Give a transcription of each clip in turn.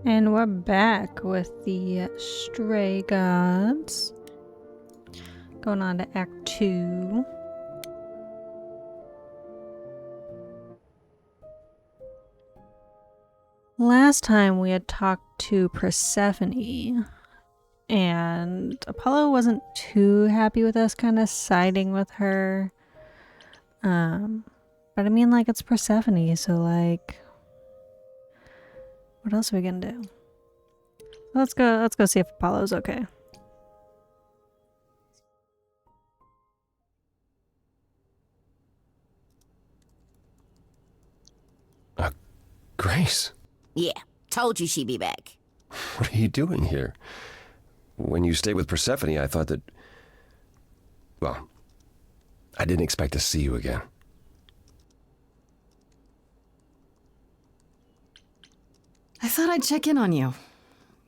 And we're back with the Stray Gods. Going on to Act 2. Last time we had talked to Persephone, and Apollo wasn't too happy with us kind of siding with her. But I mean, like, it's Persephone, so like, what else are we gonna do? Let's go see if Apollo's okay. Grace, Yeah, told you she'd be back. what are you doing here? When you stayed with Persephone, I thought that... Well, I didn't expect to see you again. I thought I'd check in on you.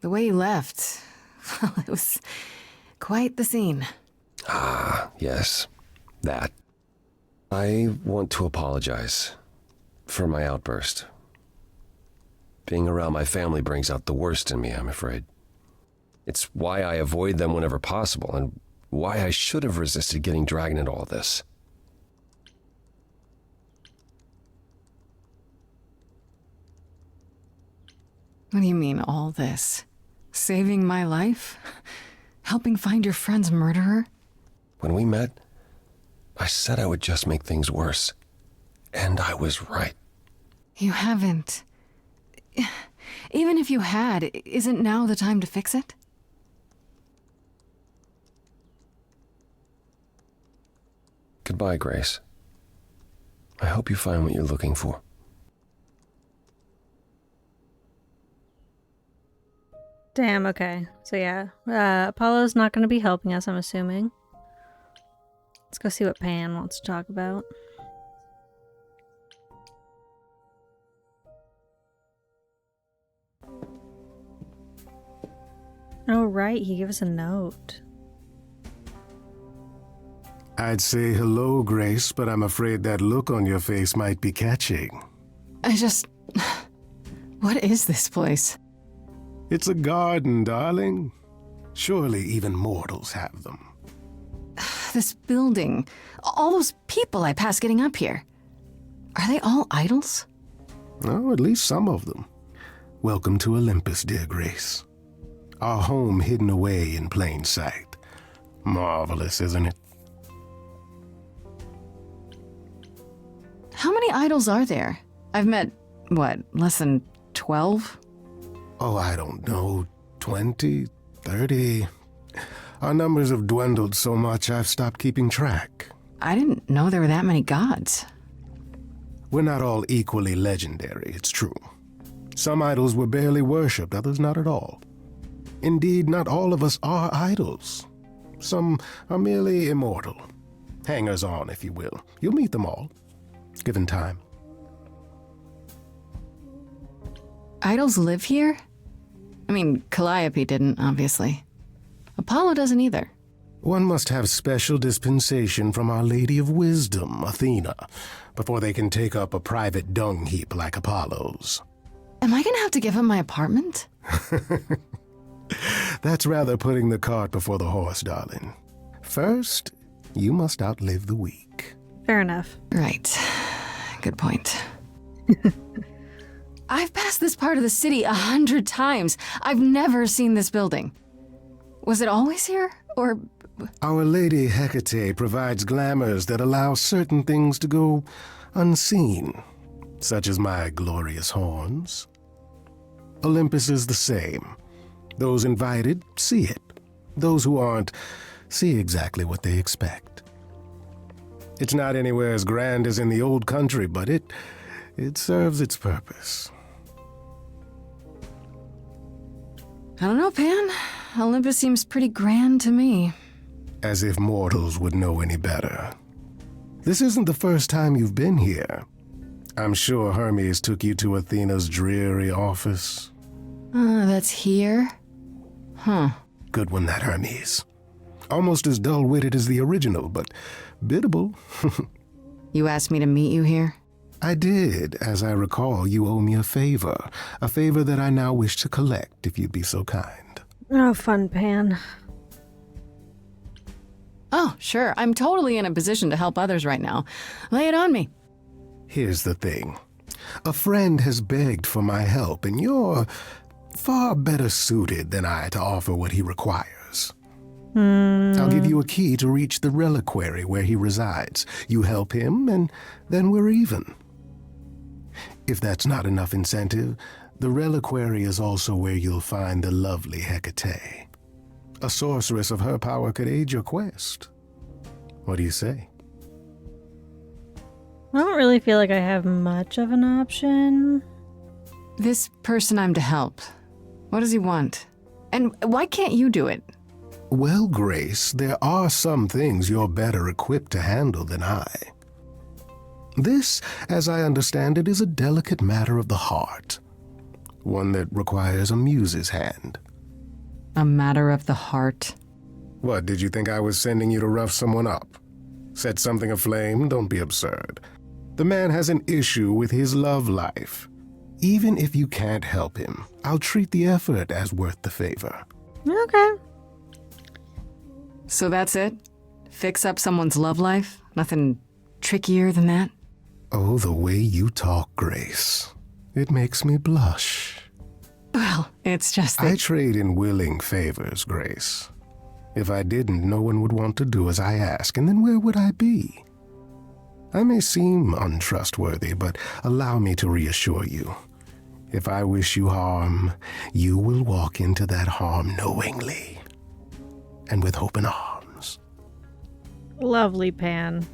The way you left, well, it was quite the scene. Ah, yes, that. I want to apologize for my outburst. Being around my family brings out the worst in me, I'm afraid. It's why I avoid them whenever possible, and why I should have resisted getting dragged into all this. What do you mean, all this? Saving my life? Helping find your friend's murderer? When we met, I said I would just make things worse. And I was right. You haven't. Even if you had, isn't now the time to fix it? Goodbye, Grace. I hope you find what you're looking for. Damn, okay. So yeah, Apollo's not going to be helping us, I'm assuming. Let's go see what Pan wants to talk about. Oh, right, he gave us a note. I'd say hello, Grace, but I'm afraid that look on your face might be catching. What is this place? It's a garden, darling. Surely even mortals have them. This building. All those people I pass getting up here. Are they all idols? Oh, at least some of them. Welcome to Olympus, dear Grace. Our home hidden away in plain sight. Marvelous, isn't it? How many idols are there? I've met, less than 12? Oh, I don't know, 20, 30. Our numbers have dwindled so much I've stopped keeping track. I didn't know there were that many gods. We're not all equally legendary, it's true. Some idols were barely worshipped, others not at all. Indeed, not all of us are idols. Some are merely immortal. Hangers-on, if you will. You'll meet them all, given time. Idols live here? I mean, Calliope didn't, obviously. Apollo doesn't either. One must have special dispensation from Our Lady of Wisdom, Athena, before they can take up a private dung heap like Apollo's. Am I gonna have to give him my apartment? That's rather putting the cart before the horse, darling. First, you must outlive the weak. Fair enough. Right. Good point. I've passed this part of the city 100 times. I've never seen this building. Was it always here, or...? Our Lady Hecate provides glamours that allow certain things to go unseen, such as my glorious horns. Olympus is the same. Those invited see it. Those who aren't see exactly what they expect. It's not anywhere as grand as in the old country, but it serves its purpose. I don't know, Pan. Olympus seems pretty grand to me. As if mortals would know any better. This isn't the first time you've been here. I'm sure Hermes took you to Athena's dreary office. That's here? Huh. Good one, that Hermes. Almost as dull-witted as the original, but biddable. You asked me to meet you here? I did. As I recall, you owe me a favor that I now wish to collect, if you'd be so kind. Oh, fun, Pan. Oh, sure. I'm totally in a position to help others right now. Lay it on me. Here's the thing. A friend has begged for my help, and you're far better suited than I to offer what he requires. I'll give you a key to reach the reliquary where he resides. You help him, and then we're even. If that's not enough incentive, the reliquary is also where you'll find the lovely Hecate. A sorceress of her power could aid your quest. What do you say? I don't really feel like I have much of an option. This person I'm to help. What does he want? And why can't you do it? Well, Grace, there are some things you're better equipped to handle than I. This, as I understand it, is a delicate matter of the heart. One that requires a muse's hand. A matter of the heart. What, did you think I was sending you to rough someone up? Set something aflame? Don't be absurd. The man has an issue with his love life. Even if you can't help him, I'll treat the effort as worth the favor. Okay. So that's it? Fix up someone's love life? Nothing trickier than that? Oh, the way you talk, Grace. It makes me blush. Well, it's just that... I trade in willing favors, Grace. If I didn't, no one would want to do as I ask, and then where would I be? I may seem untrustworthy, but allow me to reassure you. If I wish you harm, you will walk into that harm knowingly and with open arms. Lovely, Pan.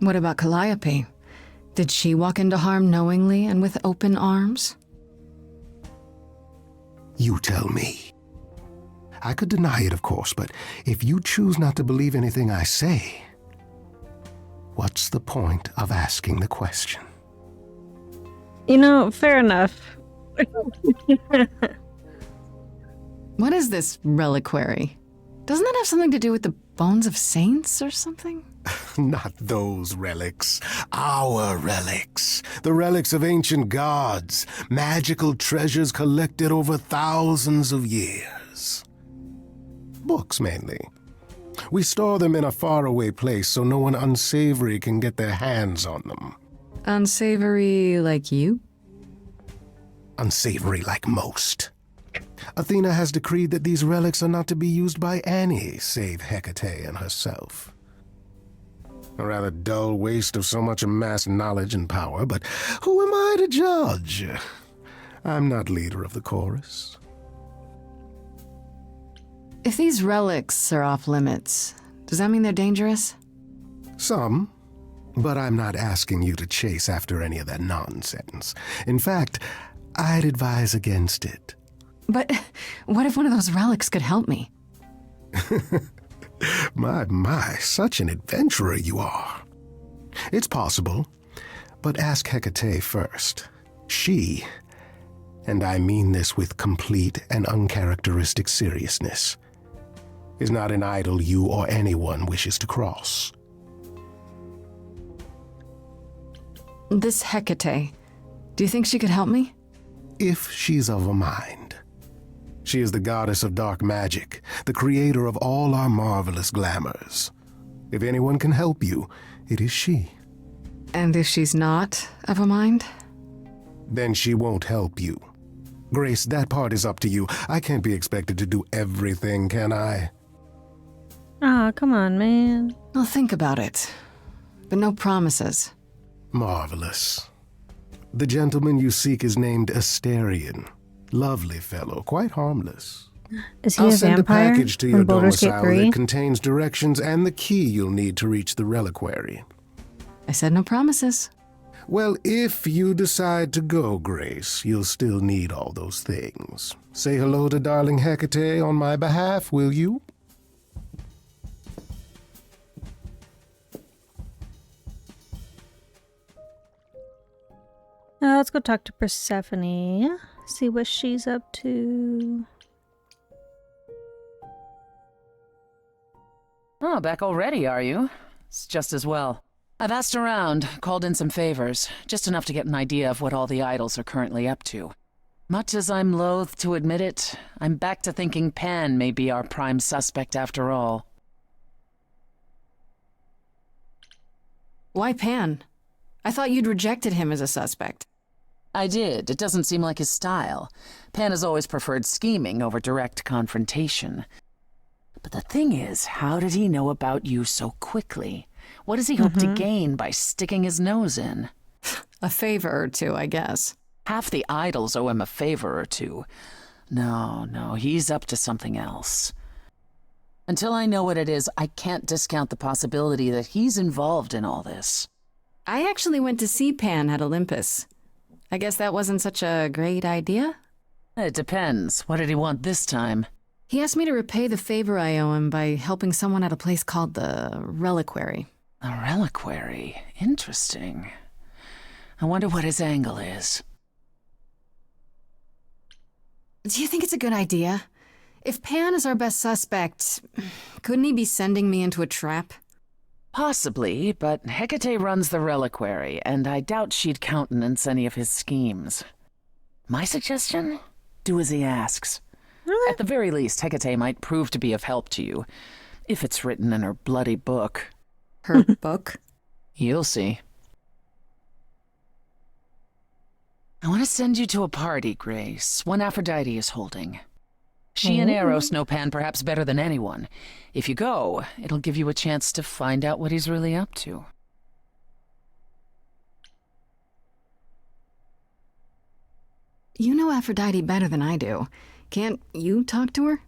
What about Calliope? Did she walk into harm knowingly and with open arms? You tell me. I could deny it, of course, but if you choose not to believe anything I say, what's the point of asking the question? You know, fair enough. What is this reliquary? Doesn't that have something to do with the bones of saints or something? Not those relics. Our relics. The relics of ancient gods. Magical treasures collected over thousands of years. Books, mainly. We store them in a faraway place so no one unsavory can get their hands on them. Unsavory like you? Unsavory like most. Athena has decreed that these relics are not to be used by any save Hecate and herself. A rather dull waste of so much amassed knowledge and power, but who am I to judge? I'm not leader of the chorus. If these relics are off limits, does that mean they're dangerous? Some, but I'm not asking you to chase after any of that nonsense. In fact, I'd advise against it. But what if one of those relics could help me? My, such an adventurer you are. It's possible, but ask Hecate first. She, and I mean this with complete and uncharacteristic seriousness, is not an idol you or anyone wishes to cross. This Hecate, do you think she could help me? If she's of a mind. She is the goddess of dark magic, the creator of all our marvelous glamours. If anyone can help you, it is she. And if she's not of a mind? Then she won't help you. Grace, that part is up to you. I can't be expected to do everything, can I? Aw, come on, man. I'll think about it. But no promises. Marvelous. The gentleman you seek is named Asterion. Lovely fellow, quite harmless. Is he I'll a send vampire a package to your from Baldur's Gate domicile 3? that contains directions and the key you'll need to reach the reliquary. I said no promises. Well, if you decide to go, Grace, you'll still need all those things. Say hello to darling Hecate on my behalf, will you? Let's go talk to Persephone. See what she's up to. Oh, back already, are you? It's just as well. I've asked around, called in some favors, just enough to get an idea of what all the idols are currently up to. Much as I'm loath to admit it, I'm back to thinking Pan may be our prime suspect after all. Why Pan? I thought you'd rejected him as a suspect. I did. It doesn't seem like his style. Pan has always preferred scheming over direct confrontation. But the thing is, how did he know about you so quickly? What does he hope to gain by sticking his nose in? A favor or two, I guess. Half the idols owe him a favor or two. No, he's up to something else. Until I know what it is, I can't discount the possibility that he's involved in all this. I actually went to see Pan at Olympus. I guess that wasn't such a great idea? It depends. What did he want this time? He asked me to repay the favor I owe him by helping someone at a place called the Reliquary. A reliquary? Interesting. I wonder what his angle is. Do you think it's a good idea? If Pan is our best suspect, couldn't he be sending me into a trap? Possibly, but Hecate runs the reliquary, and I doubt she'd countenance any of his schemes. My suggestion? Do as he asks. At the very least, Hecate might prove to be of help to you, if it's written in her bloody book. Her book? You'll see. I want to send you to a party, Grace, one Aphrodite is holding. She and Eros know Pan perhaps better than anyone. If you go, it'll give you a chance to find out what he's really up to. You know Aphrodite better than I do. Can't you talk to her?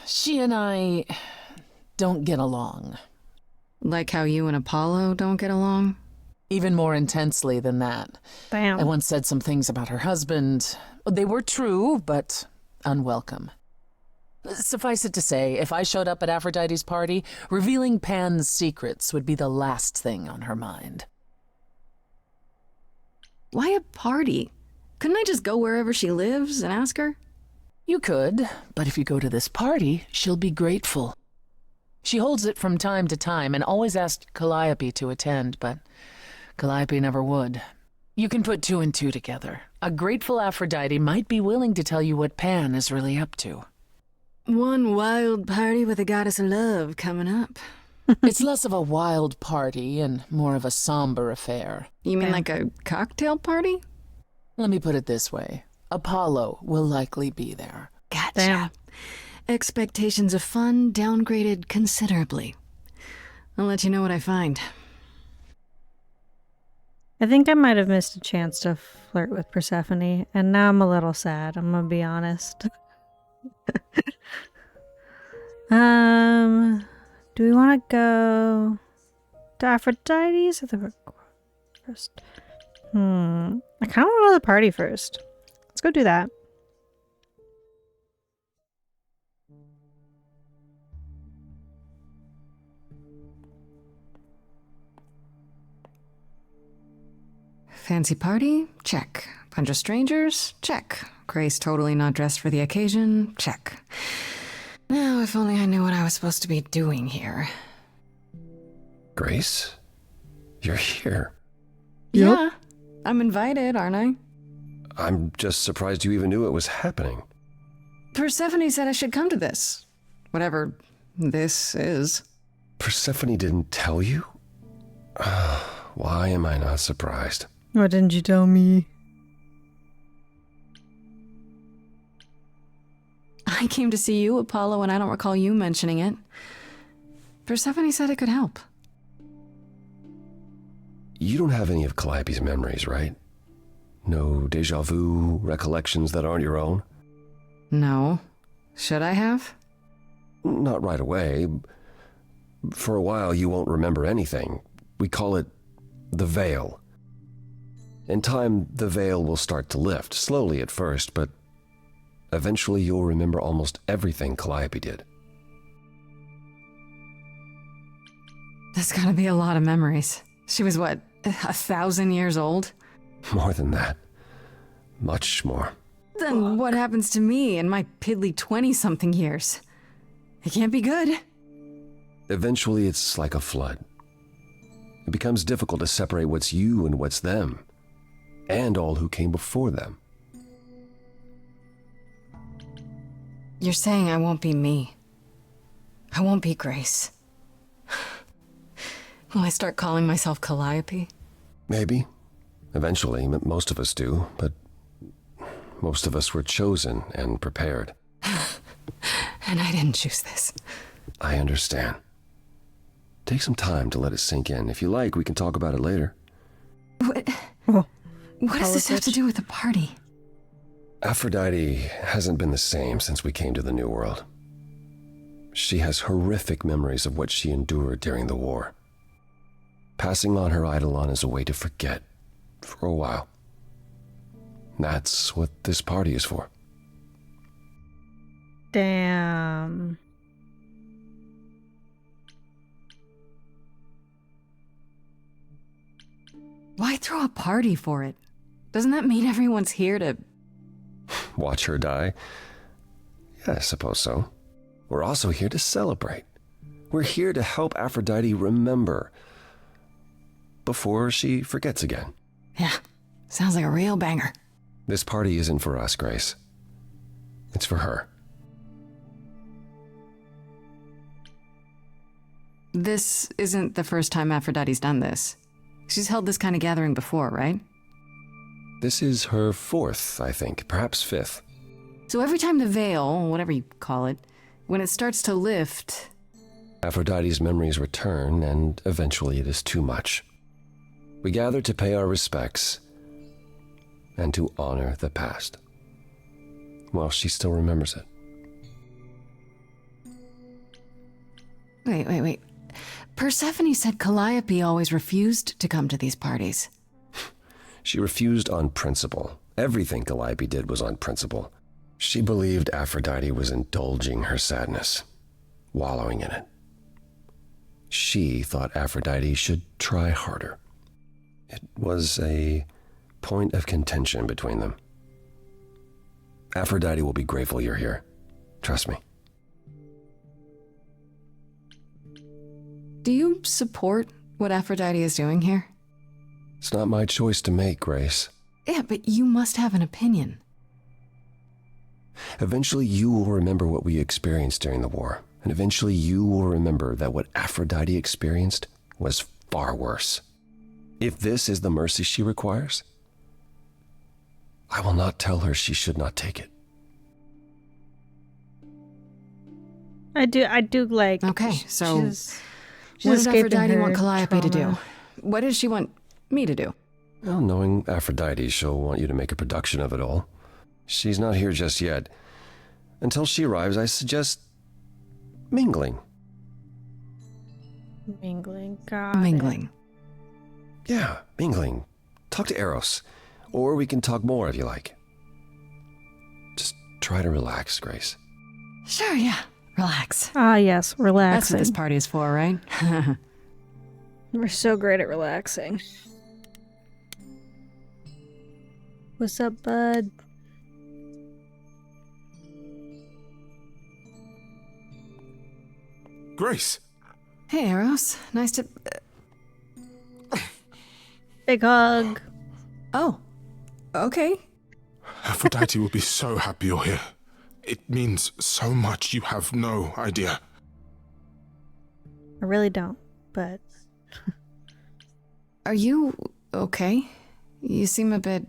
She and I don't get along. Like how you and Apollo don't get along? Even more intensely than that. Bam. I once said some things about her husband. They were true, but unwelcome. Suffice it to say, if I showed up at Aphrodite's party, revealing Pan's secrets would be the last thing on her mind. Why a party? Couldn't I just go wherever she lives and ask her? You could, but if you go to this party, she'll be grateful. She holds it from time to time and always asked Calliope to attend, but Calliope never would. You can put two and two together. A grateful Aphrodite might be willing to tell you what Pan is really up to. One wild party with a goddess of love coming up. It's less of a wild party and more of a somber affair. You mean like a cocktail party? Let me put it this way. Apollo will likely be there. Gotcha. Damn. Expectations of fun downgraded considerably. I'll let you know what I find. I think I might have missed a chance to flirt with Persephone, and now I'm a little sad, I'm gonna be honest. Do we want to go to Aphrodite's or the first? I kind of want to go to the party first. Let's go do that. Fancy party? Check. Bunch of strangers? Check. Grace totally not dressed for the occasion? Check. Now, if only I knew what I was supposed to be doing here. Grace? You're here. Yep. Yeah, I'm invited, aren't I? I'm just surprised you even knew it was happening. Persephone said I should come to this. Whatever this is. Persephone didn't tell you? Why am I not surprised? Why didn't you tell me? I came to see you, Apollo, and I don't recall you mentioning it. Persephone said it could help. You don't have any of Calliope's memories, right? No deja vu recollections that aren't your own? No. Should I have? Not right away. For a while, you won't remember anything. We call it the veil. In time, the veil will start to lift, slowly at first, but eventually you'll remember almost everything Calliope did. That's gotta be a lot of memories. She was, what, 1,000 years old? More than that. Much more. Then what happens to me in my piddly 20-something years? It can't be good. Eventually, it's like a flood. It becomes difficult to separate what's you and what's them, and all who came before them. You're saying I won't be me. I won't be Grace. Will I start calling myself Calliope? Maybe. Eventually, most of us do, but most of us were chosen and prepared. And I didn't choose this. I understand. Take some time to let it sink in. If you like, we can talk about it later. What does this have to do with the party? Aphrodite hasn't been the same since we came to the New World. She has horrific memories of what she endured during the war. Passing on her eidolon is a way to forget, for a while. That's what this party is for. Damn. Why throw a party for it? Doesn't that mean everyone's here to... Watch her die? Yeah, I suppose so. We're also here to celebrate. We're here to help Aphrodite remember before she forgets again. Yeah, sounds like a real banger. This party isn't for us, Grace. It's for her. This isn't the first time Aphrodite's done this. She's held this kind of gathering before, right? This is her fourth, I think, perhaps fifth. So every time the veil, whatever you call it, when it starts to lift... Aphrodite's memories return, and eventually it is too much. We gather to pay our respects and to honor the past, while she still remembers it. Wait. Persephone said Calliope always refused to come to these parties. She refused on principle. Everything Calliope did was on principle. She believed Aphrodite was indulging her sadness, wallowing in it. She thought Aphrodite should try harder. It was a point of contention between them. Aphrodite will be grateful you're here. Trust me. Do you support what Aphrodite is doing here? It's not my choice to make, Grace. Yeah, but you must have an opinion. Eventually you will remember what we experienced during the war, and eventually you will remember that what Aphrodite experienced was far worse. If this is the mercy she requires, I will not tell her she should not take it. I do like... Okay, so she's what did escaping Aphrodite her want Calliope to do? trauma. What does she want me to do? Well, knowing Aphrodite, she'll want you to make a production of it all. She's not here just yet. Until she arrives, I suggest mingling. Mingling. Got Mingling. Yeah, mingling. Talk to Eros. Or we can talk more if you like. Just try to relax, Grace. Sure, yeah. Relax. Ah, yes, That's what relaxing. this party is for, right? We're so great at relaxing. What's up, bud? Grace, Hey, Eros. Nice to... Big hug. Oh. Okay. Aphrodite will be so happy you're here. It means so much, you have no idea. I really don't, but Are you okay? You seem a bit...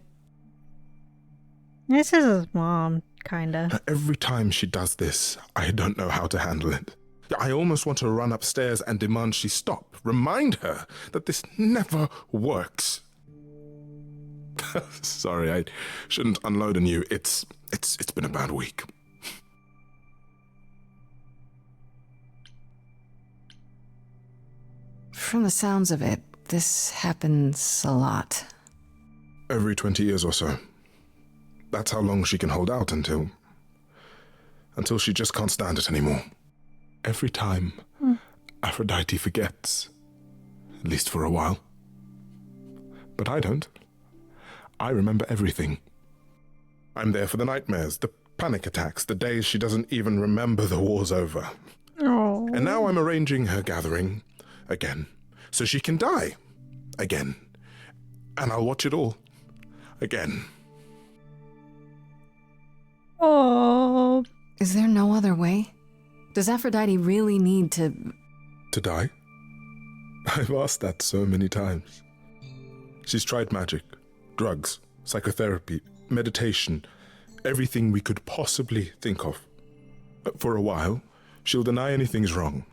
this is his mom, kinda. Every time she does this, I don't know how to handle it. I almost want to run upstairs and demand she stop. Remind her that this never works. Sorry, I shouldn't unload on you. It's been a bad week. From the sounds of it, this happens a lot. Every 20 years or so. That's how long she can hold out until she just can't stand it anymore. Every time, Aphrodite forgets. At least for a while. But I don't. I remember everything. I'm there for the nightmares, the panic attacks, the days she doesn't even remember the war's over. Oh. And now I'm arranging her gathering again, so she can die again. And I'll watch it all again. Oh. Is there no other way? Does Aphrodite really need to... To die? I've asked that so many times. She's tried magic, drugs, psychotherapy, meditation, everything we could possibly think of. For a while, she'll deny anything's wrong.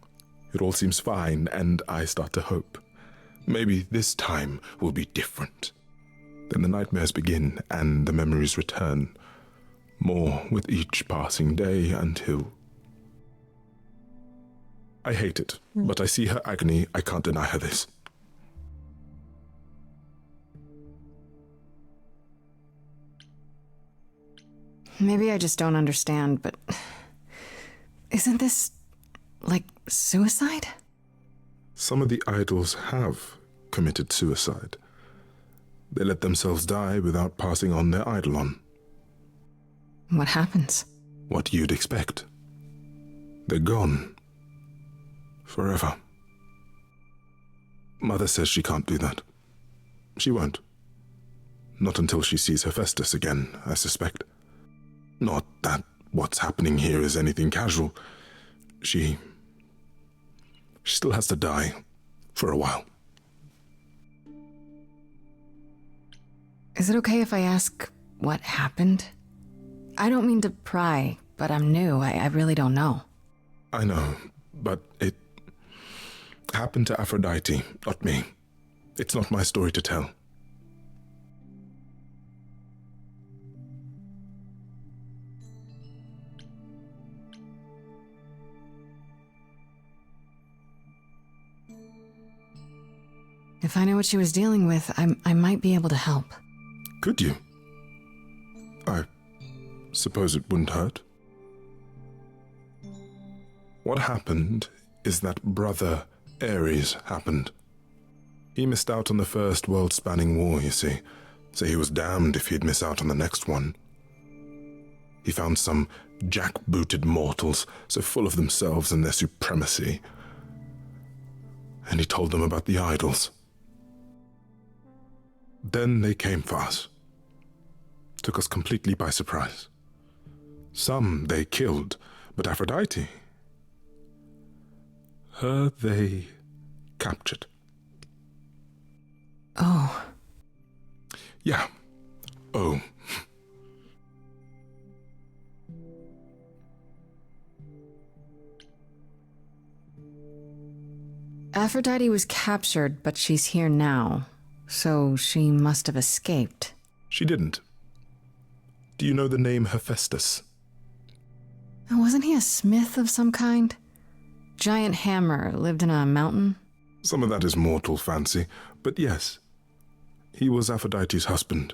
It all seems fine, and I start to hope. Maybe this time will be different. Then the nightmares begin, and the memories return. More with each passing day until... I hate it, but I see her agony. I can't deny her this. Maybe I just don't understand, but... Isn't this... like suicide? Some of the idols have committed suicide. They let themselves die without passing on their eidolon. What happens? What you'd expect. They're gone. Forever. Mother says she can't do that. She won't. Not until she sees Hephaestus again, I suspect. Not that what's happening here is anything casual. She still has to die for a while. Is it okay if I ask what happened? I don't mean to pry, but I'm new. I really don't know. I know, but it happened to Aphrodite, not me. It's not my story to tell. If I knew what she was dealing with, I might be able to help. Could you? I suppose it wouldn't hurt. What happened is that Brother Ares happened. He missed out on the first world-spanning war, you see, so he was damned if he'd miss out on the next one. He found some jackbooted mortals so full of themselves and their supremacy, and he told them about the idols. Then they came for us. Took us completely by surprise. Some they killed, but Aphrodite, her they captured. Oh. Yeah. Oh. Aphrodite was captured, but she's here now. So she must have escaped. She didn't. Do you know the name Hephaestus? Wasn't he a smith of some kind? Giant hammer, lived in a mountain? Some of that is mortal fancy, but yes. He was Aphrodite's husband,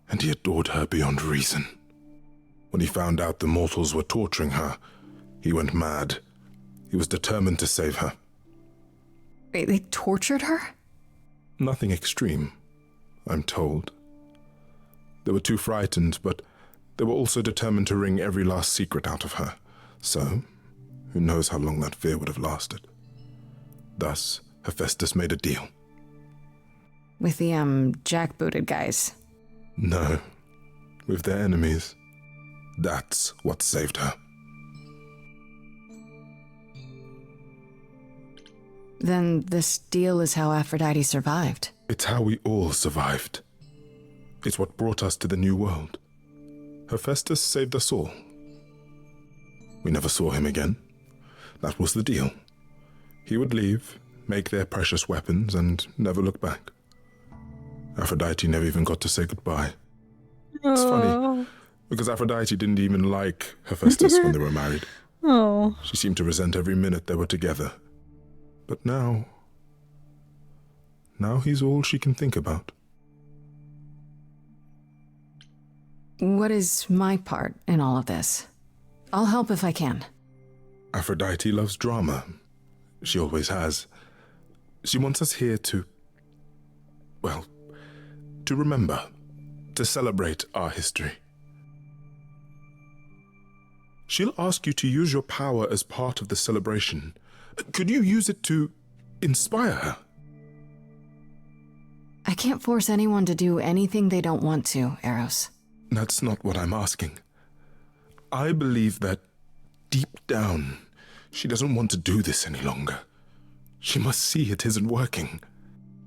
and he adored her beyond reason. When he found out the mortals were torturing her, he went mad. He was determined to save her. Wait, they tortured her? Nothing extreme, I'm told. They were too frightened, but they were also determined to wring every last secret out of her. So, who knows how long that fear would have lasted. Thus, Hephaestus made a deal. With the, jackbooted guys. No, with their enemies. That's what saved her. Then this deal is how Aphrodite survived. It's how we all survived. It's what brought us to the new world. Hephaestus saved us all. We never saw him again. That was the deal. He would leave, make their precious weapons, and never look back. Aphrodite never even got to say goodbye. It's funny, because Aphrodite didn't even like Hephaestus when they were married. Oh. She seemed to resent every minute they were together. But now he's all she can think about. What is my part in all of this? I'll help if I can. Aphrodite loves drama. She always has. She wants us here to remember, to celebrate our history. She'll ask you to use your power as part of the celebration, Could you use it to inspire her? I can't force anyone to do anything they don't want to, Eros. That's not what I'm asking. I believe that deep down, she doesn't want to do this any longer. She must see it isn't working.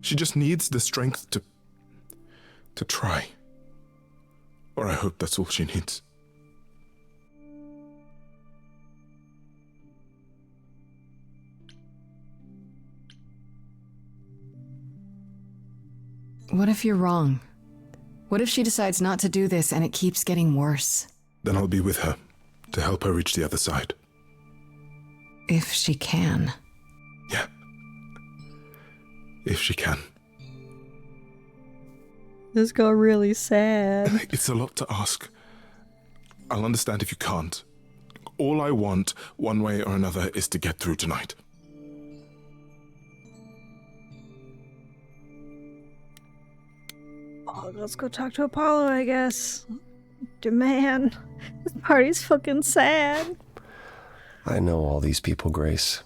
She just needs the strength to try. Or I hope that's all she needs. What if you're wrong? What if she decides not to do this and it keeps getting worse? Then I'll be with her to help her reach the other side. If she can. Yeah. If she can. This got really sad. It's a lot to ask. I'll understand if you can't. All I want, one way or another, is to get through tonight. Oh, let's go talk to Apollo, I guess. Man, this party's fucking sad. I know all these people, Grace.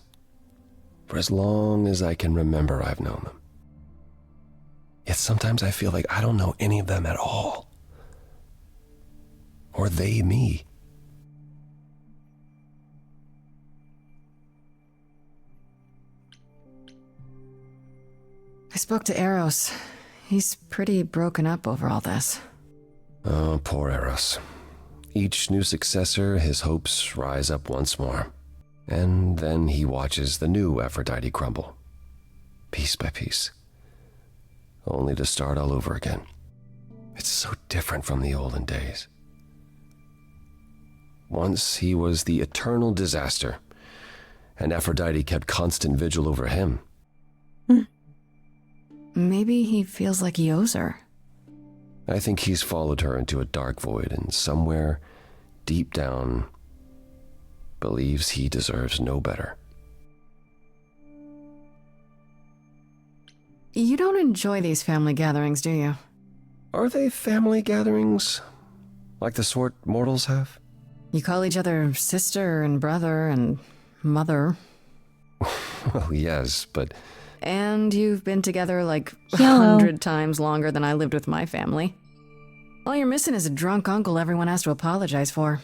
For as long as I can remember, I've known them. Yet sometimes I feel like I don't know any of them at all. Or they me. I spoke to Eros. He's pretty broken up over all this. Oh, poor Eros. Each new successor, his hopes rise up once more. And then he watches the new Aphrodite crumble. Piece by piece. Only to start all over again. It's so different from the olden days. Once he was the eternal disaster, and Aphrodite kept constant vigil over him. Maybe he feels like he owes her. I think he's followed her into a dark void, and somewhere, deep down, believes he deserves no better. You don't enjoy these family gatherings, do you? Are they family gatherings? Like the sort mortals have? You call each other sister and brother and mother. Well, yes, but... And you've been together like Yellow. 100 times longer than I lived with my family. All you're missing is a drunk uncle everyone has to apologize for.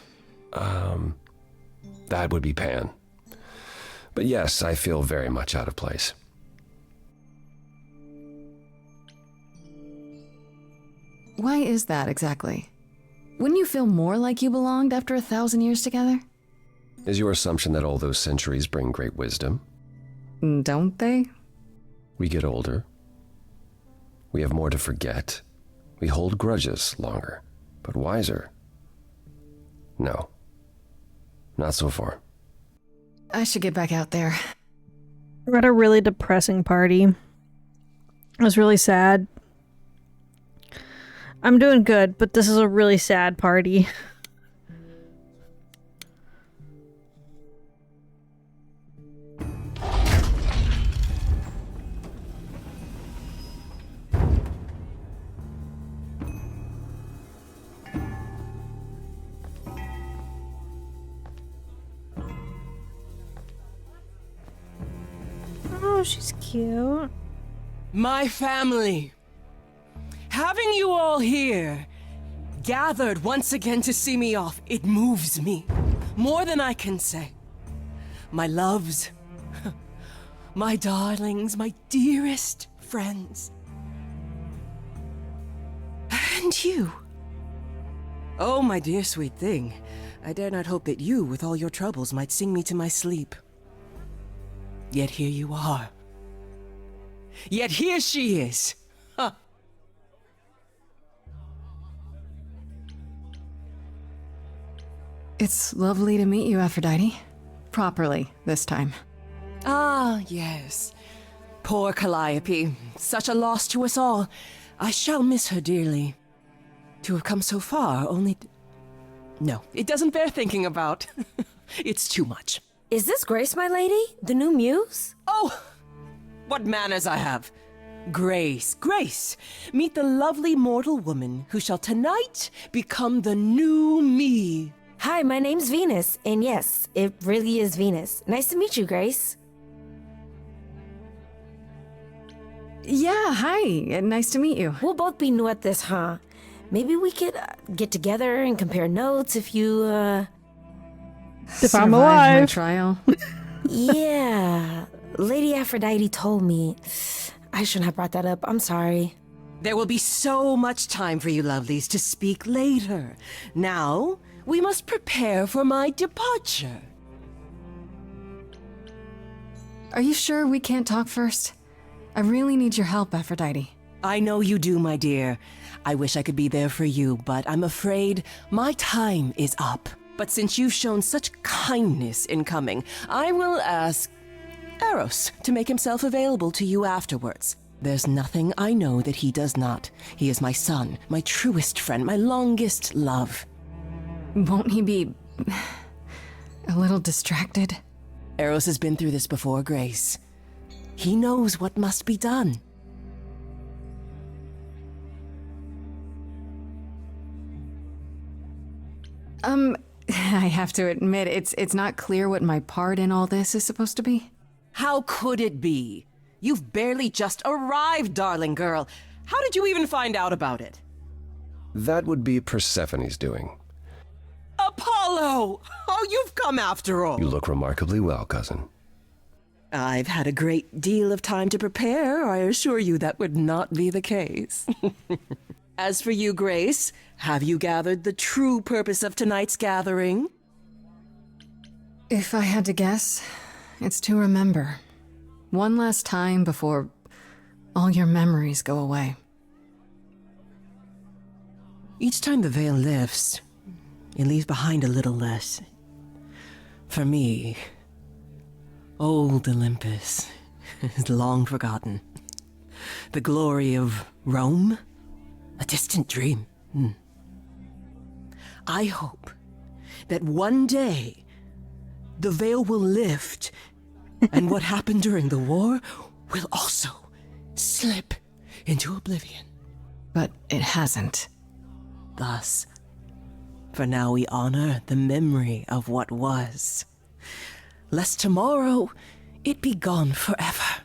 That would be Pan. But yes, I feel very much out of place. Why is that exactly? Wouldn't you feel more like you belonged after 1,000 years together? Is your assumption that all those centuries bring great wisdom? Don't they? We get older. We have more to forget. We hold grudges longer, but wiser. No. Not so far. I should get back out there. We're at a really depressing party. It was really sad. I'm doing good, but this is a really sad party. Oh, she's cute. My family. Having you all here, gathered once again to see me off, it moves me. More than I can say. My loves, my darlings, my dearest friends. And you. Oh, my dear sweet thing. I dare not hope that you, with all your troubles, might sing me to my sleep. Yet here you are. Yet here she is. Huh. It's lovely to meet you, Aphrodite. Properly, this time. Ah, yes. Poor Calliope. Such a loss to us all. I shall miss her dearly. To have come so far, only... No, it doesn't bear thinking about. It's too much. Is this Grace, my lady? The new muse? Oh! What manners I have. Grace, Grace, meet the lovely mortal woman who shall tonight become the new me. Hi, my name's Venus, and yes, it really is Venus. Nice to meet you, Grace. Yeah, hi. Nice to meet you. We'll both be new at this, huh? Maybe we could get together and compare notes if you, If I'm Survived my alive. trial. Yeah. Lady Aphrodite told me. I shouldn't have brought that up. I'm sorry. There will be so much time for you lovelies to speak later. Now, we must prepare for my departure. Are you sure we can't talk first? I really need your help, Aphrodite. I know you do, my dear. I wish I could be there for you, but I'm afraid my time is up. But since you've shown such kindness in coming, I will ask Eros to make himself available to you afterwards. There's nothing I know that he does not. He is my son, my truest friend, my longest love. Won't he be a little distracted? Eros has been through this before, Grace. He knows what must be done. I have to admit, it's not clear what my part in all this is supposed to be. How could it be? You've barely just arrived, darling girl. How did you even find out about it? That would be Persephone's doing. Apollo! Oh, you've come after all. You look remarkably well, cousin. I've had a great deal of time to prepare. I assure you that would not be the case. As for you, Grace, have you gathered the true purpose of tonight's gathering? If I had to guess, it's to remember. One last time before all your memories go away. Each time the veil lifts, it leaves behind a little less. For me, old Olympus is long forgotten. The glory of Rome, a distant dream. I hope that one day the veil will lift and what happened during the war will also slip into oblivion. But it hasn't. Thus, for now we honor the memory of what was, lest tomorrow it be gone forever.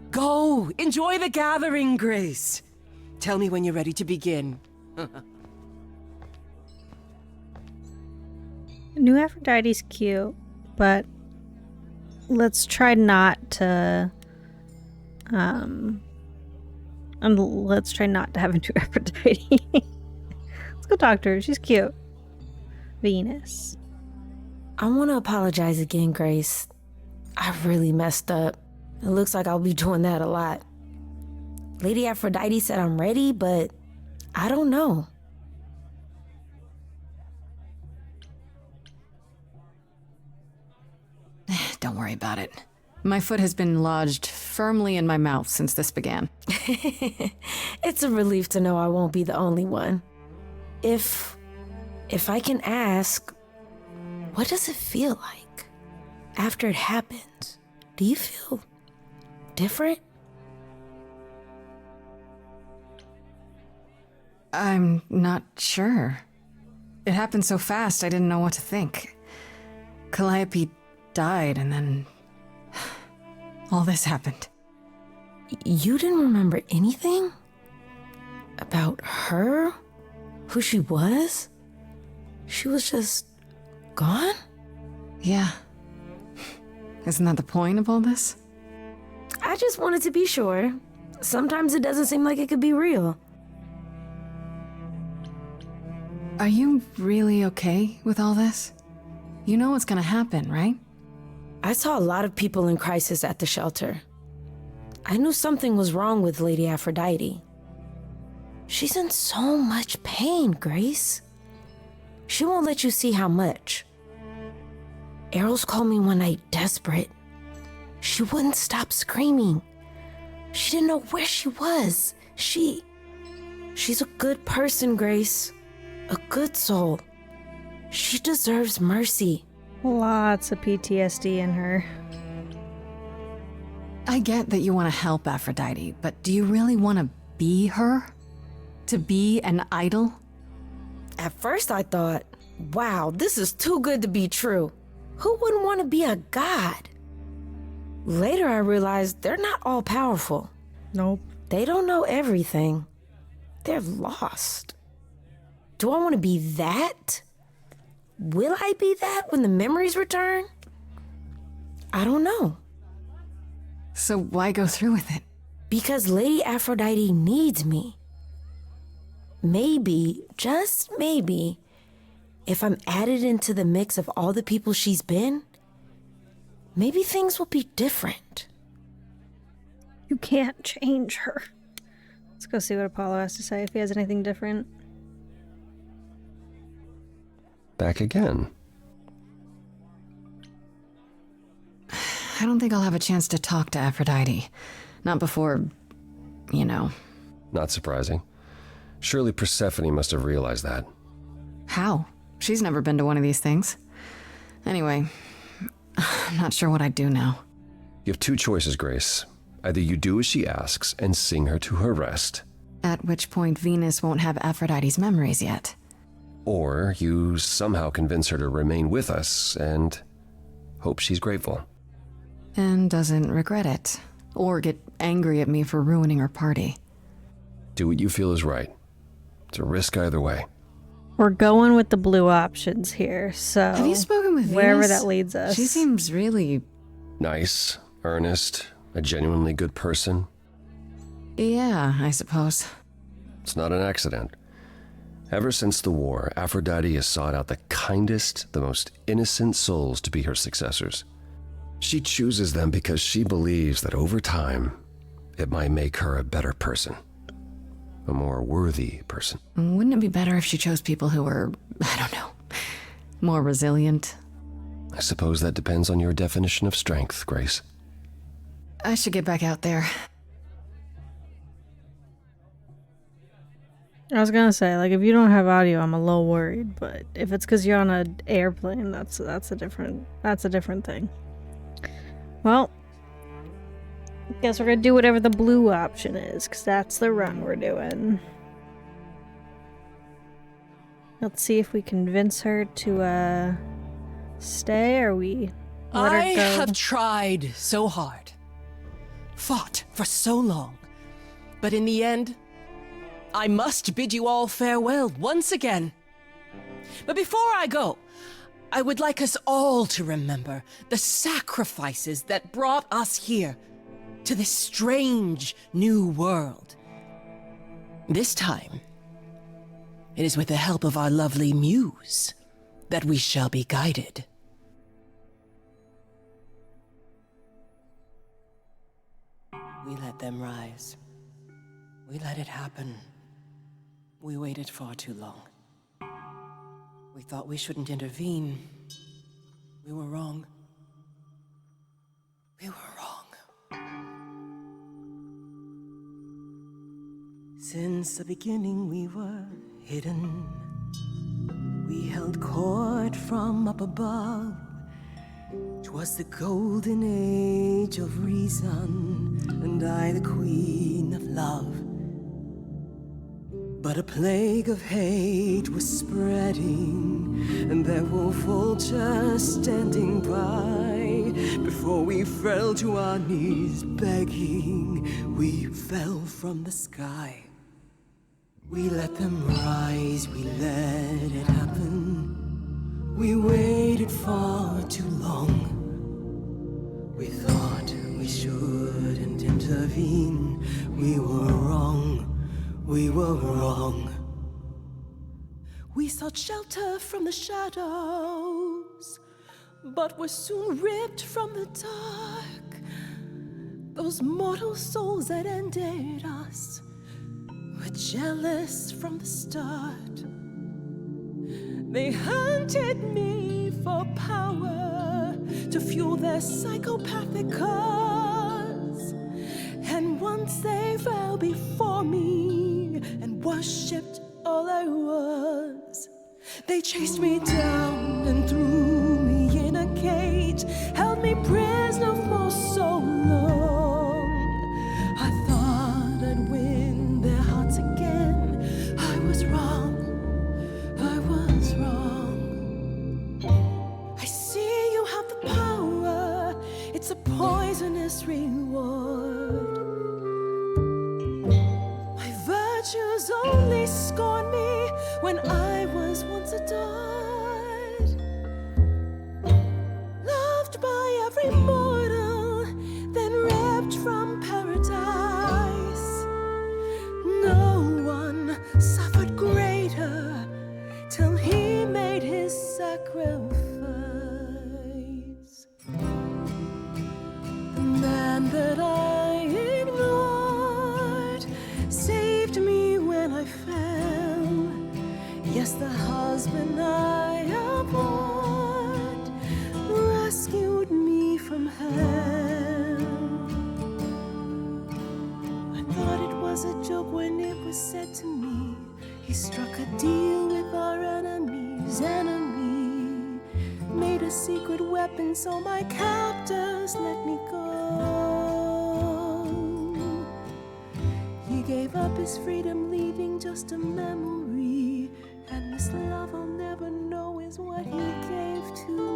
Go, enjoy the gathering, Grace. Tell me when you're ready to begin. New Aphrodite's cute, but let's try not to and let's try not to have a new Aphrodite. Let's go talk to her. She's cute. Venus. I want to apologize again, Grace. I really messed up. It looks like I'll be doing that a lot. Lady Aphrodite said I'm ready, but I don't know. Don't worry about it. My foot has been lodged firmly in my mouth since this began. It's a relief to know I won't be the only one. If I can ask, what does it feel like after it happens? Do you feel different? I'm not sure. It happened so fast I didn't know what to think. Calliope died and then all this happened. You didn't remember anything? About her? Who she was? She was just gone? Yeah. Isn't that the point of all this? I just wanted to be sure. Sometimes it doesn't seem like it could be real. Are you really okay with all this? You know what's gonna happen, right? I saw a lot of people in crisis at the shelter. I knew something was wrong with Lady Aphrodite. She's in so much pain, Grace. She won't let you see how much. Eros called me one night desperate. She wouldn't stop screaming. She didn't know where she was. She's a good person, Grace. A good soul. She deserves mercy. Lots of PTSD in her. I get that you want to help Aphrodite, but do you really want to be her? To be an idol? At first I thought, wow, this is too good to be true. Who wouldn't want to be a god? Later I realized they're not all powerful. Nope. They don't know everything. They're lost. Do I want to be that? Will I be that when the memories return? I don't know. So why go through with it? Because Lady Aphrodite needs me. Maybe, just maybe, if I'm added into the mix of all the people she's been, maybe things will be different. You can't change her. Let's go see what Apollo has to say, if he has anything different. Back again. I don't think I'll have a chance to talk to Aphrodite. Not before, you know. Not surprising. Surely Persephone must have realized that. How? She's never been to one of these things. Anyway, I'm not sure what I'd do now. You have two choices, Grace. Either you do as she asks and sing her to her rest, At which point Venus won't have Aphrodite's memories yet. or you somehow convince her to remain with us and hope she's grateful. And doesn't regret it. Or get angry at me for ruining her party. Do what you feel is right. It's a risk either way. We're going with the blue options here, so... Have you spoken with Venus? Wherever that leads us. She seems really... Nice, earnest, a genuinely good person. Yeah, I suppose. It's not an accident. Ever since the war, Aphrodite has sought out the kindest, the most innocent souls to be her successors. She chooses them because she believes that over time, it might make her a better person. A more worthy person. Wouldn't it be better if she chose people who were, I don't know, more resilient? I suppose that depends on your definition of strength, Grace. I should get back out there. I was gonna say, like, if you don't have audio, I'm a little worried, but if it's because you're on an airplane, that's a different thing. Well, guess we're gonna do whatever the blue option is, because that's the run we're doing. Let's see if we convince her to stay, or we let I her go. have tried so hard, fought for so long, but in the end, I must bid you all farewell once again. But before I go, I would like us all to remember the sacrifices that brought us here to this strange new world. This time, it is with the help of our lovely muse that we shall be guided. We let them rise. We let it happen. We waited far too long. We thought we shouldn't intervene. We were wrong. We were wrong. Since the beginning we were hidden. We held court from up above. 'Twas the golden age of reason, and I the queen of love. But a plague of hate was spreading, and there were vultures standing by. Before we fell to our knees begging, we fell from the sky. We let them rise, we let it happen. We waited far too long. We thought we shouldn't intervene. We were wrong. We were wrong. We sought shelter from the shadows, but were soon ripped from the dark. Those mortal souls that ended us were jealous from the start. They hunted me for power to fuel their psychopathic cause. And once they fell before me and worshipped all I was, they chased me down and threw me in a cage, held me prisoner for so long. I thought I'd win their hearts again. I was wrong. I was wrong. I see you have the power. It's a poisonous reward. they scorned me when I was once adored, loved by every mortal, then ripped from paradise. No one suffered greater till he made his sacrifice. The man that I ignored saved me when I fell. Yes, the husband I abhorred rescued me from hell. I thought it was a joke when it was said to me, he struck a deal with our enemy's enemy, made a secret weapon so my captors let me go. He gave up his freedom, leaving just a memory, and this love I'll never know is what he gave to me.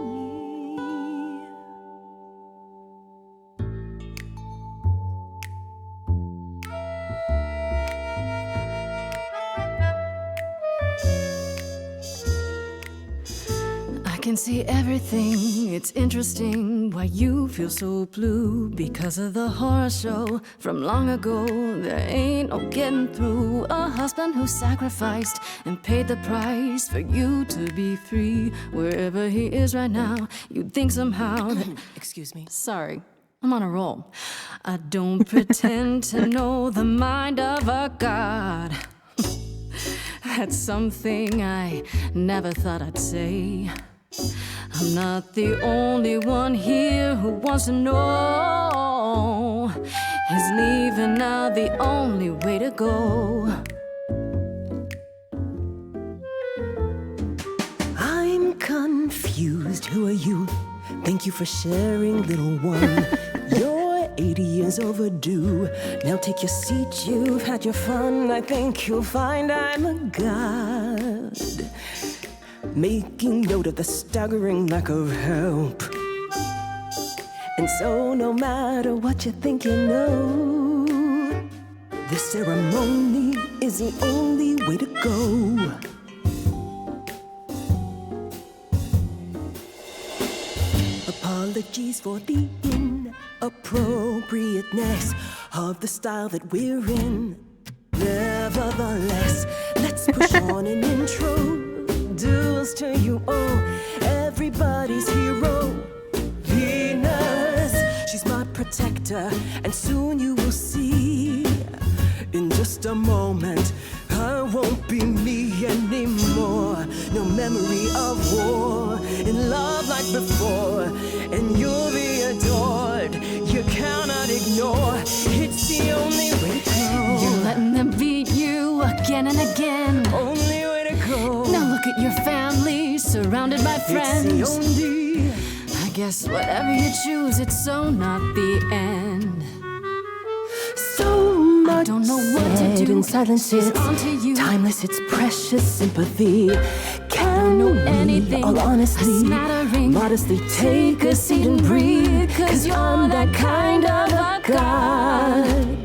I can see everything, it's interesting why you feel so blue. Because of the horror show from long ago, there ain't no getting through. A husband who sacrificed and paid the price for you to be free. Wherever he is right now, you'd think somehow that... Excuse me. Sorry, I'm on a roll. I don't pretend to know the mind of a god. That's something I never thought I'd say. I'm not the only one here who wants to know. Is leaving now the only way to go? I'm confused. Who are you? Thank you for sharing, little one. You're 80 years overdue. Now take your seat, you've had your fun. I think you'll find I'm a god, making note of the staggering lack of help. And so no matter what you think you know, this ceremony is the only way to go. Apologies for the inappropriateness of the style that we're in. Nevertheless, let's push on an intro. Duels to you all, everybody's hero, Venus. She's my protector, and soon you will see. In just a moment, I won't be me anymore. No memory of war, in love like before, and you'll be adored. You cannot ignore, it's the only way to go. You're letting them beat you again and again. Only way to go. Now look at your family, surrounded by friends. It's the only. I guess whatever you choose, it's so not the end. So much I don't know what to do. in silence, It's it's onto you. timeless, it's precious sympathy. Can know we, anything, all a honestly, smattering. modestly take a seat and breathe? 'Cause you're that kind of a god.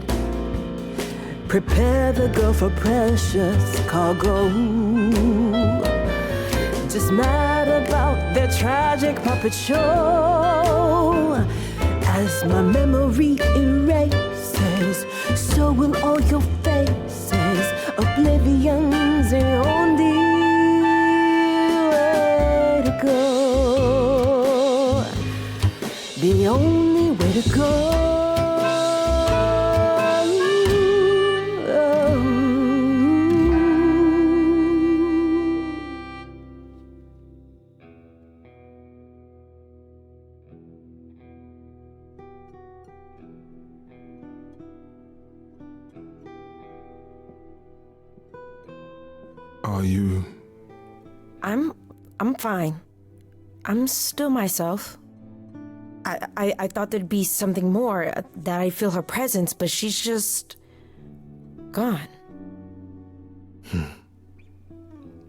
Prepare the girl for precious cargo. Just mad about their tragic puppet show. As my memory erases, so will all your faces. Oblivion's the only way to go. The only way to go. Are you... I'm fine. I'm still myself. I thought there'd be something more, that I'd feel her presence, but she's just gone.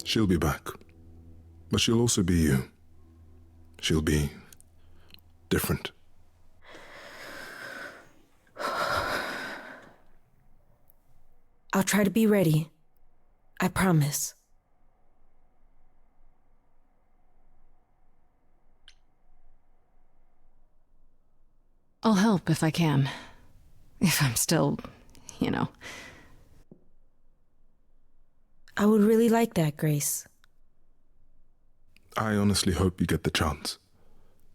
She'll be back. But she'll also be you. She'll be different. I'll try to be ready. I promise. I'll help if I can. If I'm still, you know. I would really like that, Grace. I honestly hope you get the chance.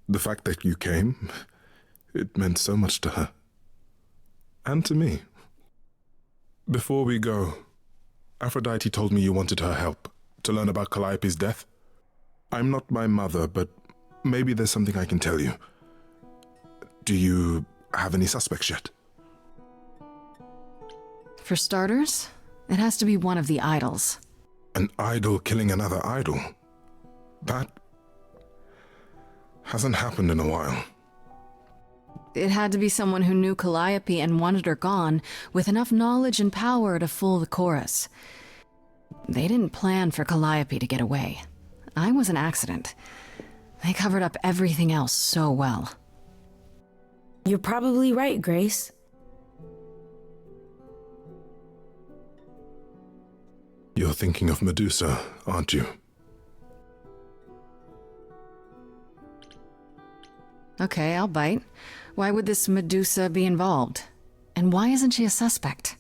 The fact that you came, it meant so much to her. And to me. Before we go, Aphrodite told me you wanted her help to learn about Calliope's death. I'm not my mother, but maybe there's something I can tell you. Do you have any suspects yet? For starters, it has to be one of the idols. An idol killing another idol? That hasn't happened in a while. It had to be someone who knew Calliope and wanted her gone, with enough knowledge and power to fool the chorus. They didn't plan for Calliope to get away. I was an accident. They covered up everything else so well. You're probably right, Grace. You're thinking of Medusa, aren't you? Okay, I'll bite. Why would this Medusa be involved? And why isn't she a suspect?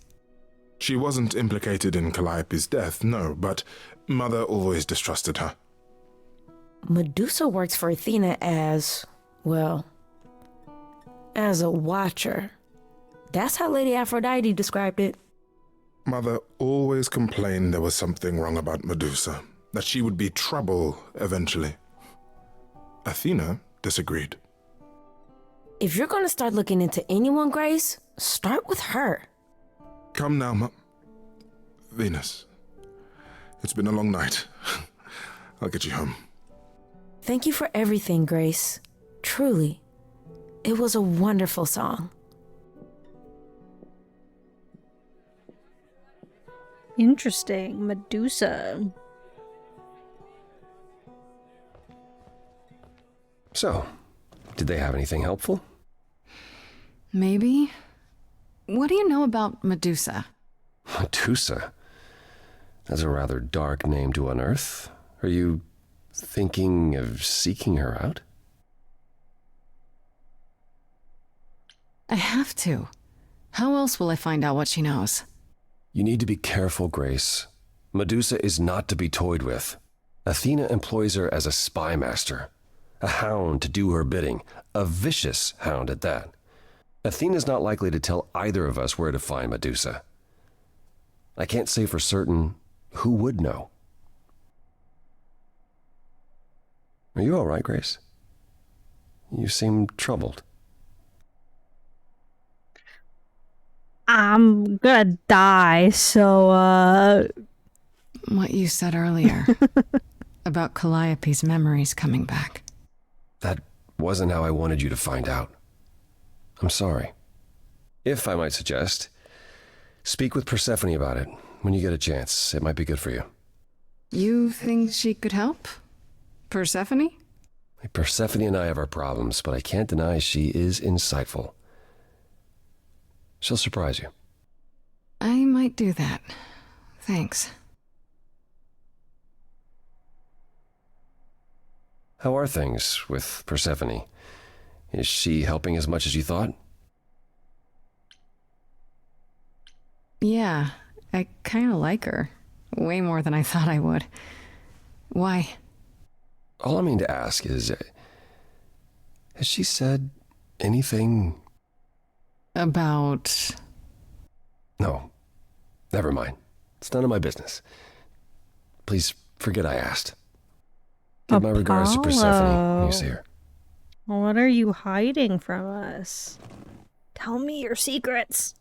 She wasn't implicated in Calliope's death, no, but Mother always distrusted her. Medusa works for Athena as, well, as a watcher. That's how Lady Aphrodite described it. Mother always complained there was something wrong about Medusa, that she would be trouble eventually. Athena disagreed. If you're gonna start looking into anyone, Grace, start with her. Come now, Venus. It's been a long night. I'll get you home. Thank you for everything, Grace. Truly. It was a wonderful song. Interesting. Medusa. So, did they have anything helpful? Maybe. What do you know about Medusa? Medusa? That's a rather dark name to unearth. Are you thinking of seeking her out? I have to. How else will I find out what she knows? You need to be careful, Grace. Medusa is not to be toyed with. Athena employs her as a spy master, a hound to do her bidding, a vicious hound at that. Athena's not likely to tell either of us where to find Medusa. I can't say for certain who would know. Are you all right, Grace? You seem troubled. I'm gonna die, so, What you said earlier about Calliope's memories coming back. That wasn't how I wanted you to find out. I'm sorry. If I might suggest, speak with Persephone about it when you get a chance. It might be good for you. You think she could help? Persephone? Persephone and I have our problems, but I can't deny she is insightful. She'll surprise you. I might do that. Thanks. How are things with Persephone? Is she helping as much as you thought? Yeah, I kind of like her. Way more than I thought I would. Why? All I mean to ask is, has she said anything? About... No, never mind. It's none of my business. Please forget I asked. Give my regards to Persephone when you see her. what are you hiding from us? Tell me your secrets.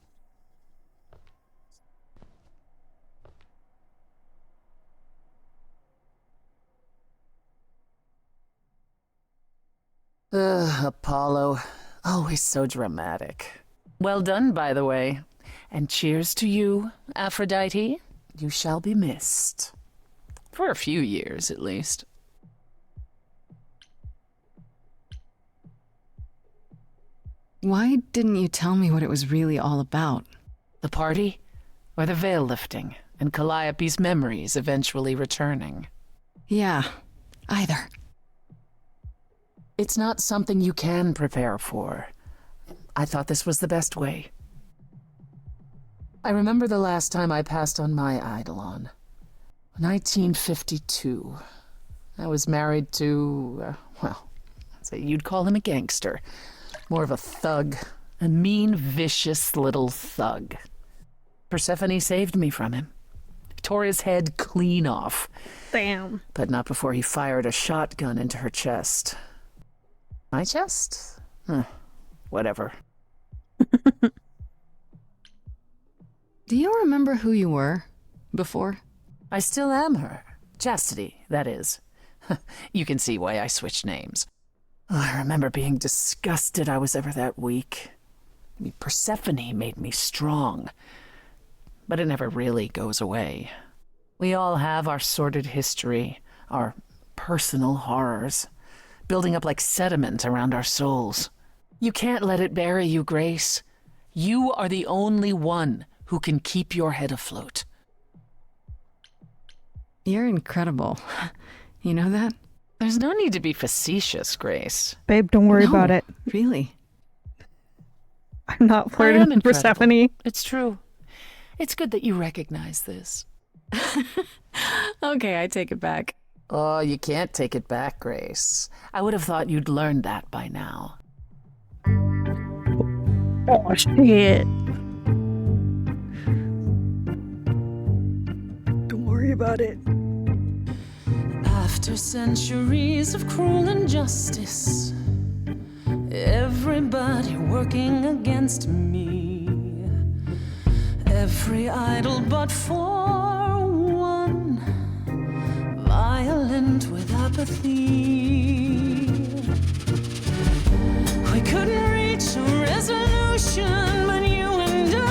Apollo. Always so dramatic. Well done, by the way. And cheers to you, Aphrodite. You shall be missed. For a few years, at least. Why didn't you tell me what it was really all about? The party? Or the veil lifting? and Calliope's memories eventually returning. Yeah, either. It's not something you can prepare for. I thought this was the best way. I remember the last time I passed on my Eidolon. 1952. I was married to, well, I'd say you'd call him a gangster. More of a thug. A mean, vicious little thug. Persephone saved me from him. Tore his head clean off. Damn. But not before he fired a shotgun into her chest. My chest? Whatever. Do you remember who you were before? I still am her. Chastity, that is. You can see why I switched names. I remember being disgusted I was ever that weak. Persephone made me strong. But it never really goes away. We all have our sordid history, our personal horrors, building up like sediment around our souls. You can't let it bury you, Grace. You are the only one who can keep your head afloat. You're incredible. You know that? There's no need to be facetious, Grace. Babe, don't worry No, about it. Really? I'm not I flirting am with incredible. Persephone. It's true. It's good that you recognize this. Okay, I take it back. Oh, you can't take it back, Grace. I would have thought you'd learned that by now. Oh, shit. Don't worry about it. After centuries of cruel injustice, everybody working against me, every idol but for one, violent with apathy. We couldn't reach a resolution, but you and I,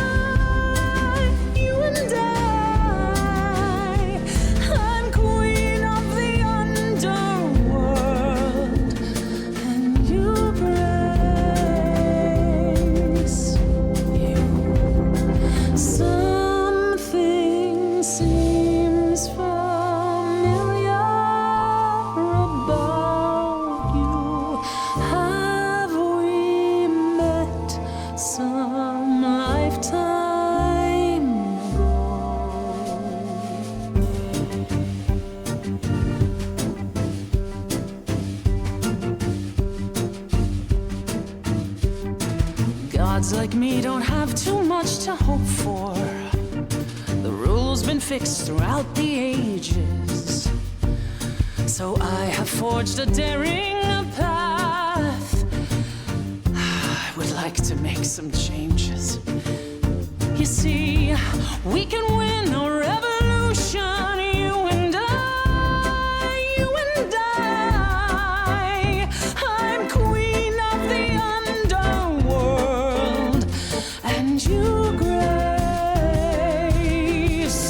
I'm queen of the underworld, and you, Grace, you. Something seems familiar about you. Have we met some lifetime ago? Gods like me don't have too much to hope for. The rules been fixed throughout the ages. So I have forged a daring path. I would like to make some changes. You see, we can win a revolution, you and I, you and I. I'm queen of the underworld, and you, Grace,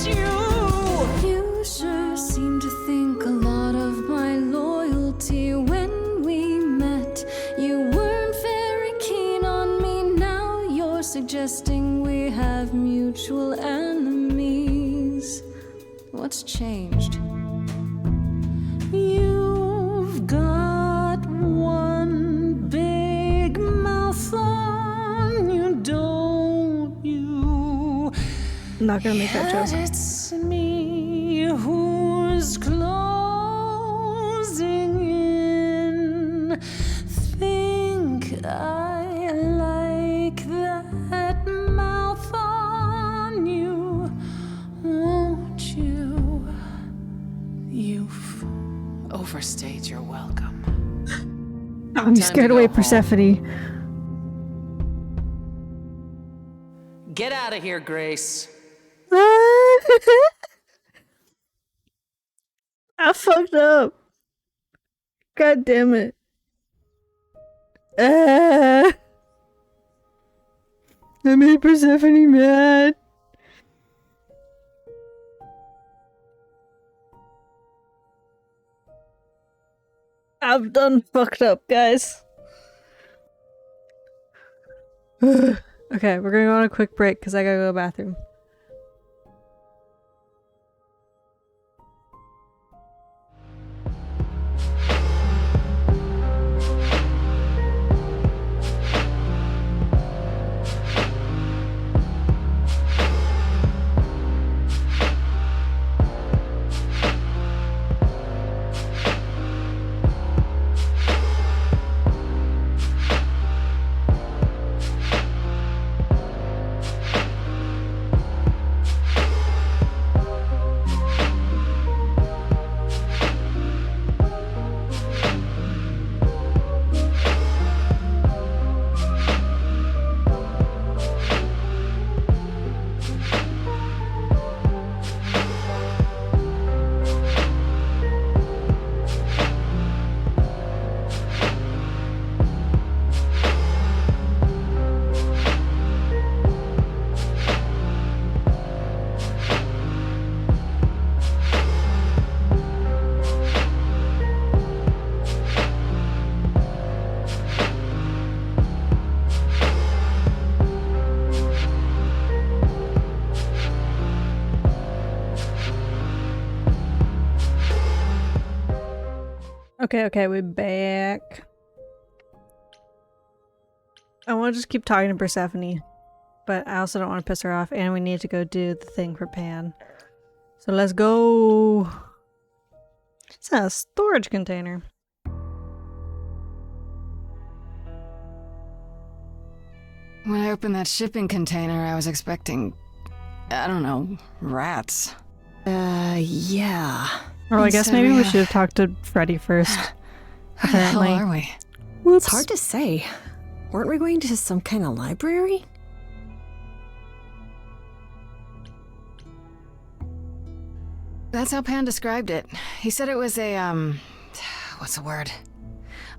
you sure seem to think a lot of my loyalty when we met. You weren't very keen on me, now you're suggesting we have mutual enemies. What's changed? You've got one big mouth on you, don't you? I'm not gonna make that Yet joke. it's me who's closing in. Think I like that mouth on you, won't you? You've overstayed your welcome. Oh, you Time scared to away go home. Persephone. Get out of here, Grace. I fucked up. God damn it. I made Persephone mad. I've done fucked up, guys. Okay, we're gonna go on a quick break because I gotta go to the bathroom. Okay, we back. I want to just keep talking to Persephone, but I also don't want to piss her off, and we need to go do the thing for Pan. So let's go. It's a storage container. When I opened that shipping container, I was expecting, I don't know, rats. Yeah. Or I guess Instead maybe we we have- should have talked to Freddy first. Where the hell Apparently. are we? Whoops. It's hard to say. Weren't we going to some kind of library? That's how Pan described it. He said it was a, what's the word?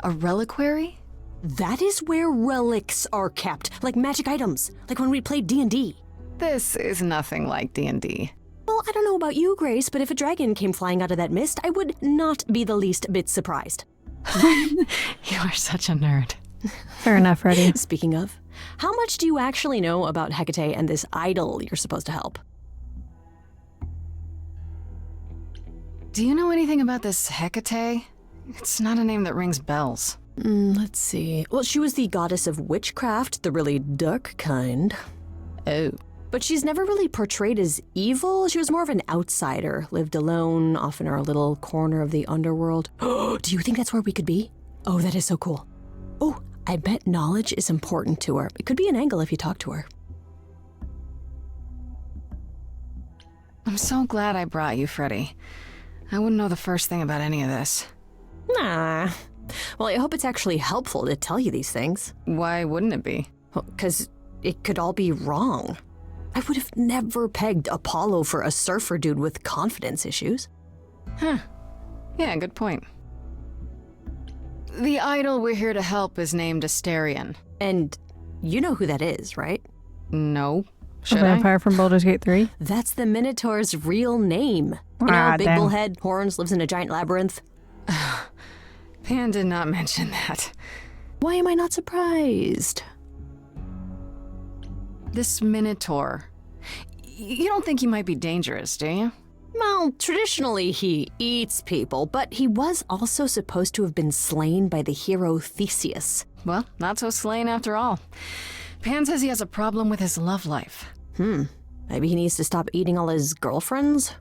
A reliquary? That is where relics are kept, like magic items, like when we played D&D. This is nothing like D&D. Well, I don't know about you, Grace, but if a dragon came flying out of that mist, I would not be the least bit surprised. You are such a nerd. Fair enough, Freddy. Speaking of, how much do you actually know about Hecate and this idol you're supposed to help? Do you know anything about this Hecate? It's not a name that rings bells. Let's see. Well, she was the goddess of witchcraft, the really dark kind. Oh. But she's never really portrayed as evil. She was more of an outsider, lived alone, off in our little corner of the underworld. Do you think that's where we could be? Oh, that is so cool. Oh, I bet knowledge is important to her. It could be an angle if you talk to her. I'm so glad I brought you, Freddy. I wouldn't know the first thing about any of this. Nah. Well, I hope it's actually helpful to tell you these things. Why wouldn't it be? Well, 'cause it could all be wrong. I would have never pegged Apollo for a surfer dude with confidence issues. Huh. Yeah, good point. The idol we're here to help is named Asterion. And you know who that is, right? No. A Should I? vampire from Baldur's Gate 3. That's the Minotaur's real name. You know, Ah, big dang. bullhead, horns, lives in a giant labyrinth. Pan did not mention that. Why am I not surprised? This Minotaur. You don't think he might be dangerous, do you? Well, traditionally he eats people, but he was also supposed to have been slain by the hero Theseus. Well, not so slain after all. Pan says he has a problem with his love life. Maybe he needs to stop eating all his girlfriends?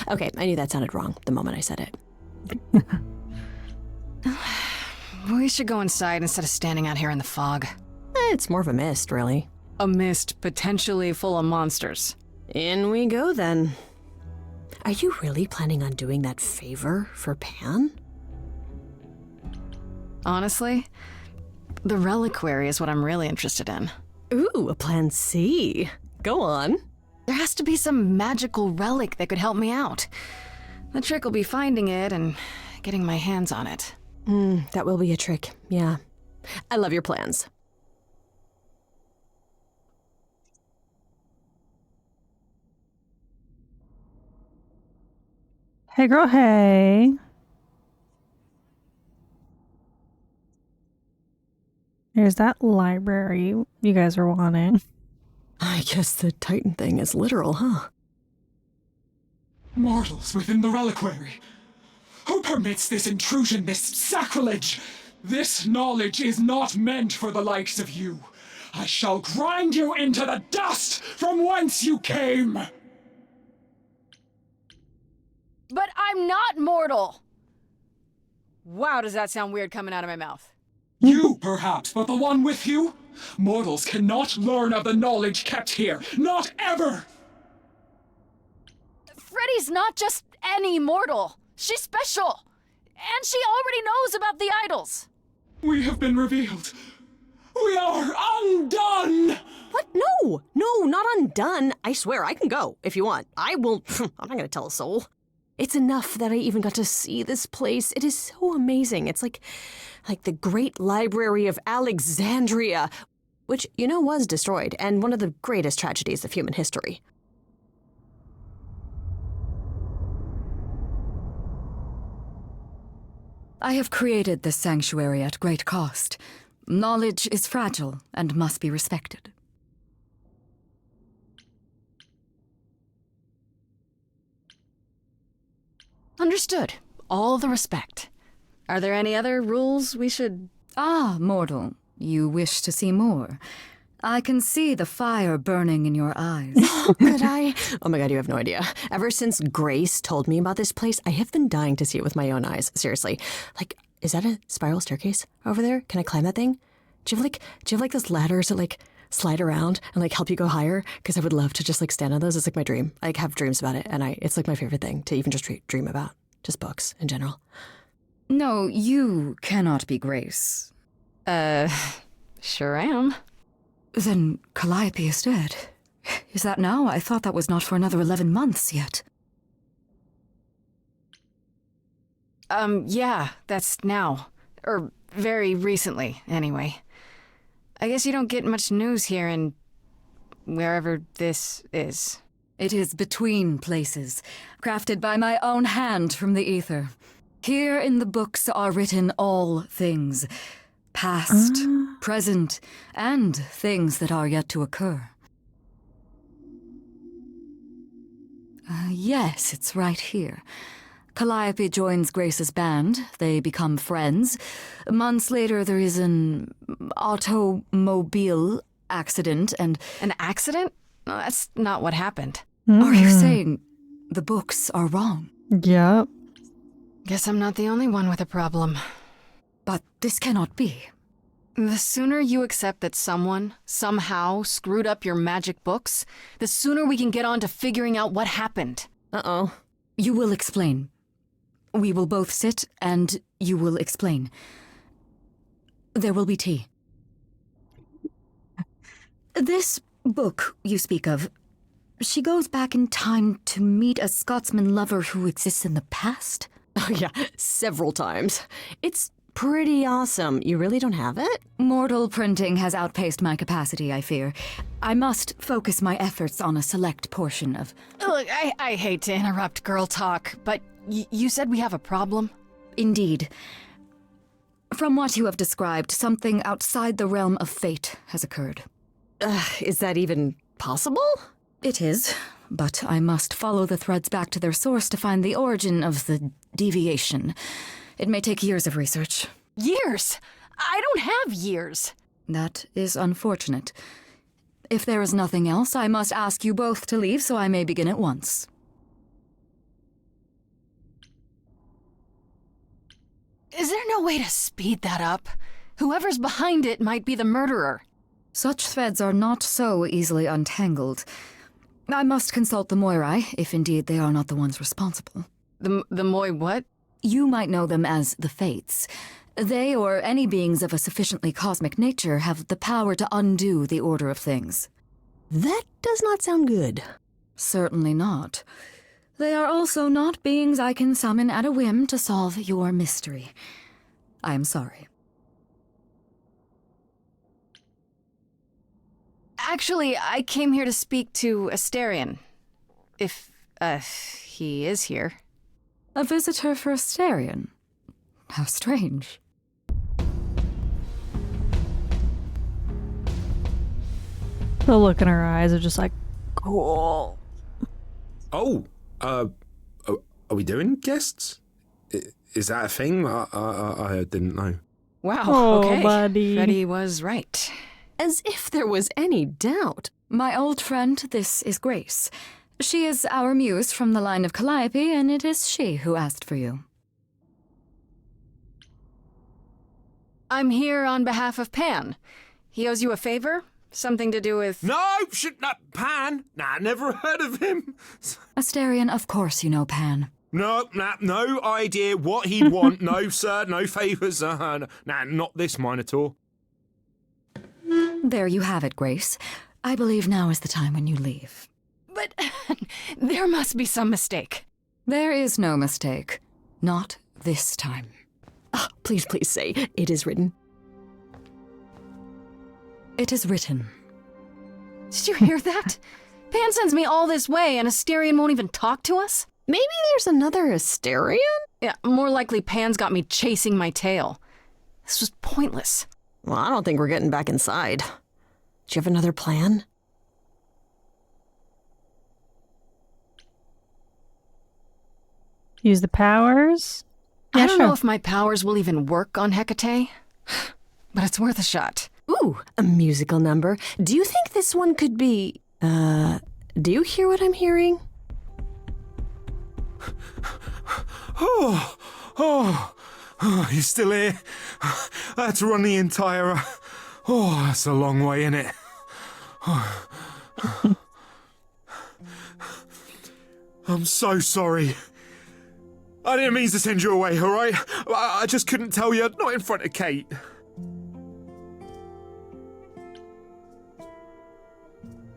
Okay, I knew that sounded wrong the moment I said it. We should go inside instead of standing out here in the fog. It's more of a mist, really. A mist potentially full of monsters. In we go, then. Are you really planning on doing that favor for Pan? Honestly, the reliquary is what I'm really interested in. Ooh, a plan C. Go on. There has to be some magical relic that could help me out. The trick will be finding it and getting my hands on it. That will be a trick, yeah. I love your plans. Hey girl, hey. Here's that library you guys were wanting. I guess the Titan thing is literal, huh? Mortals within the reliquary. Who permits this intrusion, this sacrilege? This knowledge is not meant for the likes of you. I shall grind you into the dust from whence you came! But I'm not mortal! Wow, does that sound weird coming out of my mouth? You, perhaps, but the one with you? Mortals cannot learn of the knowledge kept here. Not ever! Freddy's not just any mortal. She's special. And she already knows about the idols. We have been revealed. We are undone! What? No, not undone. I swear, I can go if you want. I will. I'm not gonna tell a soul. It's enough that I even got to see this place. It is so amazing. It's like the Great Library of Alexandria, which, you know, was destroyed, and one of the greatest tragedies of human history. I have created this sanctuary at great cost. Knowledge is fragile and must be respected. Understood. all the respect. Are there any other rules we should... Ah, mortal, you wish to see more. I can see the fire burning in your eyes. Could I? Oh my god, you have no idea. Ever since Grace told me about this place, I have been dying to see it with my own eyes. Seriously. Like, is that a spiral staircase over there? Can I climb that thing? Do you have like those ladders that like slide around and like help you go higher? Because I would love to just like stand on those. It's like my dream. I like, have dreams about it, and it's like my favorite thing to even just dream about. Just books in general. No, you cannot be Grace. Sure am. Then Calliope is dead. Is that now? I thought that was not for another 11 months yet. Yeah, that's now. Or very recently, anyway. I guess you don't get much news here in wherever this is. It is between places, crafted by my own hand from the ether. Here in the books are written all things. Past, present, and things that are yet to occur. Yes, it's right here. Calliope joins Grace's band. They become friends. Months later, there is an automobile accident and... An accident? No, that's not what happened. Are you saying the books are wrong? Yep. Guess I'm not the only one with a problem. But this cannot be. The sooner you accept that someone, somehow, screwed up your magic books, the sooner we can get on to figuring out what happened. Uh-oh. You will explain. We will both sit, and you will explain. There will be tea. This book you speak of, she goes back in time to meet a Scotsman lover who exists in the past? Oh yeah, several times. It's pretty awesome. You really don't have it? Mortal printing has outpaced my capacity, I fear. I must focus my efforts on a select portion of... Look, I hate to interrupt girl talk, but you said we have a problem? Indeed. From what you have described, something outside the realm of fate has occurred. Is that even possible? It is, but I must follow the threads back to their source to find the origin of the deviation. It may take years of research. Years? I don't have years. That is unfortunate. If there is nothing else, I must ask you both to leave so I may begin at once. Is there no way to speed that up? Whoever's behind it might be the murderer. Such threads are not so easily untangled. I must consult the Moirai, if indeed they are not the ones responsible. The Moi what? You might know them as the Fates. They, or any beings of a sufficiently cosmic nature, have the power to undo the order of things. That does not sound good. Certainly not. They are also not beings I can summon at a whim to solve your mystery. I am sorry. Actually, I came here to speak to Asterion. If, he is here. A visitor for Asterion? How strange. The look in her eyes are just like, cool. Oh, are we doing guests? Is that a thing? I didn't know. Wow, Oh, okay. buddy. Freddie was right. As if there was any doubt. My old friend, this is Grace. She is our muse from the line of Calliope, and it is she who asked for you. I'm here on behalf of Pan. He owes you a favor? Something to do with... No, not Pan. Nah, never heard of him. Asterion, of course you know Pan. No idea what he'd want. No, sir, no favours. Nah, not this Minotaur. There you have it, Grace. I believe now is the time when you leave. But there must be some mistake. There is no mistake. Not this time. Oh, please say it is written. It is written. Did you hear that? Pan sends me all this way and Asterion won't even talk to us? Maybe there's another Asterion? Yeah, more likely Pan's got me chasing my tail. This was pointless. Well, I don't think we're getting back inside. Do you have another plan? Use the powers? Yeah, I don't sure. know if my powers will even work on Hecate, but it's worth a shot. Ooh, a musical number. Do you think this one could be, do you hear what I'm hearing? Oh, you still here? I had to run the entire. Oh, that's a long way, innit? I'm so sorry. I didn't mean to send you away, alright? I just couldn't tell you, not in front of Kate.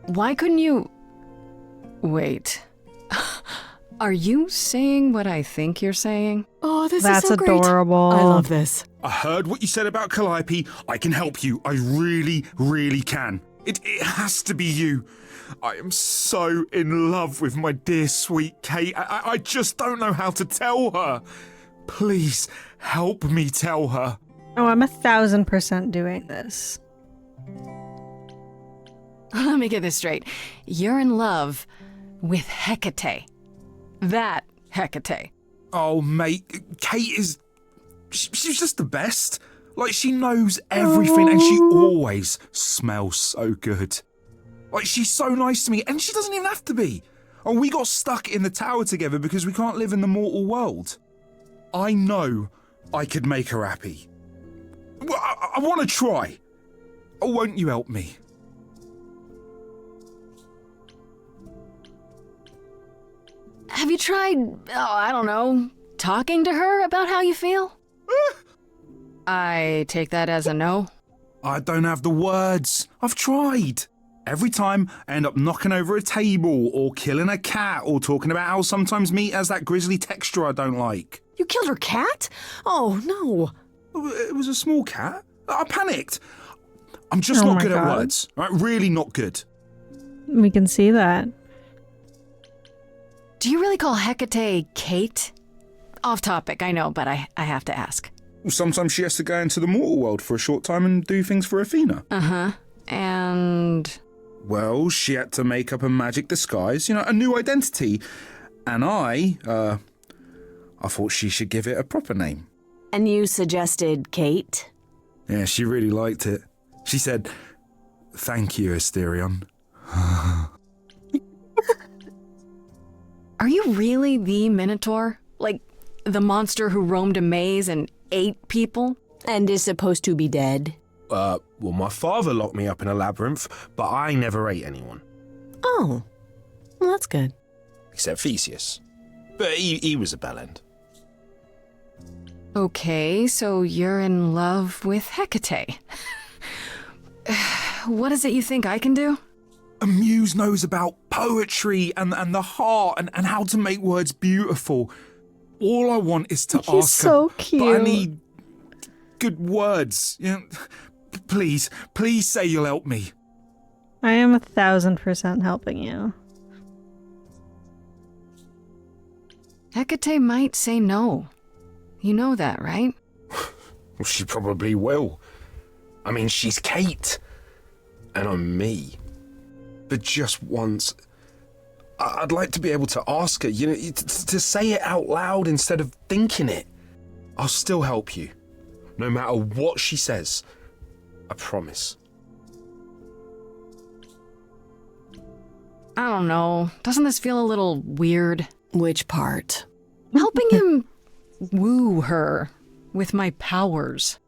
Why couldn't you... Wait. Are you saying what I think you're saying? Oh, this That's is so great. adorable. I love this. I heard what you said about Calliope. I can help you. I really, really can. It has to be you. I am so in love with my dear sweet Kate. I just don't know how to tell her. Please help me tell her. Oh, I'm 1,000% doing this. Let me get this straight. You're in love with Hecate. That Hecate. Oh, mate, Kate is... She's just the best. Like, she knows everything and she always smells so good. Like, she's so nice to me and she doesn't even have to be. Oh, we got stuck in the tower together because we can't live in the mortal world. I know I could make her happy. Well, I want to try. Oh, won't you help me? Have you tried, I don't know, talking to her about how you feel? I take that as a no. I don't have the words. I've tried. Every time I end up knocking over a table or killing a cat or talking about how sometimes meat has that grisly texture I don't like. You killed her cat? Oh, no. It was a small cat. I panicked. I'm just Oh not my good at God. words. Right? Really not good. We can see that. Do you really call Hecate Kate? Off topic, I know, but I have to ask. Sometimes she has to go into the mortal world for a short time and do things for Athena. Uh-huh. And... Well, she had to make up a magic disguise, a new identity. And I thought she should give it a proper name. And you suggested Kate? Yeah, she really liked it. She said, "Thank you, Asterion." Are you really the Minotaur? Like, the monster who roamed a maze and ate people? And is supposed to be dead? Well, my father locked me up in a labyrinth, but I never ate anyone. Oh, well, that's good. Except Theseus. But he was a bellend. Okay, so you're in love with Hecate. What is it you think I can do? A muse knows about poetry and the heart and how to make words beautiful. All I want is to He's ask so her. cute. But I need good words. Please say you'll help me. I am 1,000% helping you. Hecate might say no. You know that, right? Well, she probably will. I mean, she's Kate. And I'm me. But just once, I'd like to be able to ask her, to say it out loud instead of thinking it. I'll still help you. No matter what she says. I promise. I don't know. Doesn't this feel a little weird? Which part? Helping him woo her with my powers.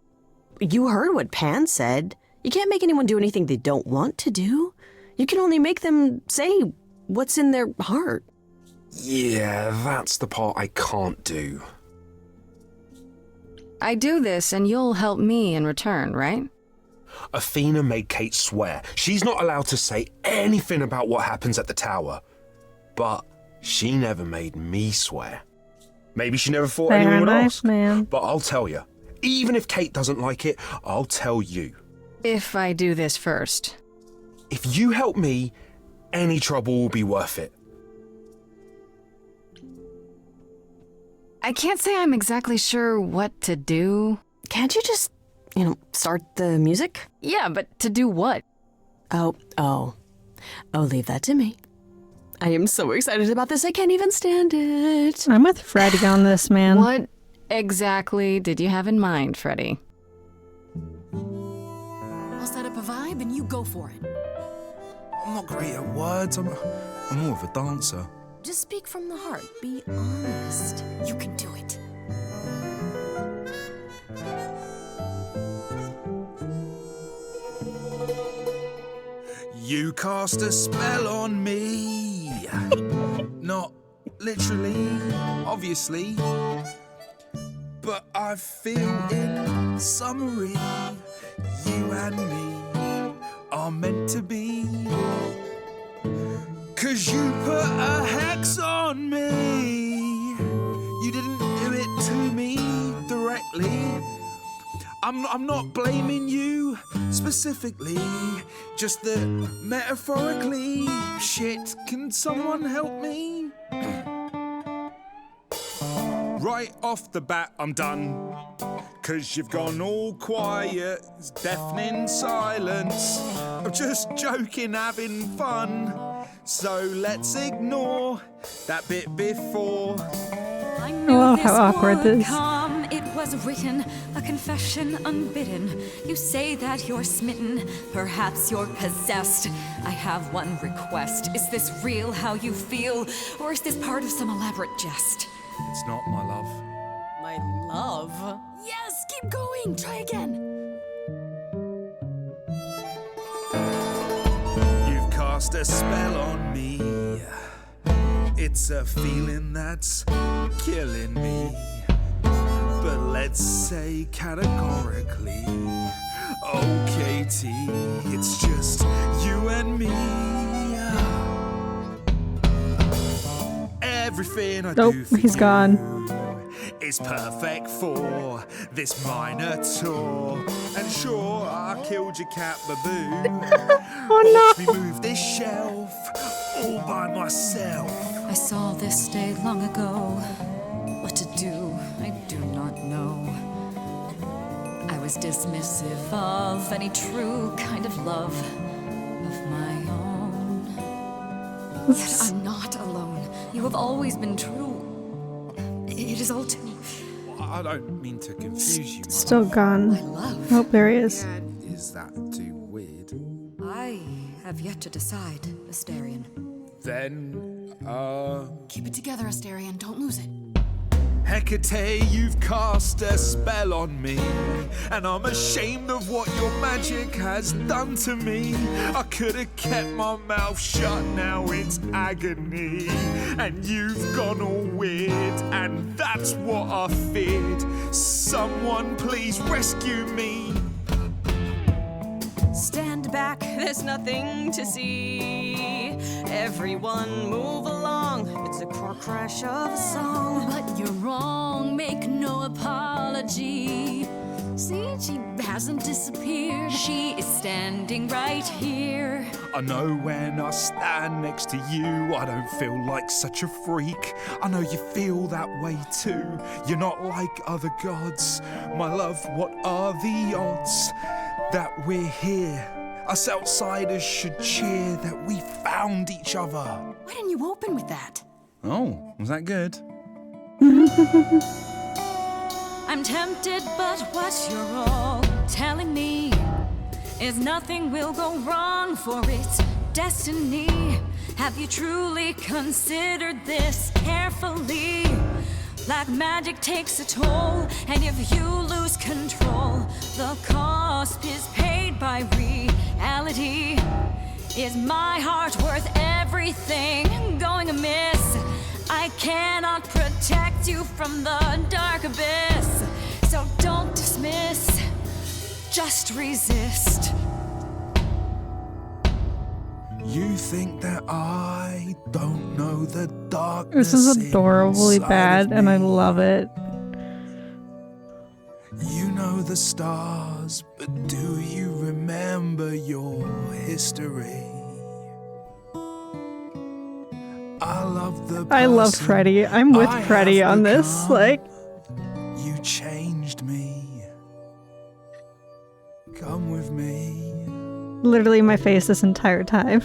You heard what Pan said. You can't make anyone do anything they don't want to do. You can only make them say what's in their heart. Yeah, that's the part I can't do. I do this and you'll help me in return, right? Athena made Kate swear she's not allowed to say anything about what happens at the tower. But she never made me swear. Maybe she never thought Fair anyone would enough, ask. man. But I'll tell you. Even if Kate doesn't like it, I'll tell you. If I do this first. If you help me, any trouble will be worth it. I can't say I'm exactly sure what to do. Can't you just, start the music? Yeah, but to do what? Oh, leave that to me. I am so excited about this, I can't even stand it. I'm with Freddy on this, man. What exactly did you have in mind, Freddy? I'll set up a vibe and you go for it. I'm not great at words. I'm more of a dancer. Just speak from the heart. Be honest. You can do it. You cast a spell on me. Not literally, obviously. But I feel in summary, you and me are meant to be. 'Cause you put a hex on me. You didn't do it to me directly. I'm not blaming you specifically, just that metaphorically. Shit, can someone help me? Right off the bat, I'm done. 'Cause you've gone all quiet, it's deafening silence. I'm just joking, having fun. So let's ignore that bit before. I I love how awkward this. Come, it was written, a confession unbidden. You say that you're smitten, perhaps you're possessed. I have one request. Is this real how you feel, or is this part of some elaborate jest? It's not, my love. My love. Yes, keep going. Try again. You've cast a spell on me. It's a feeling that's killing me. But let's say categorically, oh Katie, it's just you and me. Everything I do for he's you gone. is perfect for this minor tour. And sure, I killed your cat baboon. Oh Watch me move this shelf all by myself. I saw this day long ago. What to do, I do not know. I was dismissive of any true kind of love of my own. Yet I'm not alone. You have always been true. It is all too... I don't mean to confuse you. Still gone. love. Oh, there he is. Is that too weird? I have yet to decide, Asterion. Then, Keep it together, Asterion. Don't lose it. Hecate, you've cast a spell on me, and I'm ashamed of what your magic has done to me. I could have kept my mouth shut, now it's agony. And you've gone all weird, and that's what I feared. Someone please rescue me. Stand back, there's nothing to see. Everyone move along, it's a car crash of a song. But you're wrong, make no apology. See, she hasn't disappeared. She is standing right here. I know when I stand next to you, I don't feel like such a freak. I know you feel that way too. You're not like other gods. My love, what are the odds that we're here? Us outsiders should cheer that we found each other. Why didn't you open with that? Oh, was that good? I'm tempted, but what you're all telling me is nothing will go wrong, for it's destiny. Have you truly considered this carefully? Like magic takes a toll, and if you lose control, the cost is paid by reality. Is my heart worth everything going amiss? I cannot protect you from the dark abyss. So don't dismiss, just resist. You think that I don't know the darkness. This is adorably inside bad, of and I me? love it. You know the stars, but do you remember your history? I love the I love person Freddy. I'm with I Freddy have on this. become. Like, You changed me. Come with me. literally my face this entire time.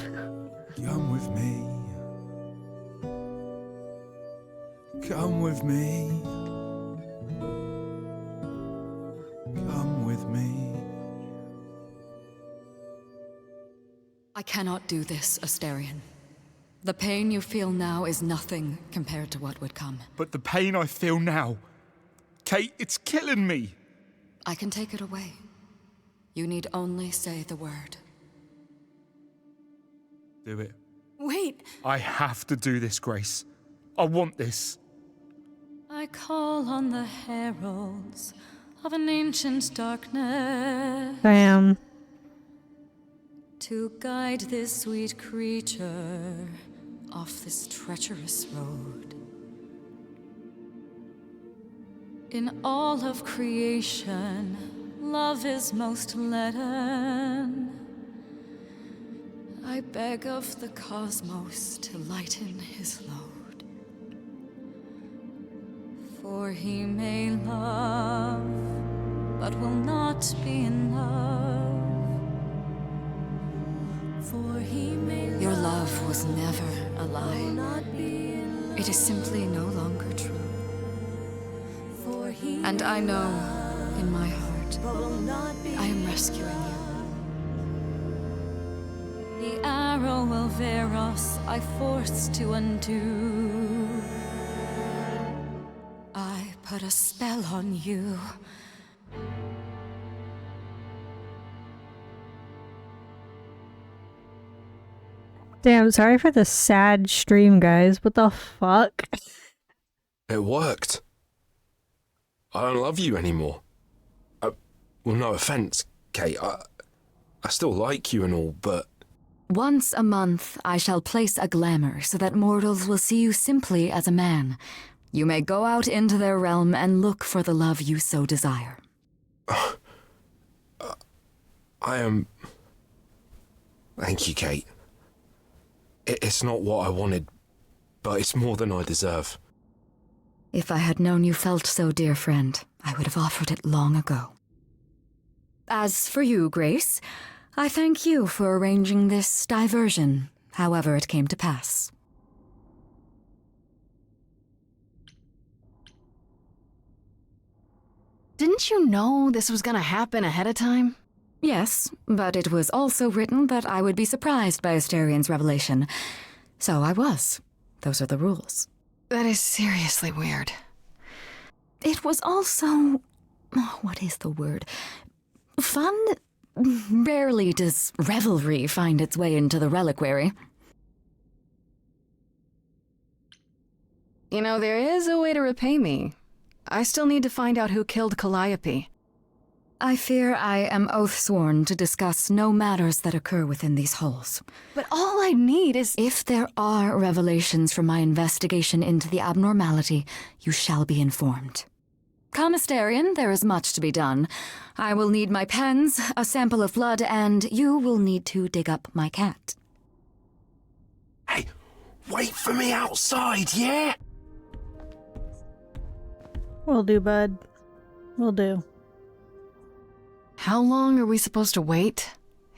Come with me. Come with me. cannot do this, Asterion. The pain you feel now is nothing compared to what would come. But the pain I feel now, Kate, it's killing me. I can take it away. You need only say the word. Do it. Wait! I have to do this, Grace. I want this. I call on the heralds of an ancient darkness. Bam. To guide this sweet creature off this treacherous road. In all of creation, love is most leaden. I beg of the cosmos to lighten his load. For he may love, but will not be in love. For he may love. Your love was never a lie. It is simply no longer true. And I know, in my heart, I am rescuing you. The arrow of Eros I forced to undo. I put a spell on you. Damn, sorry for the sad stream, guys. What the fuck? It worked. I don't love you anymore. Well, no offense, Kate. I still like you and all, but... Once a month, I shall place a glamour so that mortals will see you simply as a man. You may go out into their realm and look for the love you so desire. I am... Thank you, Kate. It's not what I wanted, but it's more than I deserve. If I had known you felt so, dear friend, I would have offered it long ago. As for you, Grace, I thank you for arranging this diversion, however it came to pass. Didn't you know this was gonna happen ahead of time? Yes, but it was also written that I would be surprised by Asterion's revelation. So I was. Those are the rules. That is seriously weird. It was also... what is the word? Fun? Rarely does revelry find its way into the reliquary. You know, there is a way to repay me. I still need to find out who killed Calliope. I fear I am oath-sworn to discuss no matters that occur within these halls. But all I need is... If there are revelations from my investigation into the abnormality, you shall be informed. Come, Asterion, there is much to be done. I will need my pens, a sample of blood, and you will need to dig up my cat. Hey, wait for me outside, yeah? Will do, bud. Will do. How long are we supposed to wait?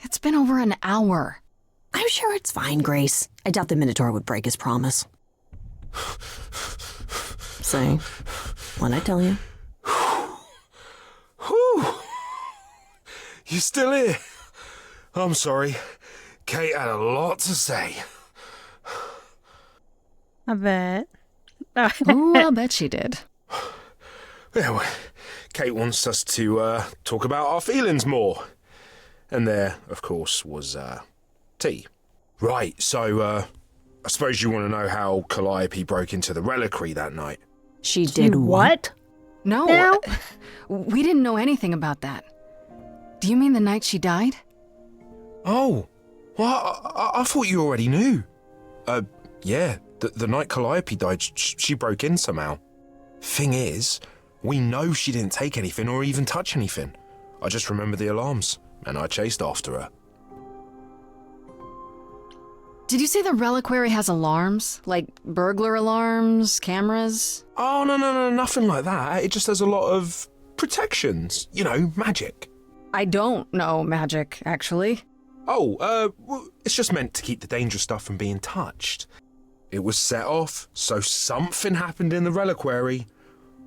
It's been over an hour. I'm sure it's fine, Grace. I doubt the Minotaur would break his promise. Say, what'd I tell you? Whew. You still here? I'm sorry. Kate had a lot to say. I bet. Ooh, I'll bet she did. Yeah, well, Kate wants us to talk about our feelings more. And there, of course, was tea. Right, so I suppose you want to know how Calliope broke into the reliquary that night. She did what? No, Now? We didn't know anything about that. Do you mean the night she died? Oh, well, I thought you already knew. Yeah, the night Calliope died, she broke in somehow. Thing is, we know she didn't take anything or even touch anything. I just remember the alarms, and I chased after her. Did you say the reliquary has alarms? Like burglar alarms, cameras? Oh, no, nothing like that. It just has a lot of protections. You know, magic. I don't know magic, actually. Oh, well, it's just meant to keep the dangerous stuff from being touched. It was set off, so something happened in the reliquary.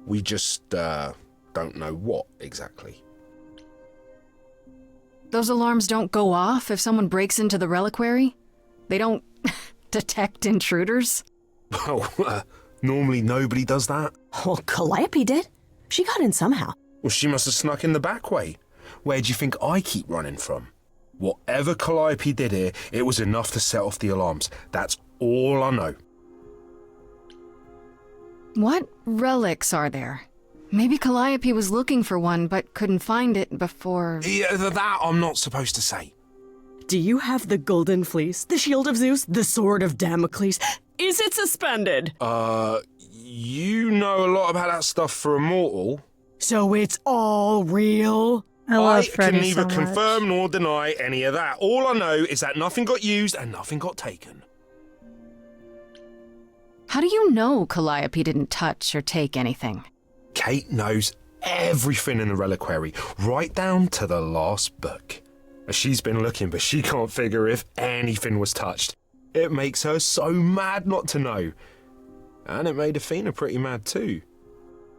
We just, don't know what exactly. Those alarms don't go off if someone breaks into the reliquary? They don't detect intruders? Well, normally nobody does that. Well, Calliope did. She got in somehow. Well, she must have snuck in the back way. Where do you think I keep running from? Whatever Calliope did here, it was enough to set off the alarms. That's all I know. What relics are there? Maybe Calliope was looking for one, but couldn't find it before... Yeah, that I'm not supposed to say. Do you have the golden fleece, the shield of Zeus, the sword of Damocles? Is it suspended? You know a lot about that stuff for a mortal. So it's all real? I can neither confirm nor deny any of that. All I know is that nothing got used and nothing got taken. How do you know Calliope didn't touch or take anything? Kate knows everything in the reliquary, right down to the last book. She's been looking, but she can't figure if anything was touched. It makes her so mad not to know. And it made Athena pretty mad too.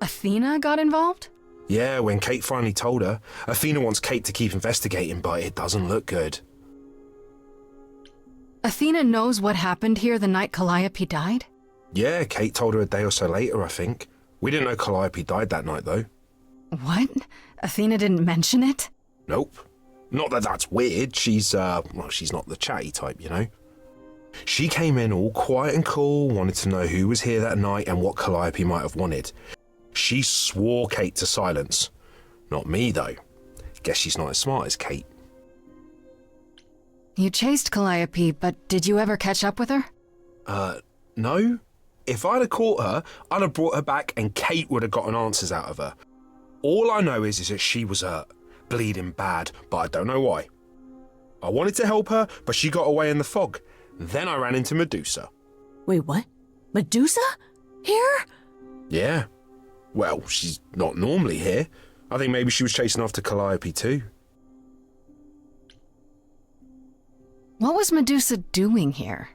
Athena got involved? Yeah, when Kate finally told her. Athena wants Kate to keep investigating, but it doesn't look good. Athena knows what happened here the night Calliope died? Yeah, Kate told her a day or so later, I think. We didn't know Calliope died that night, though. What? Athena didn't mention it? Nope. Not that that's weird. She's not the chatty type, you know. She came in all quiet and cool, wanted to know who was here that night and what Calliope might have wanted. She swore Kate to silence. Not me, though. Guess she's not as smart as Kate. You chased Calliope, but did you ever catch up with her? No. If I'd have caught her, I'd have brought her back and Kate would have gotten answers out of her. All I know is that she was hurt, bleeding bad, but I don't know why. I wanted to help her, but she got away in the fog. Then I ran into Medusa. Wait, what? Medusa? Here? Yeah. Well, she's not normally here. I think maybe she was chasing after Calliope too. What was Medusa doing here?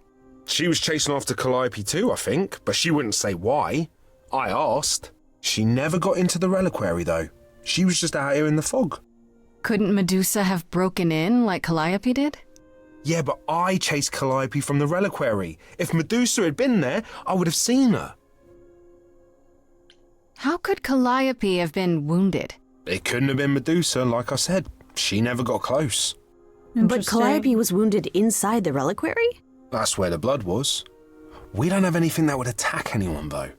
She was chasing after Calliope too, I think, but she wouldn't say why. I asked. She never got into the reliquary though. She was just out here in the fog. Couldn't Medusa have broken in like Calliope did? Yeah, but I chased Calliope from the reliquary. If Medusa had been there, I would have seen her. How could Calliope have been wounded? It couldn't have been Medusa, like I said. She never got close. But Calliope was wounded inside the reliquary? That's where the blood was. We don't have anything that would attack anyone, though.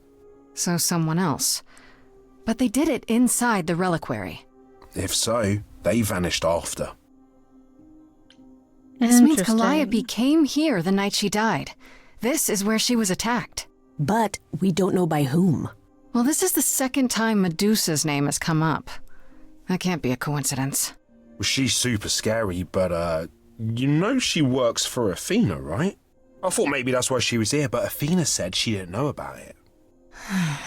So someone else. But they did it inside the reliquary. If so, they vanished after. This means Calliope came here the night she died. This is where she was attacked. But we don't know by whom. Well, this is the second time Medusa's name has come up. That can't be a coincidence. Well, she's super scary, but, you know she works for Athena, right? I thought maybe that's why she was here, but Athena said she didn't know about it.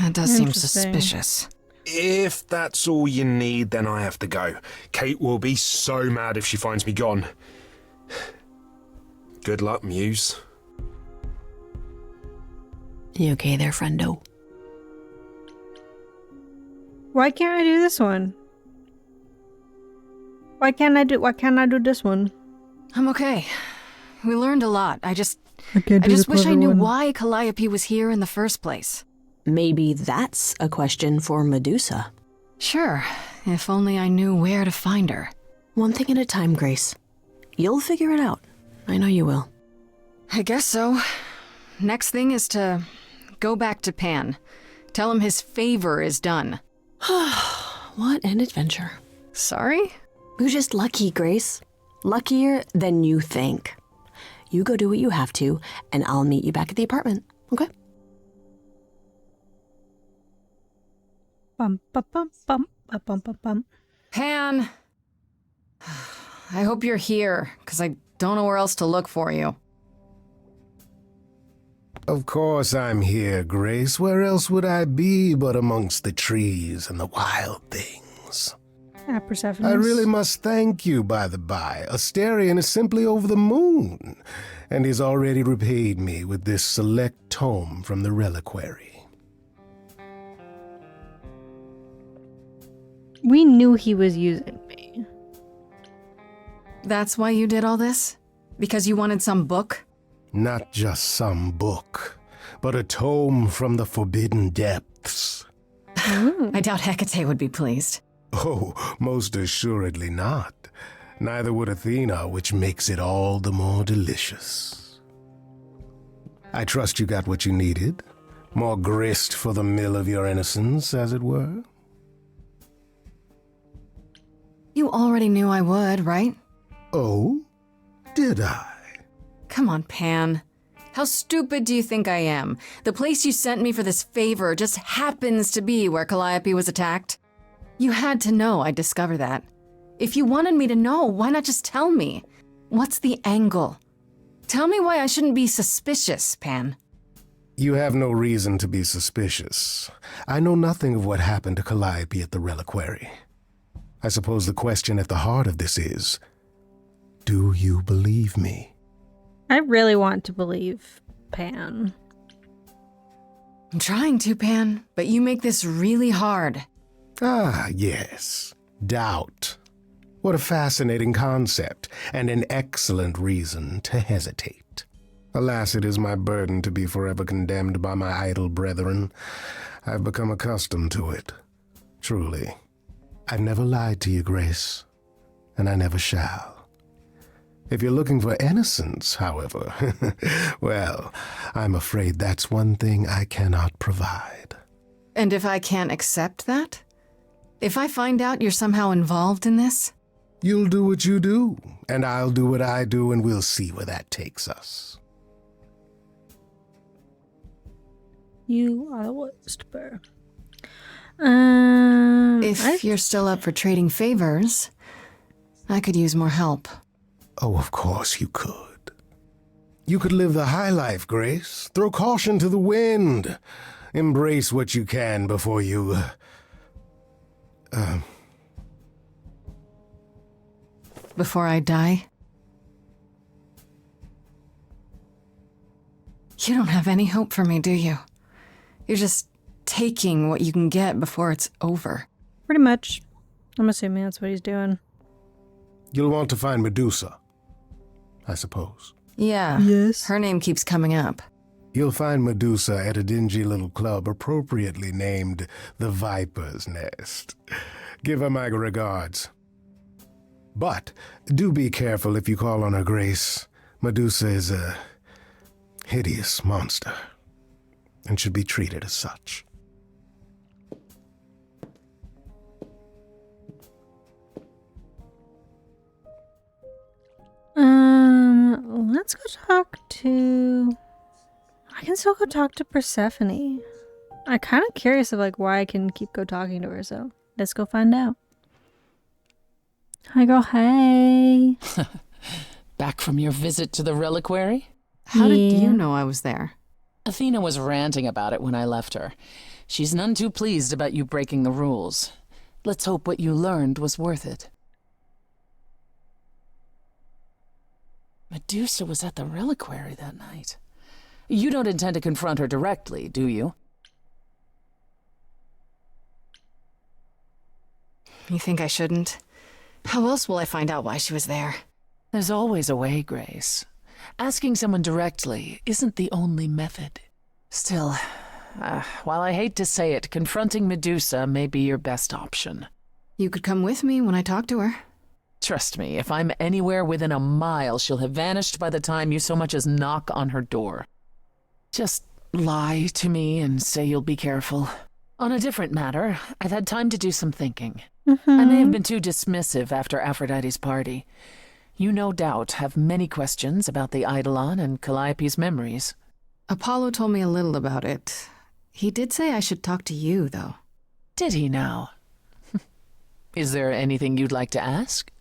That does seem suspicious. If that's all you need, then I have to go. Kate will be so mad if she finds me gone. Good luck, Muse. You okay there, friendo? Why can't I do this one? Why can't I do this one? I'm okay. We learned a lot. I just I wish I knew why Calliope was here in the first place. Maybe that's a question for Medusa. Sure, if only I knew where to find her. One thing at a time, Grace. You'll figure it out. I know you will. I guess so. Next thing is to go back to Pan. Tell him his favor is done. What an adventure. Sorry? You're just lucky, Grace. Luckier than you think. You go do what you have to, and I'll meet you back at the apartment, okay? Bum, bum, bum, bum, bum, bum, bum. Pan! I hope you're here, because I don't know where else to look for you. Of course I'm here, Grace. Where else would I be but amongst the trees and the wild things? Ah, Persephone. I really must thank you, by the by. Asterion is simply over the moon, and he's already repaid me with this select tome from the reliquary. We knew he was using me. That's why you did all this? Because you wanted some book? Not just some book, but a tome from the forbidden depths. I doubt Hecate would be pleased. Oh, most assuredly not. Neither would Athena, which makes it all the more delicious. I trust you got what you needed. More grist for the mill of your innocence, as it were. You already knew I would, right? Oh? Did I? Come on, Pan. How stupid do you think I am? The place you sent me for this favor just happens to be where Calliope was attacked. You had to know I'd discover that. If you wanted me to know, why not just tell me? What's the angle? Tell me why I shouldn't be suspicious, Pan. You have no reason to be suspicious. I know nothing of what happened to Calliope at the reliquary. I suppose the question at the heart of this is, do you believe me? I really want to believe Pan. I'm trying to, Pan, but you make this really hard. Ah, yes. Doubt. What a fascinating concept, and an excellent reason to hesitate. Alas, it is my burden to be forever condemned by my idle brethren. I've become accustomed to it. Truly. I've never lied to you, Grace, and I never shall. If you're looking for innocence, however, well, I'm afraid that's one thing I cannot provide. And if I can't accept that? If I find out you're somehow involved in this? You'll do what you do, and I'll do what I do, and we'll see where that takes us. You are the worst, Burr. If you're still up for trading favors, I could use more help. Oh, of course you could. You could live the high life, Grace. Throw caution to the wind. Embrace what you can before you... Before I die? You don't have any hope for me, do you? You're just taking what you can get before it's over. Pretty much. I'm assuming that's what he's doing. You'll want to find Medusa, I suppose. Yeah. Yes. Her name keeps coming up. You'll find Medusa at a dingy little club appropriately named the Viper's Nest. Give her my regards. But do be careful if you call on her, Grace. Medusa is a hideous monster and should be treated as such. Let's go talk to... I can still go talk to Persephone. I'm kind of curious of like why I can keep talking to her, so let's go find out. Hi girl, hey. Back from your visit to the reliquary? How did you know I was there? Athena was ranting about it when I left her. She's none too pleased about you breaking the rules. Let's hope what you learned was worth it. Medusa was at the reliquary that night. You don't intend to confront her directly, do you? You think I shouldn't? How else will I find out why she was there? There's always a way, Grace. Asking someone directly isn't the only method. Still, while I hate to say it, confronting Medusa may be your best option. You could come with me when I talk to her. Trust me, if I'm anywhere within a mile, she'll have vanished by the time you so much as knock on her door. Just lie to me and say you'll be careful. On a different matter, I've had time to do some thinking. I may have been too dismissive after Aphrodite's party. You no doubt have many questions about the Eidolon and Calliope's memories. Apollo told me a little about it. He did say I should talk to you, though. Did he now? Is there anything you'd like to ask?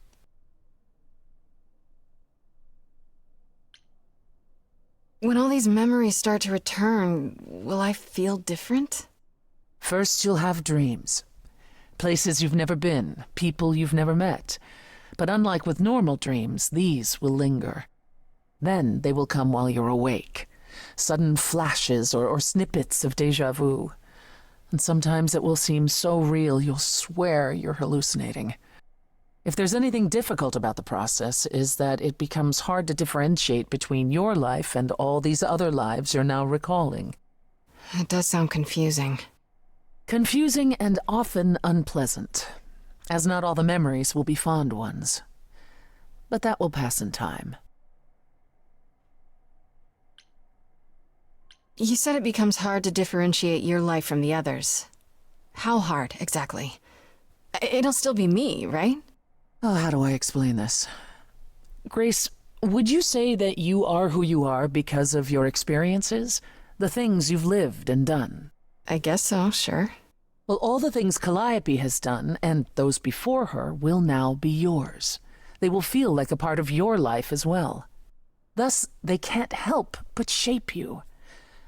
When all these memories start to return, will I feel different? First, you'll have dreams. Places you've never been, people you've never met. But unlike with normal dreams, these will linger. Then they will come while you're awake. Sudden flashes or snippets of déjà vu. And sometimes it will seem so real you'll swear you're hallucinating. If there's anything difficult about the process, is that it becomes hard to differentiate between your life and all these other lives you're now recalling. It does sound confusing. Confusing and often unpleasant, as not all the memories will be fond ones. But that will pass in time. You said it becomes hard to differentiate your life from the others. How hard, exactly? It'll still be me, right? Oh, how do I explain this? Grace, would you say that you are who you are because of your experiences? The things you've lived and done? I guess so, sure. Well, all the things Calliope has done, and those before her, will now be yours. They will feel like a part of your life as well. Thus, they can't help but shape you.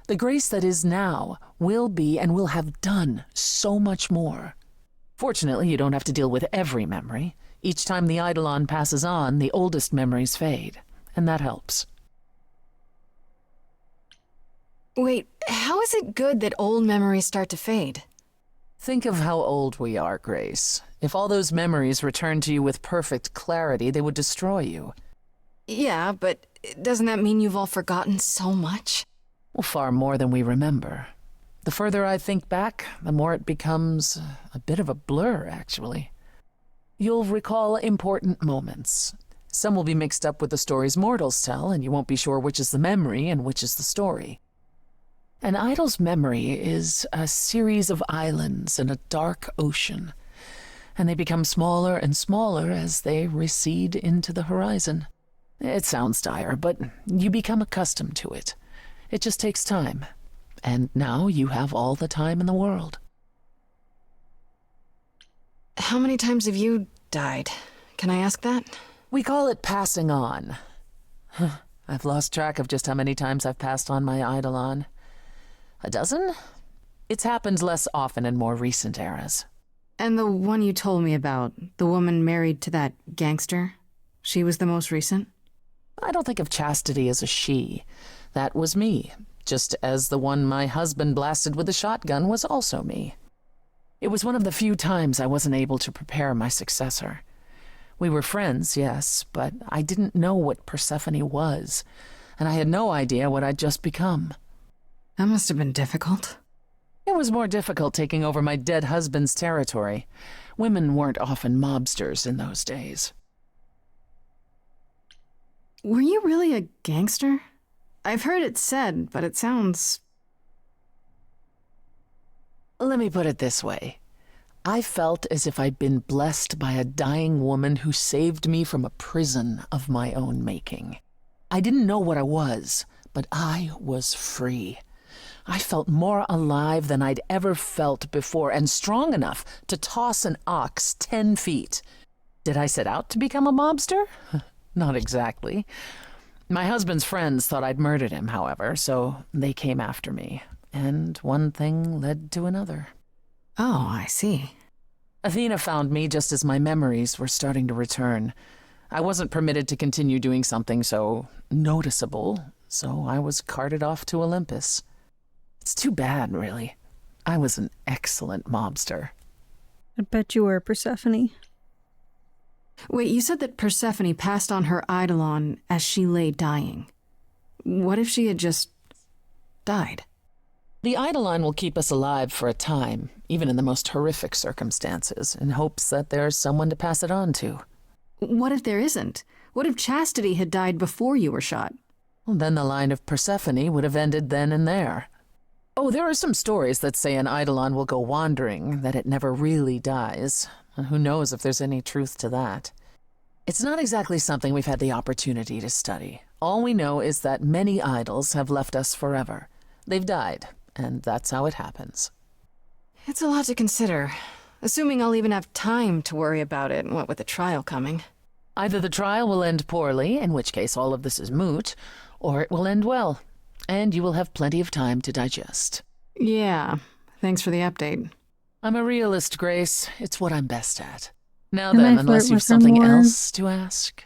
The Grace that is now will be and will have done so much more. Fortunately, you don't have to deal with every memory. Each time the Eidolon passes on, the oldest memories fade, and that helps. Wait, how is it good that old memories start to fade? Think of how old we are, Grace. If all those memories returned to you with perfect clarity, they would destroy you. Yeah, but doesn't that mean you've all forgotten so much? Well, far more than we remember. The further I think back, the more it becomes a bit of a blur, actually. You'll recall important moments. Some will be mixed up with the stories mortals tell, and you won't be sure which is the memory and which is the story. An idol's memory is a series of islands in a dark ocean, and they become smaller and smaller as they recede into the horizon. It sounds dire, but you become accustomed to it. It just takes time, and now you have all the time in the world. How many times have you died? Can I ask that? We call it passing on. I've lost track of just how many times I've passed on my Eidolon. A dozen? It's happened less often in more recent eras. And the one you told me about, the woman married to that gangster, she was the most recent? I don't think of Chastity as a she. That was me, just as the one my husband blasted with a shotgun was also me. It was one of the few times I wasn't able to prepare my successor. We were friends, yes, but I didn't know what Persephone was, and I had no idea what I'd just become. That must have been difficult. It was more difficult taking over my dead husband's territory. Women weren't often mobsters in those days. Were you really a gangster? I've heard it said, but it sounds... Let me put it this way. I felt as if I'd been blessed by a dying woman who saved me from a prison of my own making. I didn't know what I was, but I was free. I felt more alive than I'd ever felt before, and strong enough to toss an ox 10 feet. Did I set out to become a mobster? Not exactly. My husband's friends thought I'd murdered him, however, so they came after me. And one thing led to another. Oh, I see. Athena found me just as my memories were starting to return. I wasn't permitted to continue doing something so noticeable, so I was carted off to Olympus. It's too bad, really. I was an excellent mobster. I bet you were Persephone. Wait, you said that Persephone passed on her Eidolon as she lay dying. What if she had just died? The Eidolon will keep us alive for a time, even in the most horrific circumstances, in hopes that there's someone to pass it on to. What if there isn't? What if Chastity had died before you were shot? Well, then the line of Persephone would have ended then and there. Oh, there are some stories that say an Eidolon will go wandering, that it never really dies. And who knows if there's any truth to that. It's not exactly something we've had the opportunity to study. All we know is that many idols have left us forever. They've died, and that's how it happens. It's a lot to consider. Assuming I'll even have time to worry about it, what with the trial coming. Either the trial will end poorly, in which case all of this is moot, or it will end well, and you will have plenty of time to digest. Yeah, thanks for the update. I'm a realist, Grace. It's what I'm best at. Now Can I then, flirt unless you've with her something more? else to ask.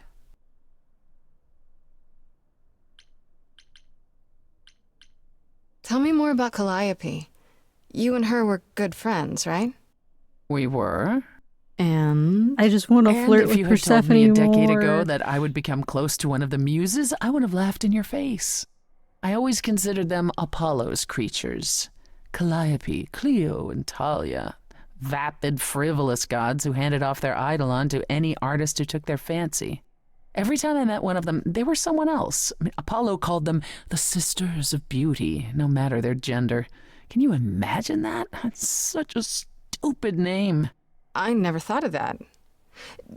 Tell me more about Calliope. You and her were good friends, right? We were. And I just want to And flirt if with you had told Persephone me a decade more. ago that I would become close to one of the muses, I would have laughed in your face. I always considered them Apollo's creatures. Calliope, Clio, and Talia. Vapid, frivolous gods who handed off their eidolon to any artist who took their fancy. Every time I met one of them, they were someone else. I mean, Apollo called them the Sisters of Beauty, no matter their gender. Can you imagine that? That's such a stupid name. I never thought of that.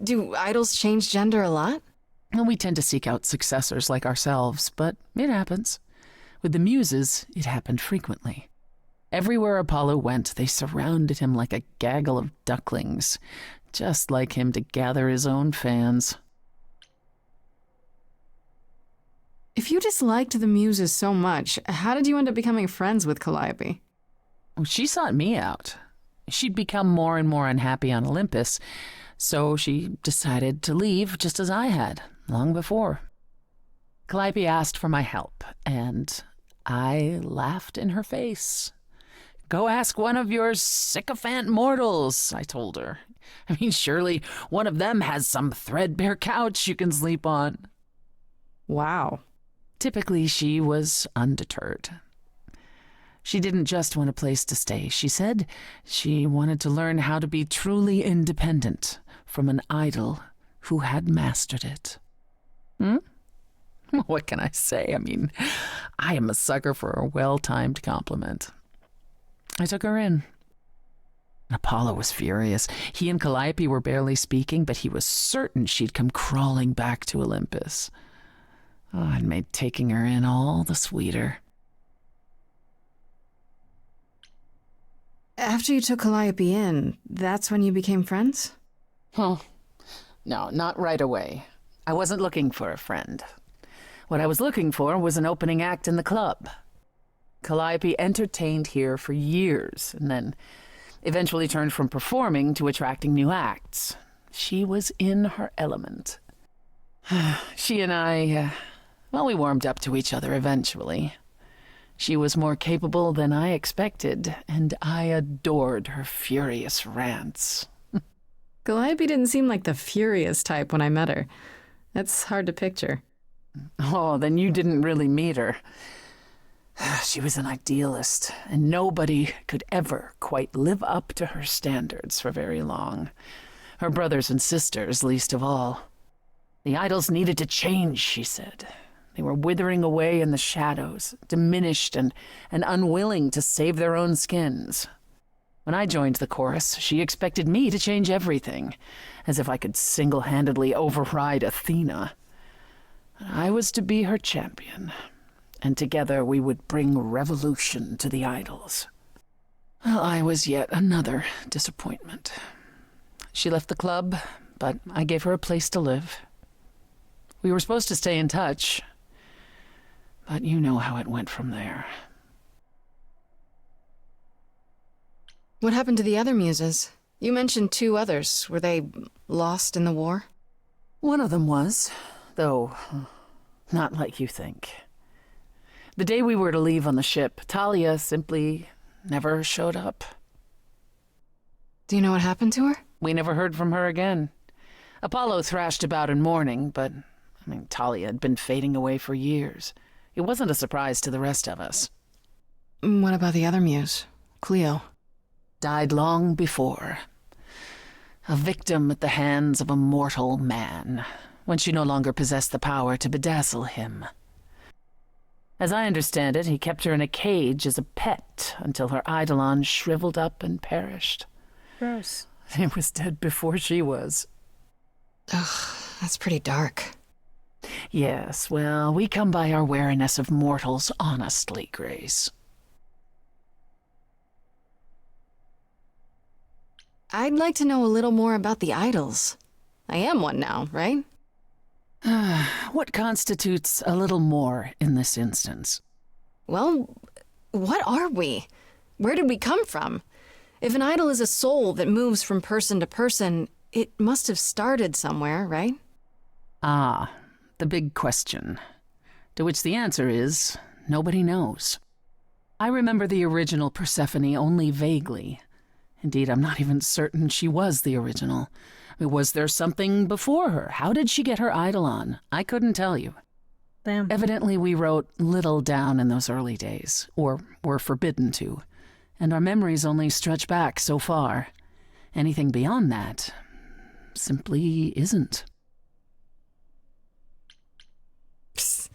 Do idols change gender a lot? Well, we tend to seek out successors like ourselves, but it happens. With the muses, it happened frequently. Everywhere Apollo went, they surrounded him like a gaggle of ducklings, just like him to gather his own fans. If you disliked the muses so much, how did you end up becoming friends with Calliope? Well, she sought me out. She'd become more and more unhappy on Olympus, so she decided to leave just as I had, long before. Calliope asked for my help, and I laughed in her face. Go ask one of your sycophant mortals, I told her. I mean, surely one of them has some threadbare couch you can sleep on. Wow. Typically, she was undeterred. She didn't just want a place to stay. She said she wanted to learn how to be truly independent from an idol who had mastered it. What can I say? I mean, I am a sucker for a well-timed compliment. I took her in. Apollo was furious. He and Calliope were barely speaking, but he was certain she'd come crawling back to Olympus. Oh, it made taking her in all the sweeter. After you took Calliope in, that's when you became friends? Well, no, not right away. I wasn't looking for a friend. What I was looking for was an opening act in the club. Calliope entertained here for years, and then eventually turned from performing to attracting new acts. She was in her element. She and I, we warmed up to each other eventually. She was more capable than I expected, and I adored her furious rants. Calliope didn't seem like the furious type when I met her. That's hard to picture. Oh, then you didn't really meet her. She was an idealist, and nobody could ever quite live up to her standards for very long. Her brothers and sisters, least of all. The idols needed to change, she said. They were withering away in the shadows, diminished and unwilling to save their own skins. When I joined the chorus, she expected me to change everything, as if I could single-handedly override Athena. I was to be her champion, and together we would bring revolution to the idols. Well, I was yet another disappointment. She left the club, but I gave her a place to live. We were supposed to stay in touch, but you know how it went from there. What happened to the other muses? You mentioned 2 others. Were they lost in the war? One of them was, though not like you think. The day we were to leave on the ship, Talia simply never showed up. Do you know what happened to her? We never heard from her again. Apollo thrashed about in mourning, but, Talia had been fading away for years. It wasn't a surprise to the rest of us. What about the other muse, Clio? Died long before. A victim at the hands of a mortal man, when she no longer possessed the power to bedazzle him. As I understand it, he kept her in a cage as a pet until her eidolon shriveled up and perished. Gross. It was dead before she was. Ugh, that's pretty dark. Yes, well, we come by our wariness of mortals honestly, Grace. I'd like to know a little more about the idols. I am one now, right? What constitutes a little more in this instance? Well, what are we? Where did we come from? If an idol is a soul that moves from person to person, it must have started somewhere, right? Ah, the big question. To which the answer is, nobody knows. I remember the original Persephone only vaguely. Indeed, I'm not even certain she was the original. I mean, was there something before her? How did she get her eidolon? I couldn't tell you. Damn. Evidently, we wrote little down in those early days, or were forbidden to, and our memories only stretch back so far. Anything beyond that simply isn't. Psst.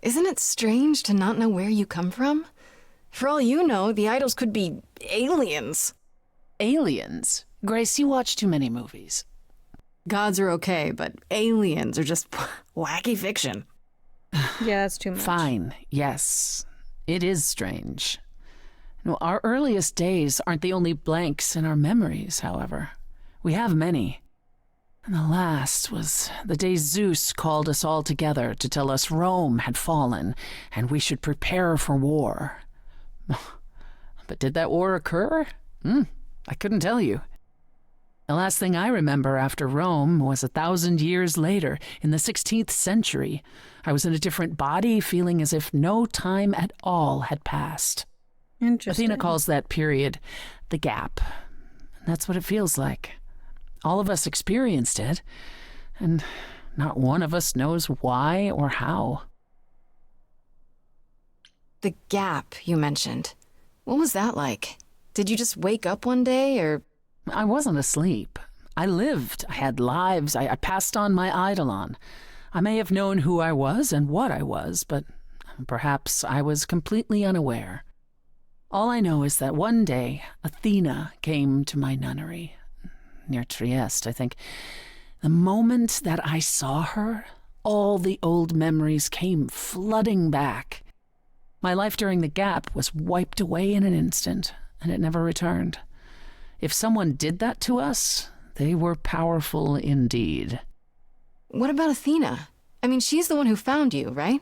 Isn't it strange to not know where you come from? For all you know, the idols could be aliens. Aliens? Grace, you watch too many movies. Gods are okay, but aliens are just wacky fiction. Yeah, that's too much. Fine, yes. It is strange. No, our earliest days aren't the only blanks in our memories, however. We have many. And the last was the day Zeus called us all together to tell us Rome had fallen and we should prepare for war. But did that war occur? I couldn't tell you. The last thing I remember after Rome was 1,000 years later, in the 16th century. I was in a different body, feeling as if no time at all had passed. Interesting. Athena calls that period the gap. And that's what it feels like. All of us experienced it, and not one of us knows why or how. The gap you mentioned. What was that like? Did you just wake up one day, or... I wasn't asleep. I lived. I had lives. I passed on my eidolon. I may have known who I was and what I was, but perhaps I was completely unaware. All I know is that one day Athena came to my nunnery, near Trieste, I think. The moment that I saw her, all the old memories came flooding back. My life during the gap was wiped away in an instant, and it never returned. If someone did that to us, they were powerful indeed. What about Athena? I mean, she's the one who found you, right?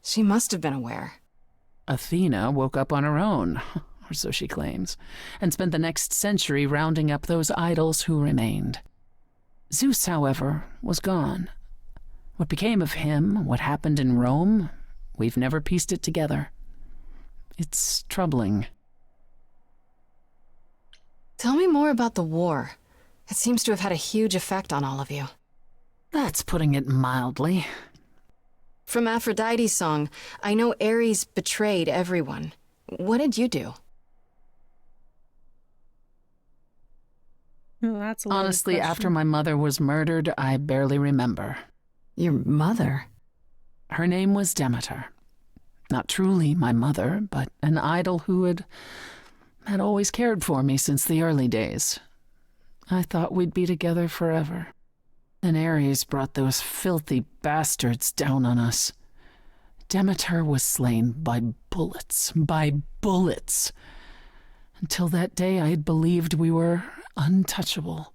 She must have been aware. Athena woke up on her own, or so she claims, and spent the next century rounding up those idols who remained. Zeus, however, was gone. What became of him, what happened in Rome, we've never pieced it together. It's troubling. Tell me more about the war. It seems to have had a huge effect on all of you. That's putting it mildly. From Aphrodite's song, I know Ares betrayed everyone. What did you do? Oh, that's a loaded Honestly, question. after my mother was murdered, I barely remember. Your mother? Her name was Demeter. Not truly my mother, but an idol who had always cared for me since the early days. I thought we'd be together forever. Then Ares brought those filthy bastards down on us. Demeter was slain by bullets. Until that day, I had believed we were untouchable.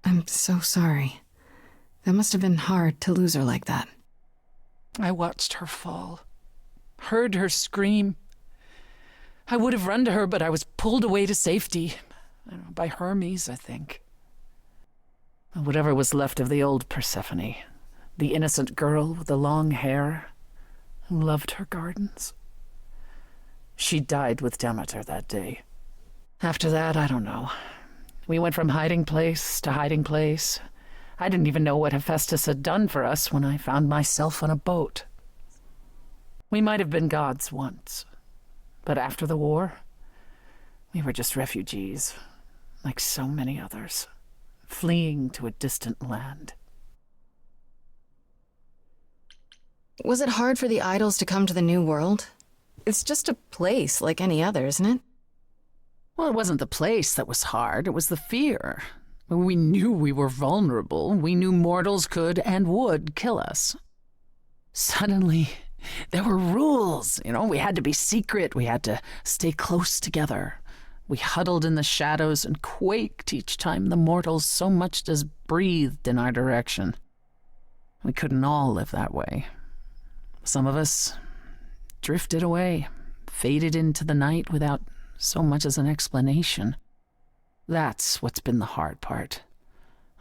I'm so sorry. That must have been hard to lose her like that. I watched her fall, heard her scream. I would have run to her, but I was pulled away to safety. I don't know, by Hermes, I think. Whatever was left of the old Persephone, the innocent girl with the long hair who loved her gardens. She died with Demeter that day. After that, I don't know. We went from hiding place to hiding place. I didn't even know what Hephaestus had done for us when I found myself on a boat. We might have been gods once, but after the war, we were just refugees, like so many others, fleeing to a distant land. Was it hard for the idols to come to the new world? It's just a place like any other, isn't it? Well, it wasn't the place that was hard, it was the fear. We knew we were vulnerable. We knew mortals could and would kill us. Suddenly, there were rules. We had to be secret. We had to stay close together. We huddled in the shadows and quaked each time the mortals so much as breathed in our direction. We couldn't all live that way. Some of us drifted away, faded into the night without so much as an explanation. That's what's been the hard part.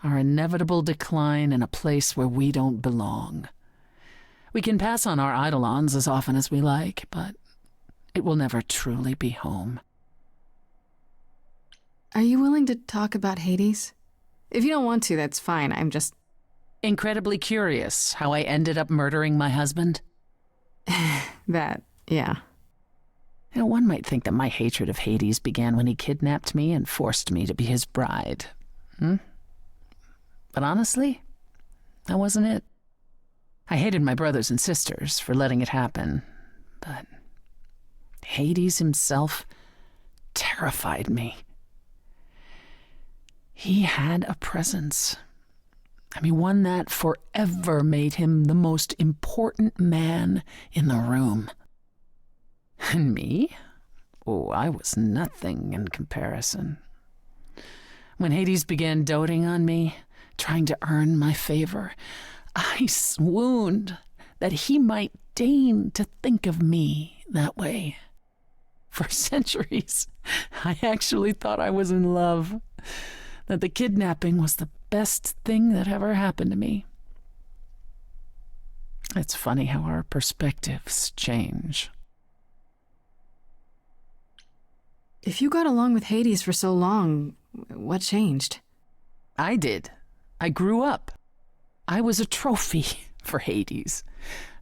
Our inevitable decline in a place where we don't belong. We can pass on our eidolons as often as we like, but it will never truly be home. Are you willing to talk about Hades? If you don't want to, that's fine. I'm just Incredibly curious how I ended up murdering my husband. that, yeah. You know, one might think that my hatred of Hades began when he kidnapped me and forced me to be his bride. But honestly, that wasn't it. I hated my brothers and sisters for letting it happen, but Hades himself terrified me. He had a presence. I mean, one that forever made him the most important man in the room. And me? Oh, I was nothing in comparison. When Hades began doting on me, trying to earn my favor, I swooned that he might deign to think of me that way. For centuries, I actually thought I was in love, that the kidnapping was the best thing that ever happened to me. It's funny how our perspectives change. If you got along with Hades for so long, what changed? I did. I grew up. I was a trophy for Hades,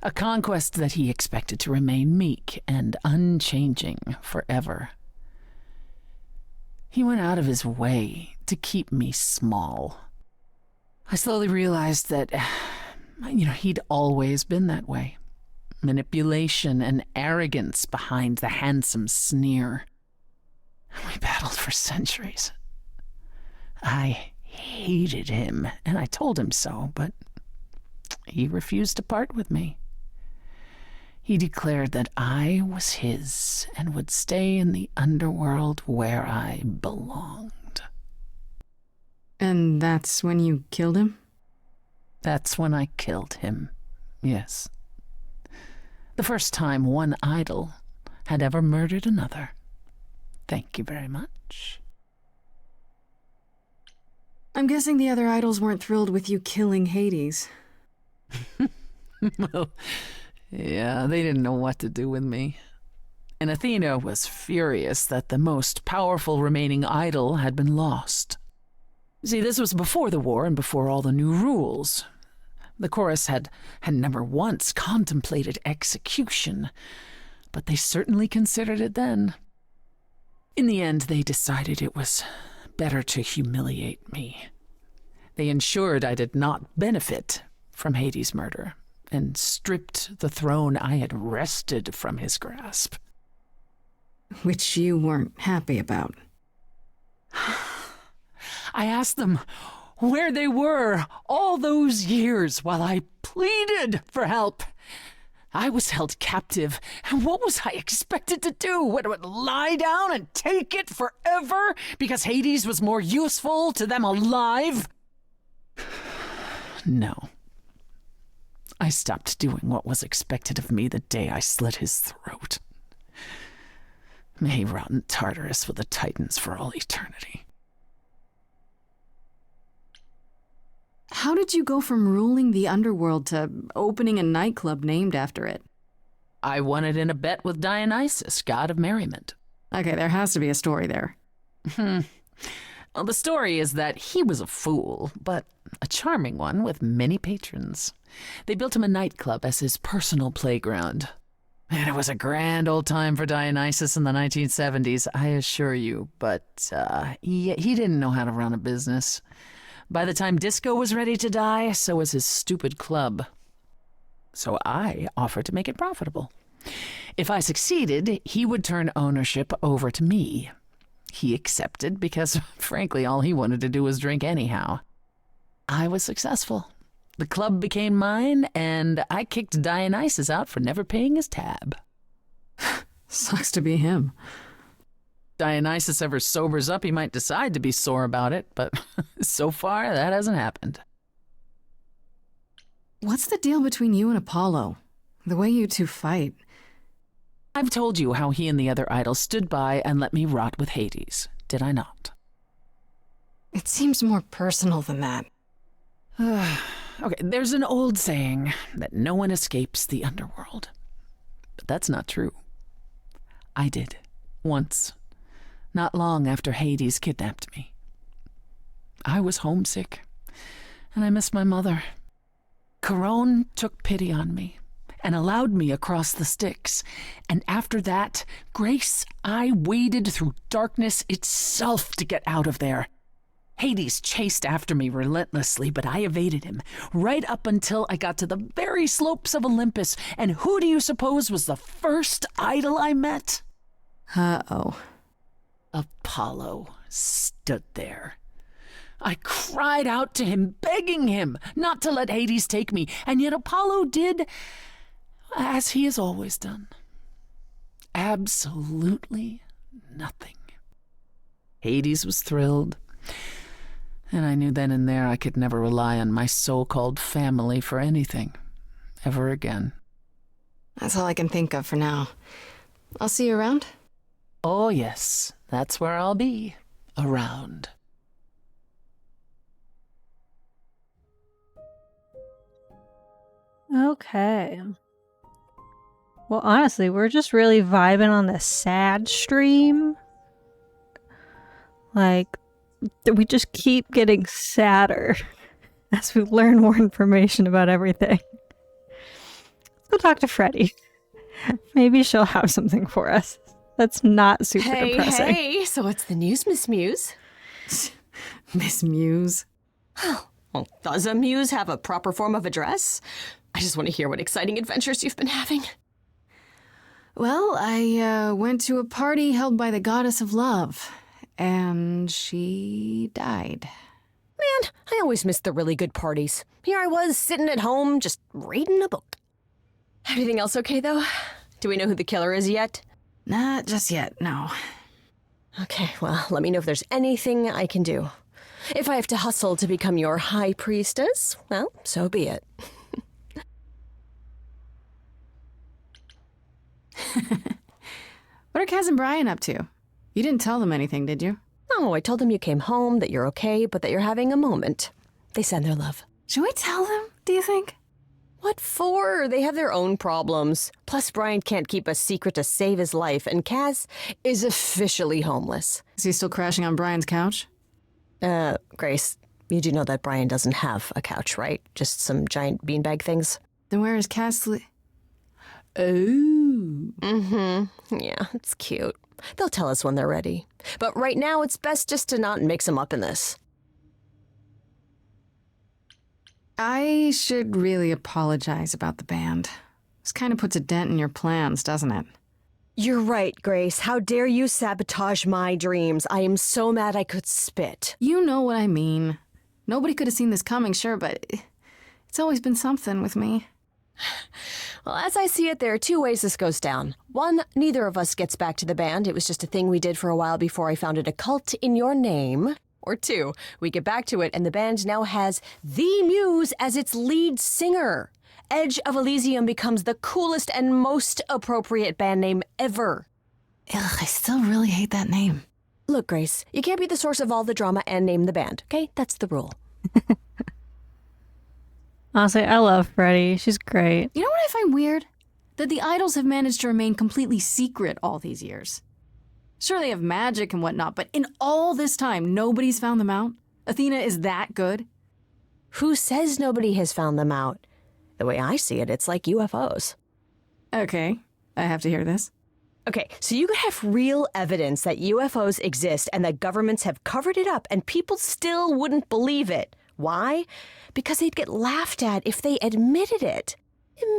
a conquest that he expected to remain meek and unchanging forever. He went out of his way to keep me small. I slowly realized that, he'd always been that way. Manipulation and arrogance behind the handsome sneer. We battled for centuries. I hated him, and I told him so, but he refused to part with me. He declared that I was his and would stay in the underworld where I belonged. And that's when you killed him? That's when I killed him, yes. The first time one idol had ever murdered another. Thank you very much. I'm guessing the other idols weren't thrilled with you killing Hades. Well, yeah, they didn't know what to do with me. And Athena was furious that the most powerful remaining idol had been lost. See, this was before the war and before all the new rules. The chorus had never once contemplated execution, but they certainly considered it then. In the end, they decided it was better to humiliate me. They ensured I did not benefit from Hades' murder and stripped the throne I had wrested from his grasp. Which you weren't happy about. I asked them where they were all those years while I pleaded for help. I was held captive, and what was I expected to do? What, lie down and take it forever because Hades was more useful to them alive? No. I stopped doing what was expected of me the day I slit his throat. May he rot in Tartarus with the Titans for all eternity. How did you go from ruling the underworld to opening a nightclub named after it? I won it in a bet with Dionysus, god of merriment. Okay, there has to be a story there. Well, the story is that he was a fool, but a charming one with many patrons. They built him a nightclub as his personal playground. And it was a grand old time for Dionysus in the 1970s, I assure you, but he didn't know how to run a business. By the time disco was ready to die, so was his stupid club. So I offered to make it profitable. If I succeeded, he would turn ownership over to me. He accepted because, frankly, all he wanted to do was drink anyhow. I was successful. The club became mine, and I kicked Dionysus out for never paying his tab. Sucks to be him. Dionysus ever sobers up, he might decide to be sore about it, but so far, that hasn't happened. What's the deal between you and Apollo? The way you two fight. I've told you how he and the other idols stood by and let me rot with Hades, did I not? It seems more personal than that. Okay, there's an old saying that no one escapes the underworld. But that's not true. I did. Once. Not long after Hades kidnapped me. I was homesick, and I missed my mother. Caron took pity on me and allowed me across the Styx. And after that, Grace, I waded through darkness itself to get out of there. Hades chased after me relentlessly, but I evaded him, right up until I got to the very slopes of Olympus. And who do you suppose was the first idol I met? Uh-oh. Apollo stood there. I cried out to him, begging him not to let Hades take me, and yet Apollo did as he has always done. Absolutely nothing. Hades was thrilled, and I knew then and there I could never rely on my so-called family for anything, ever again. That's all I can think of for now. I'll see you around. Oh, yes, that's where I'll be, around. Okay. Well, honestly, we're just really vibing on the sad stream. Like, we just keep getting sadder as we learn more information about everything. Let's go talk to Freddie. Maybe she'll have something for us. That's not super depressing. Hey, so what's the news, Miss Muse? Miss Muse. Well, does a muse have a proper form of address? I just want to hear what exciting adventures you've been having. Well, I went to a party held by the goddess of love, and she died. Man, I always miss the really good parties. Here I was, sitting at home, just reading a book. Everything else okay, though? Do we know who the killer is yet? Not just yet, no. Okay, well, let me know if there's anything I can do. If I have to hustle to become your high priestess, well, so be it. What are Kaz and Brian up to? You didn't tell them anything, did you? No, I told them you came home, that you're okay, but that you're having a moment. They send their love. Should we tell them, do you think? What for? They have their own problems. Plus, Brian can't keep a secret to save his life, and Kaz is officially homeless. Is he still crashing on Brian's couch? Grace, you do know that Brian doesn't have a couch, right? Just some giant beanbag things? Then where is Kaz Oh. Mm-hmm. Yeah, it's cute. They'll tell us when they're ready. But right now, it's best just to not mix them up in this. I should really apologize about the band. This kind of puts a dent in your plans, doesn't it? You're right, Grace. How dare you sabotage my dreams? I am so mad I could spit. You know what I mean. Nobody could have seen this coming, sure, but it's always been something with me. Well, as I see it, there are two ways this goes down. One, neither of us gets back to the band. It was just a thing we did for a while before I founded a cult in your name. Or two, we get back to it and the band now has the Muse as its lead singer. Edge of Elysium becomes the coolest and most appropriate band name ever. Ugh, I still really hate that name. Look, Grace, you can't be the source of all the drama and name the band, okay? That's the rule. Honestly, I love Freddie. She's great. You know what I find weird? That the idols have managed to remain completely secret all these years. Sure, they have magic and whatnot, but in all this time, nobody's found them out? Athena is that good? Who says nobody has found them out? The way I see it, it's like UFOs. Okay, I have to hear this. Okay, so you could have real evidence that UFOs exist and that governments have covered it up and people still wouldn't believe it. Why? Because they'd get laughed at if they admitted it.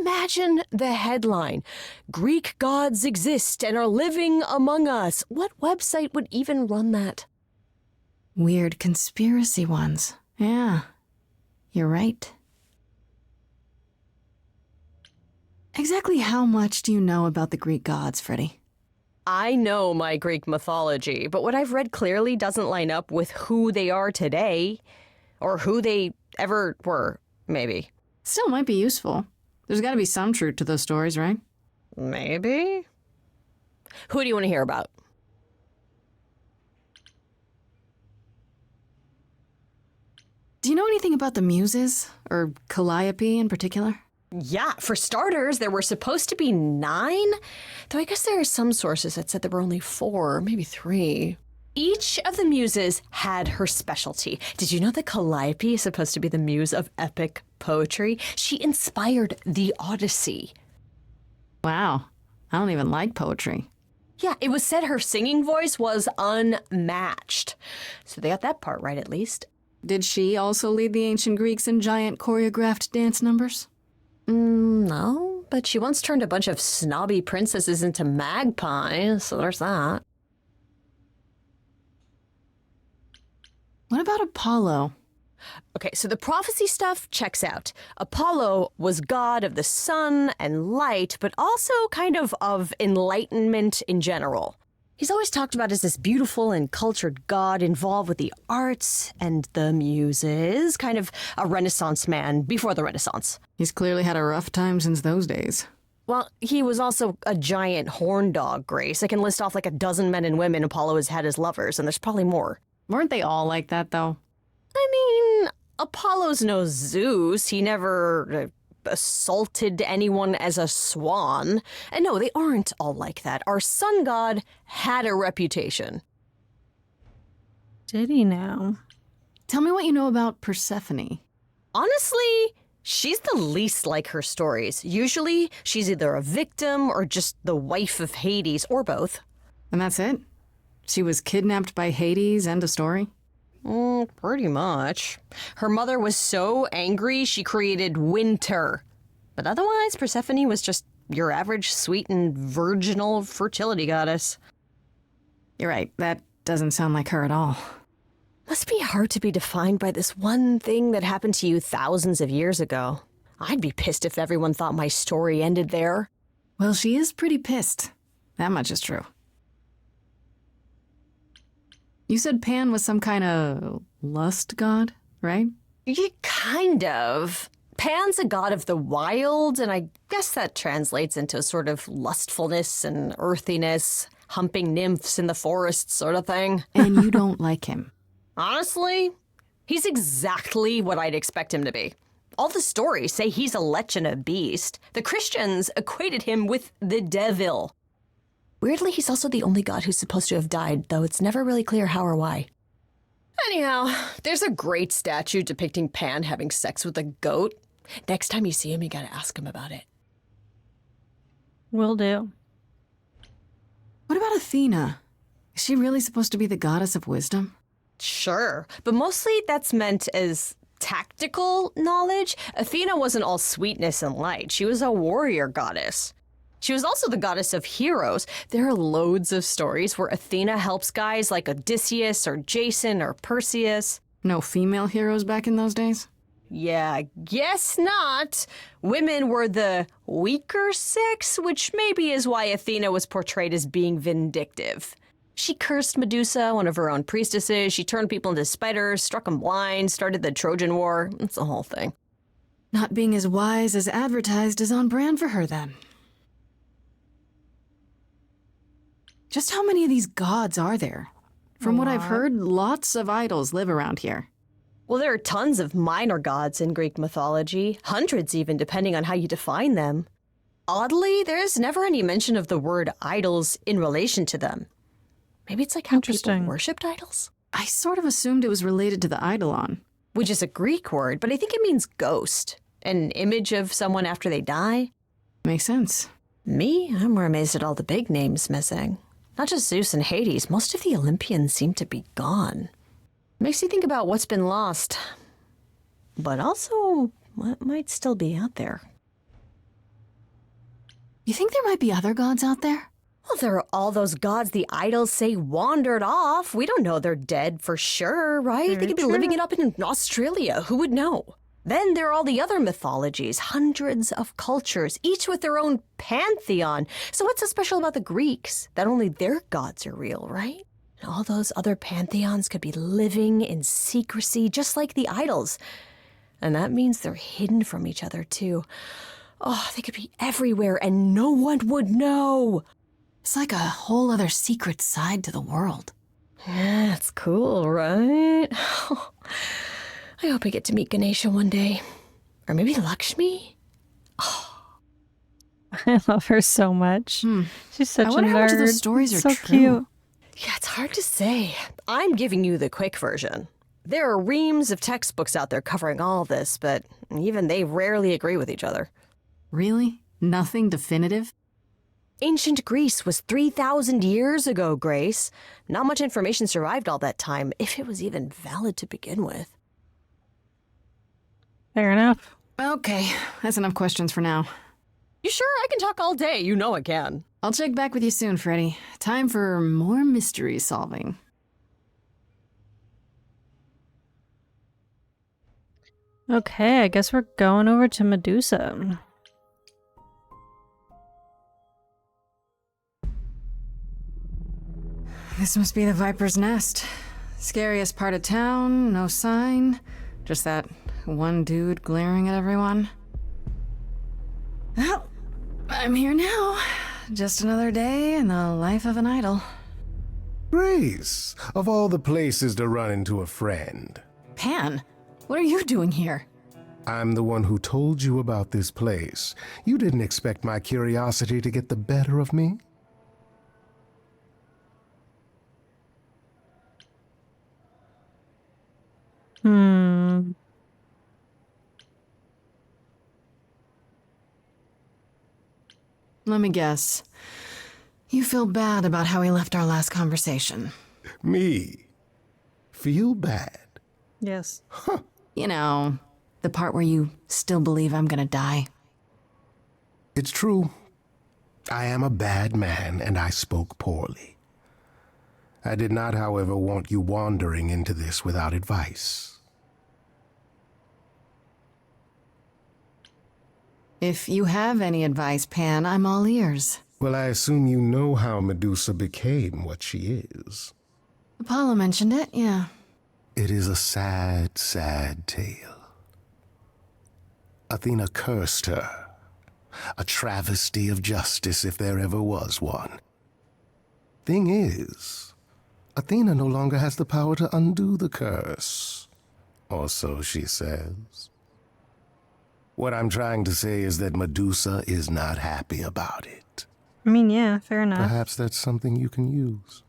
Imagine the headline, Greek gods exist and are living among us. What website would even run that? Weird conspiracy ones. Yeah, you're right. Exactly how much do you know about the Greek gods, Freddie? I know my Greek mythology, but what I've read clearly doesn't line up with who they are today. Or who they ever were, maybe. Still might be useful. There's got to be some truth to those stories, right? Maybe. Who do you want to hear about? Do you know anything about the Muses? Or Calliope in particular? Yeah, for starters, there were supposed to be 9, though I guess there are some sources that said there were only 4, maybe 3. Each of the muses had her specialty. Did you know that Calliope is supposed to be the muse of epic poetry? She inspired the Odyssey. Wow. I don't even like poetry. Yeah, it was said her singing voice was unmatched. So they got that part right, at least. Did she also lead the ancient Greeks in giant choreographed dance numbers? No, but she once turned a bunch of snobby princesses into magpies, so there's that. What about Apollo? Okay, so the prophecy stuff checks out. Apollo was god of the sun and light, but also kind of enlightenment in general. He's always talked about as this beautiful and cultured god involved with the arts and the muses, kind of a Renaissance man before the Renaissance. He's clearly had a rough time since those days. Well, he was also a giant horn dog, Grace. I can list off like a dozen men and women Apollo has had as lovers, and there's probably more. Weren't they all like that, though? I mean, Apollo's no Zeus. He never assaulted anyone as a swan. And no, they aren't all like that. Our sun god had a reputation. Did he now? Tell me what you know about Persephone. Honestly, she's the least like her stories. Usually, she's either a victim or just the wife of Hades, or both. And that's it? She was kidnapped by Hades, end of story? Pretty much. Her mother was so angry she created winter. But otherwise, Persephone was just your average sweet and virginal fertility goddess. You're right, that doesn't sound like her at all. Must be hard to be defined by this one thing that happened to you thousands of years ago. I'd be pissed if everyone thought my story ended there. Well, she is pretty pissed. That much is true. You said Pan was some kind of lust god, right? Yeah, kind of. Pan's a god of the wild, and I guess that translates into a sort of lustfulness and earthiness, humping nymphs in the forest sort of thing. And you don't like him? Honestly, he's exactly what I'd expect him to be. All the stories say he's a lech and a beast. The Christians equated him with the devil. Weirdly, he's also the only god who's supposed to have died, though it's never really clear how or why. Anyhow, there's a great statue depicting Pan having sex with a goat. Next time you see him, you gotta ask him about it. Will do. What about Athena? Is she really supposed to be the goddess of wisdom? Sure, but mostly that's meant as tactical knowledge. Athena wasn't all sweetness and light. She was a warrior goddess. She was also the goddess of heroes. There are loads of stories where Athena helps guys like Odysseus or Jason or Perseus. No female heroes back in those days? Yeah, guess not. Women were the weaker sex, which maybe is why Athena was portrayed as being vindictive. She cursed Medusa, one of her own priestesses. She turned people into spiders, struck them blind, started the Trojan War. It's the whole thing. Not being as wise as advertised is on brand for her, then. Just how many of these gods are there? From what I've heard, lots of idols live around here. Well, there are tons of minor gods in Greek mythology, hundreds even, depending on how you define them. Oddly, there's never any mention of the word idols in relation to them. Maybe it's like how people worshipped idols? I sort of assumed it was related to the eidolon. Which is a Greek word, but I think it means ghost. An image of someone after they die. Makes sense. Me? I'm more amazed at all the big names missing. Not just Zeus and Hades, most of the Olympians seem to be gone. Makes you think about what's been lost, but also what might still be out there. You think there might be other gods out there? Well, there are all those gods the idols say wandered off. We don't know they're dead for sure, right? They could be living it up in Australia. Who would know? Then there are all the other mythologies, hundreds of cultures, each with their own pantheon. So what's so special about the Greeks? That only their gods are real, right? And all those other pantheons could be living in secrecy, just like the idols. And that means they're hidden from each other, too. Oh, they could be everywhere and no one would know. It's like a whole other secret side to the world. Yeah, it's cool, right? I hope I get to meet Ganesha one day. Or maybe Lakshmi? I love her so much. She's such I wonder a nerd. how much of those stories are so true. cute. Yeah, it's hard to say. I'm giving you the quick version. There are reams of textbooks out there covering all this, but even they rarely agree with each other. Really? Nothing definitive? Ancient Greece was 3,000 years ago, Grace. Not much information survived all that time, if it was even valid to begin with. Fair enough. Okay, that's enough questions for now. You sure? I can talk all day. You know I can. I'll check back with you soon, Freddy. Time for more mystery solving. Okay, I guess we're going over to Medusa. This must be the Viper's Nest. Scariest part of town, no sign. Just that one dude glaring at everyone. Well, I'm here now. Just another day in the life of an idol. Grace, of all the places to run into a friend. Pan, what are you doing here? I'm the one who told you about this place. You didn't expect my curiosity to get the better of me? Let me guess. You feel bad about how we left our last conversation. Me? Feel bad? Yes. You know, the part where you still believe I'm gonna die. It's true. I am a bad man, and I spoke poorly. I did not, however, want you wandering into this without advice. If you have any advice, Pan, I'm all ears. Well, I assume you know how Medusa became what she is. Apollo mentioned it, yeah. It is a sad, sad tale. Athena cursed her. A travesty of justice if there ever was one. Thing is, Athena no longer has the power to undo the curse. Or so she says. What I'm trying to say is that Medusa is not happy about it. I mean, yeah, fair enough. Perhaps that's something you can use.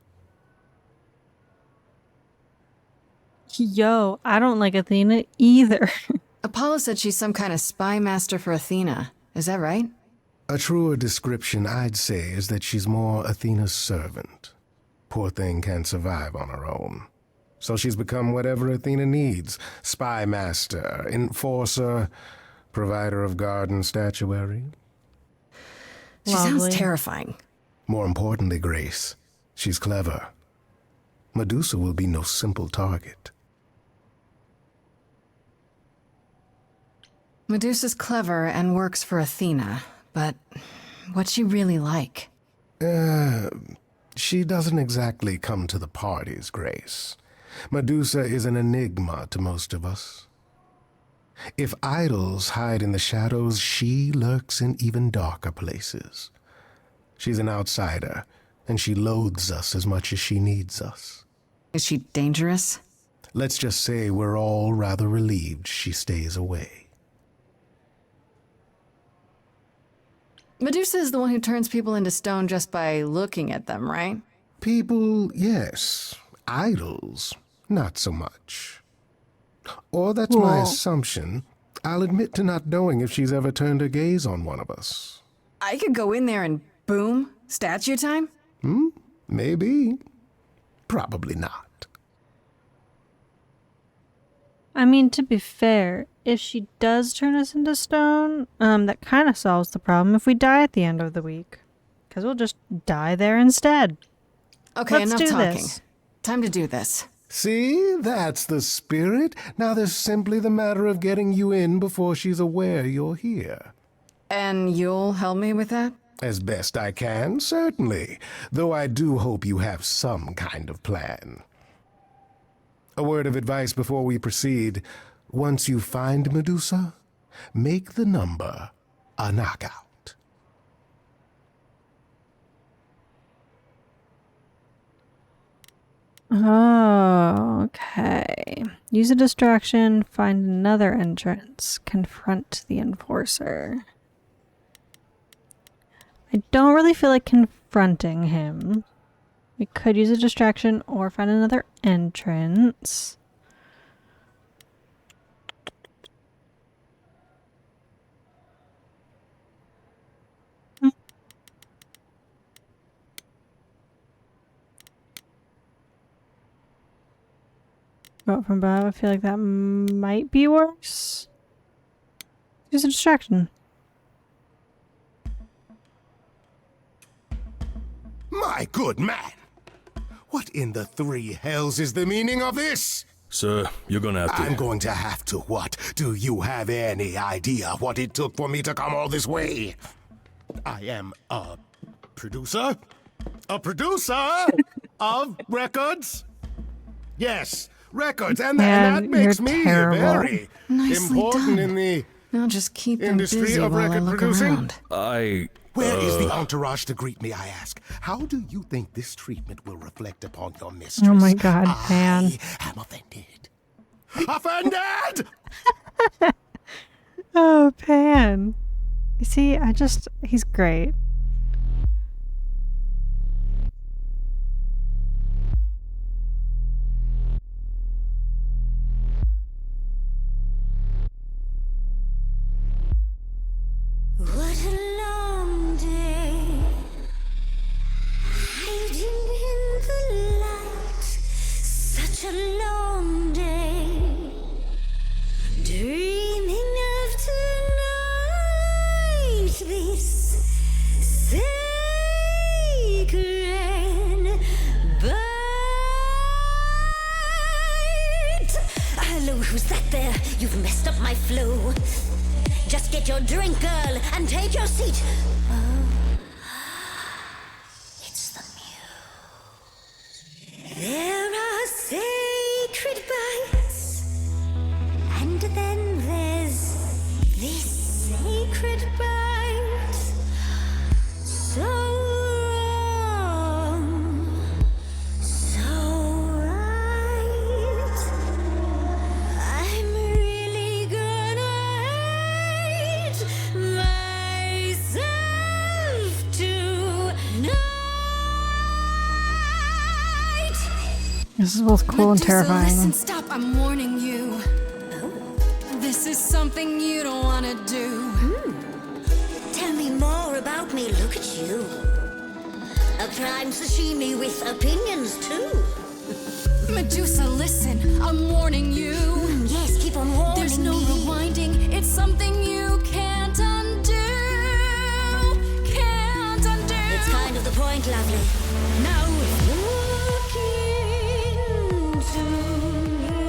Yo, I don't like Athena either. Apollo said she's some kind of spy master for Athena. Is that right? A truer description, I'd say, is that she's more Athena's servant. Poor thing can't survive on her own. So she's become whatever Athena needs. Spy master, enforcer, provider of garden statuary. She sounds terrifying. More importantly, Grace, she's clever. Medusa will be no simple target. Medusa's clever and works for Athena, but what's she really like? She doesn't exactly come to the parties, Grace. Medusa is an enigma to most of us. If idols hide in the shadows, she lurks in even darker places. She's an outsider, and she loathes us as much as she needs us. Is she dangerous? Let's just say we're all rather relieved she stays away. Medusa is the one who turns people into stone just by looking at them, right? People, yes. Idols, not so much. Or that's my assumption. I'll admit to not knowing if she's ever turned her gaze on one of us. I could go in there and boom, statue time? Maybe. Probably not. I mean, to be fair, if she does turn us into stone, that kind of solves the problem if we die at the end of the week. Because we'll just die there instead. Okay, Let's enough do talking. this. Time to do this. See, that's the spirit. Now there's simply the matter of getting you in before she's aware you're here. And you'll help me with that? As best I can, certainly. Though I do hope you have some kind of plan. A word of advice before we proceed. Once you find Medusa, make the number a knockout. Oh, okay. Use a distraction, find another entrance, confront the enforcer. I don't really feel like confronting him. We could use a distraction or find another entrance. Vote from above. I feel like that might be worse. Use a distraction. My good man! What in the three hells is the meaning of this? Sir, you're gonna have to... I'm going to have to what? Do you have any idea what it took for me to come all this way? I am a producer? A producer of records? Yes, records, and that makes me very important in the Now just keep them industry busy of while I record look producing. around. Where is the entourage to greet me, I ask? How do you think this treatment will reflect upon your mistress? Oh my god, man. I am offended. Offended! Oh, Pan. You see, he's great. What a long day, hiding in the light. Such a long day, dreaming of tonight. This sacred bite. Hello, who's that there? You've messed up my flow. Just get your drink, girl, and take your seat. Oh, it's the muse. There are sacred bites, and then there's this sacred bite. So wrong, so right. I'm really gonna myself tonight. This is both cool and terrifying. Listen, stop, I'm warning you. This is something you don't want to do. Tell me more about me, look at you. A prime sashimi with opinions too. Medusa, listen, I'm warning you. Yes, keep on warning There's no me. rewinding, it's something you can't undo. Can't undo. It's kind of the point, lovely. Now look into me.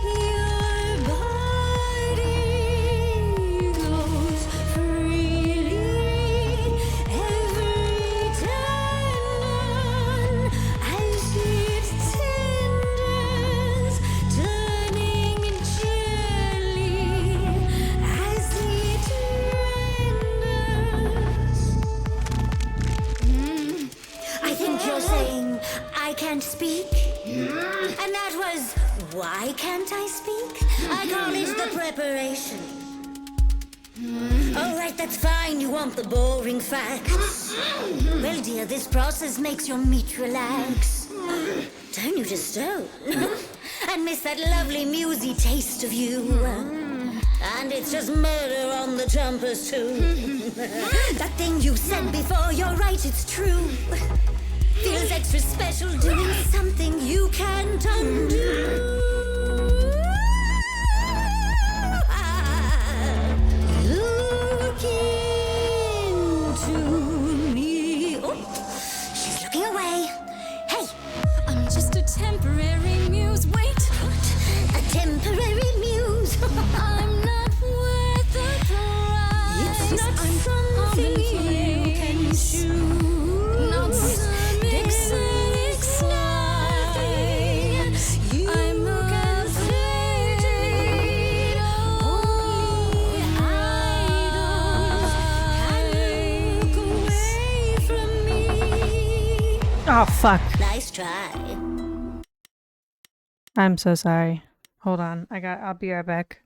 Your body goes freely every time as it tenders, turning jelly as it renders. I think you're saying I can't speak, and that was why can't I speak? I call it the preparation. All right, that's fine. You want the boring facts. Well, dear, this process makes your meat relax. Don't you just stone and miss that lovely musy taste of you. And it's just murder on the trumpers too. That thing you said before, you're right, it's true. Feels extra special doing something you can't undo. Look into me. Oh, she's looking away. Hey, I'm just a temporary muse. Wait, a temporary muse. I'm not worth the price. It's not something you can choose. Not some exotic slide. I'm afraid only idols can look away from me. Oh, fuck. Nice try. I'm so sorry. Hold on. I'll be right back.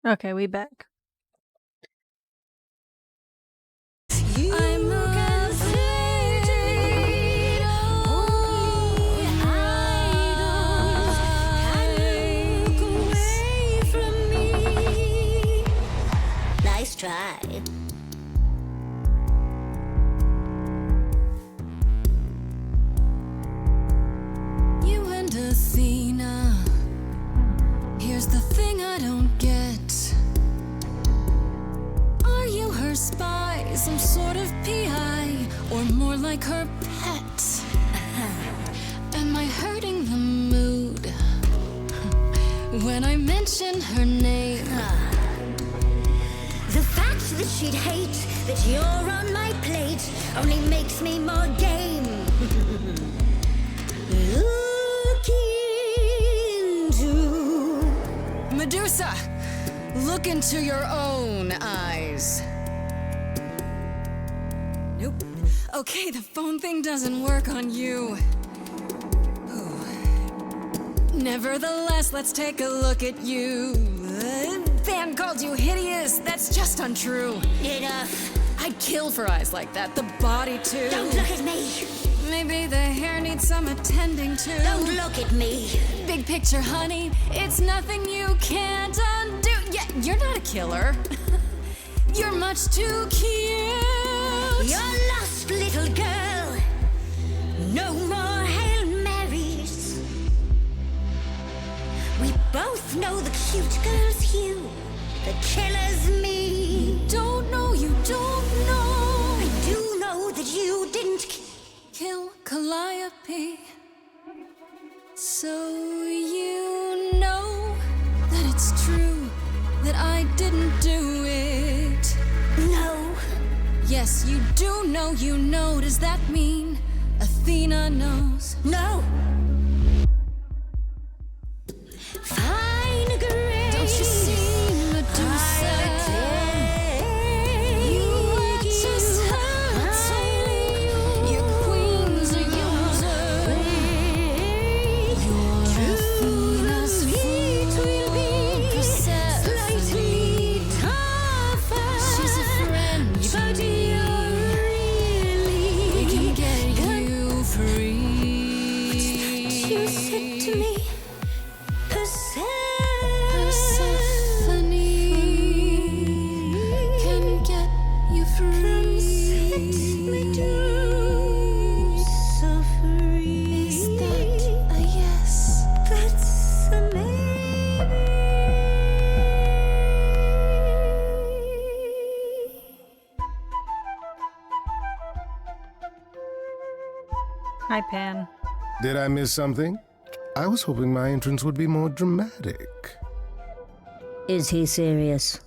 Okay, we back. I'm afraid only idols can look away from me. Nice try. You and Athena. Here's the thing I don't get. Are you her spy, some sort of PI, or more like her pet? Am I hurting the mood when I mention her name? The fact that she'd hate that you're on my plate only makes me more game. Look into Medusa, look into your own eyes. Nope. Okay, the phone thing doesn't work on you. Nevertheless, let's take a look at you. Fan called you hideous. That's just untrue. Enough. I'd kill for eyes like that. The body, too. Don't look at me. Maybe the hair needs some attending to. Don't look at me. Big picture, honey. It's nothing you can't undo. Yeah, you're not a killer. You're much too cute. You're lost, little girl. No more Hail Marys. We both know the cute girl's you. The killer's me. You don't know, you don't know. I do know that you didn't kill Calliope. So you know that it's true that I didn't do it. No. Yes, you do know, you know. Does that mean Athena knows? No. Fine grace. Don't you see, Medusa? You are just her tool. Your queen's a user. Your Athena's fool. Slightly tougher. She's a friend, but you're really we can get you free. You said to me, Persephone can get you free. Medusa free. Is that a yes? That's a maybe. Hi, Pan. Did I miss something? I was hoping my entrance would be more dramatic. Is he serious?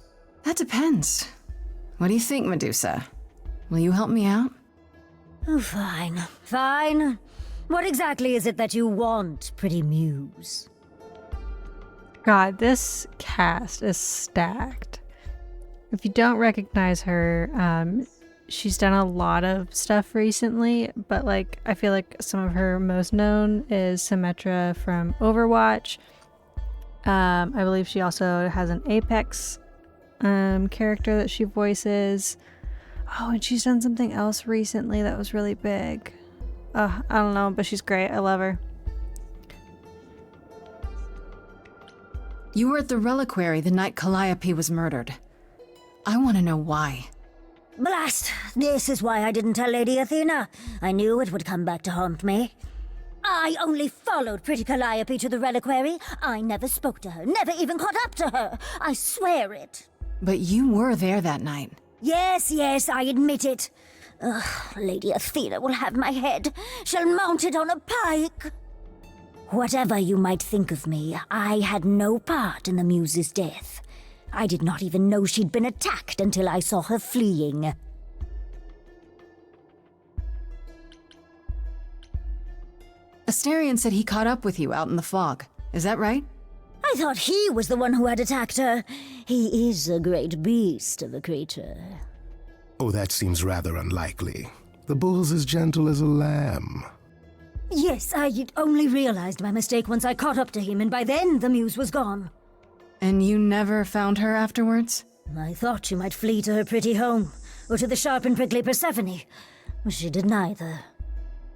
That depends. What do you think, Medusa? Will you help me out? Oh, fine. Fine. What exactly is it that you want, pretty muse? God, this cast is stacked. If you don't recognize her, she's done a lot of stuff recently, but like I feel like some of her most known is Symmetra from Overwatch. I believe she also has an Apex character that she voices. Oh, and she's done something else recently that was really big. I don't know, but she's great. I love her. You were at the reliquary the night Calliope was murdered. I want to know why. Blast! This is why I didn't tell Lady Athena. I knew it would come back to haunt me. I only followed pretty Calliope to the reliquary. I never spoke to her, never even caught up to her. I swear it. But you were there that night. Yes, I admit it. Ugh, Lady Athena will have my head. She'll mount it on a pike. Whatever you might think of me, I had no part in the Muse's death. I did not even know she'd been attacked until I saw her fleeing. Asterion said he caught up with you out in the fog. Is that right? I thought he was the one who had attacked her. He is a great beast of a creature. Oh, that seems rather unlikely. The bull's as gentle as a lamb. Yes, I had only realized my mistake once I caught up to him, and by then the Muse was gone. And you never found her afterwards? I thought she might flee to her pretty home, or to the sharp and prickly Persephone. She did neither.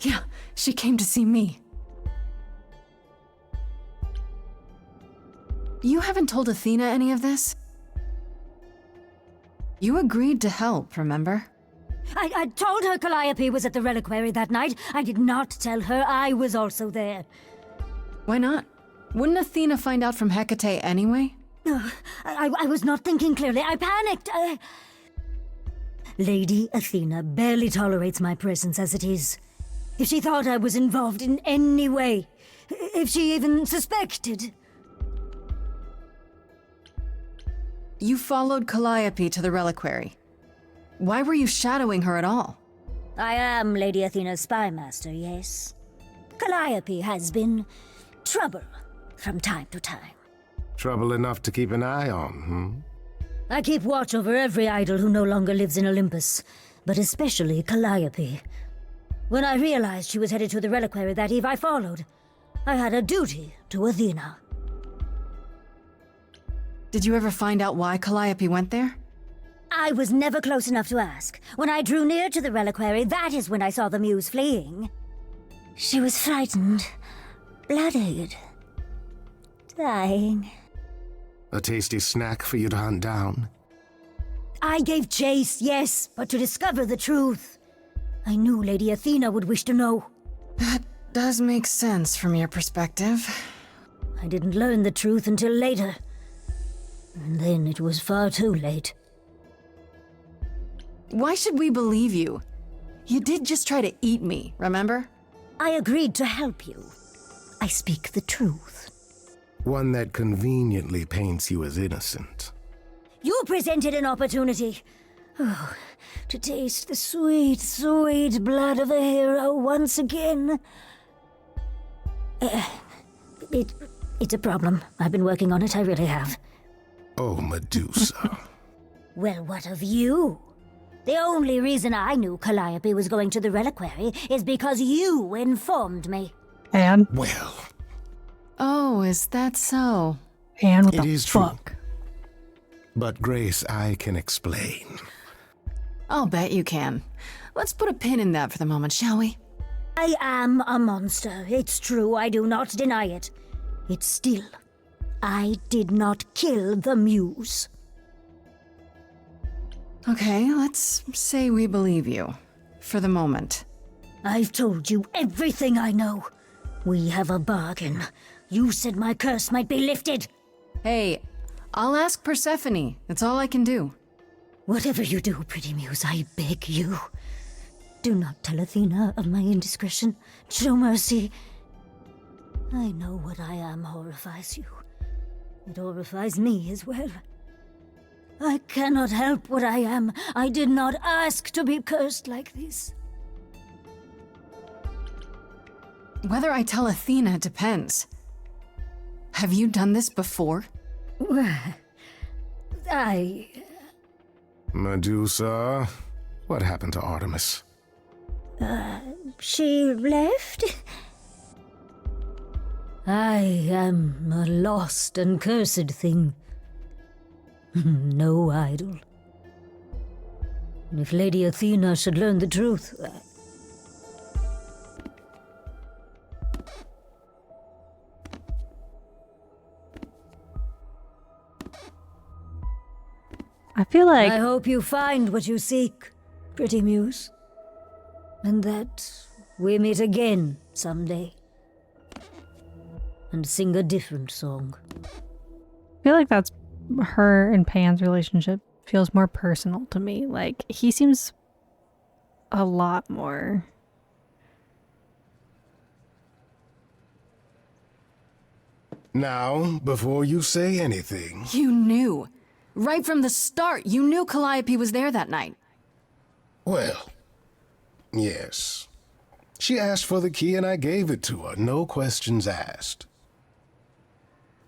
Yeah, she came to see me. You haven't told Athena any of this? You agreed to help, remember? I told her Calliope was at the reliquary that night. I did not tell her I was also there. Why not? Wouldn't Athena find out from Hecate anyway? I was not thinking clearly. I panicked. Lady Athena barely tolerates my presence as it is. If she thought I was involved in any way, if she even suspected... You followed Calliope to the reliquary. Why were you shadowing her at all? I am Lady Athena's spy master, yes. Calliope has been trouble from time to time. Trouble enough to keep an eye on, I keep watch over every idol who no longer lives in Olympus, but especially Calliope. When I realized she was headed to the reliquary that eve, I followed. I had a duty to Athena. Did you ever find out why Calliope went there? I was never close enough to ask. When I drew near to the reliquary, that is when I saw the Muse fleeing. She was frightened, bloodied, dying. A tasty snack for you to hunt down. I gave chase, yes, but to discover the truth. I knew Lady Athena would wish to know. That does make sense from your perspective. I didn't learn the truth until later. And then it was far too late. Why should we believe you? You did just try to eat me, remember? I agreed to help you. I speak the truth. One that conveniently paints you as innocent. You presented an opportunity. Oh, to taste the sweet, sweet blood of a hero once again. It's a problem. I've been working on it, I really have. Oh, Medusa. Well, what of you? The only reason I knew Calliope was going to the reliquary is because you informed me. And? Well. Oh, is that so? And what it the is fuck? True. But Grace, I can explain. I'll bet you can. Let's put a pin in that for the moment, shall we? I am a monster. It's true, I do not deny it. It's still, I did not kill the Muse. Okay, let's say we believe you. For the moment. I've told you everything I know. We have a bargain. You said my curse might be lifted. Hey, I'll ask Persephone. That's all I can do. Whatever you do, pretty Muse, I beg you. Do not tell Athena of my indiscretion. Show mercy. I know what I am horrifies you. It horrifies me as well. I cannot help what I am. I did not ask to be cursed like this. Whether I tell Athena depends. Have you done this before? Medusa, what happened to Artemis? She left? I am a lost and cursed thing. No idol. If Lady Athena should learn the truth... I feel like I hope you find what you seek, pretty muse. And that we meet again someday. And sing a different song. I feel like that's her and Pan's relationship feels more personal to me. Like, he seems a lot more. Now, before you say anything... You knew. Right from the start, you knew Calliope was there that night. Well, yes. She asked for the key and I gave it to her, no questions asked.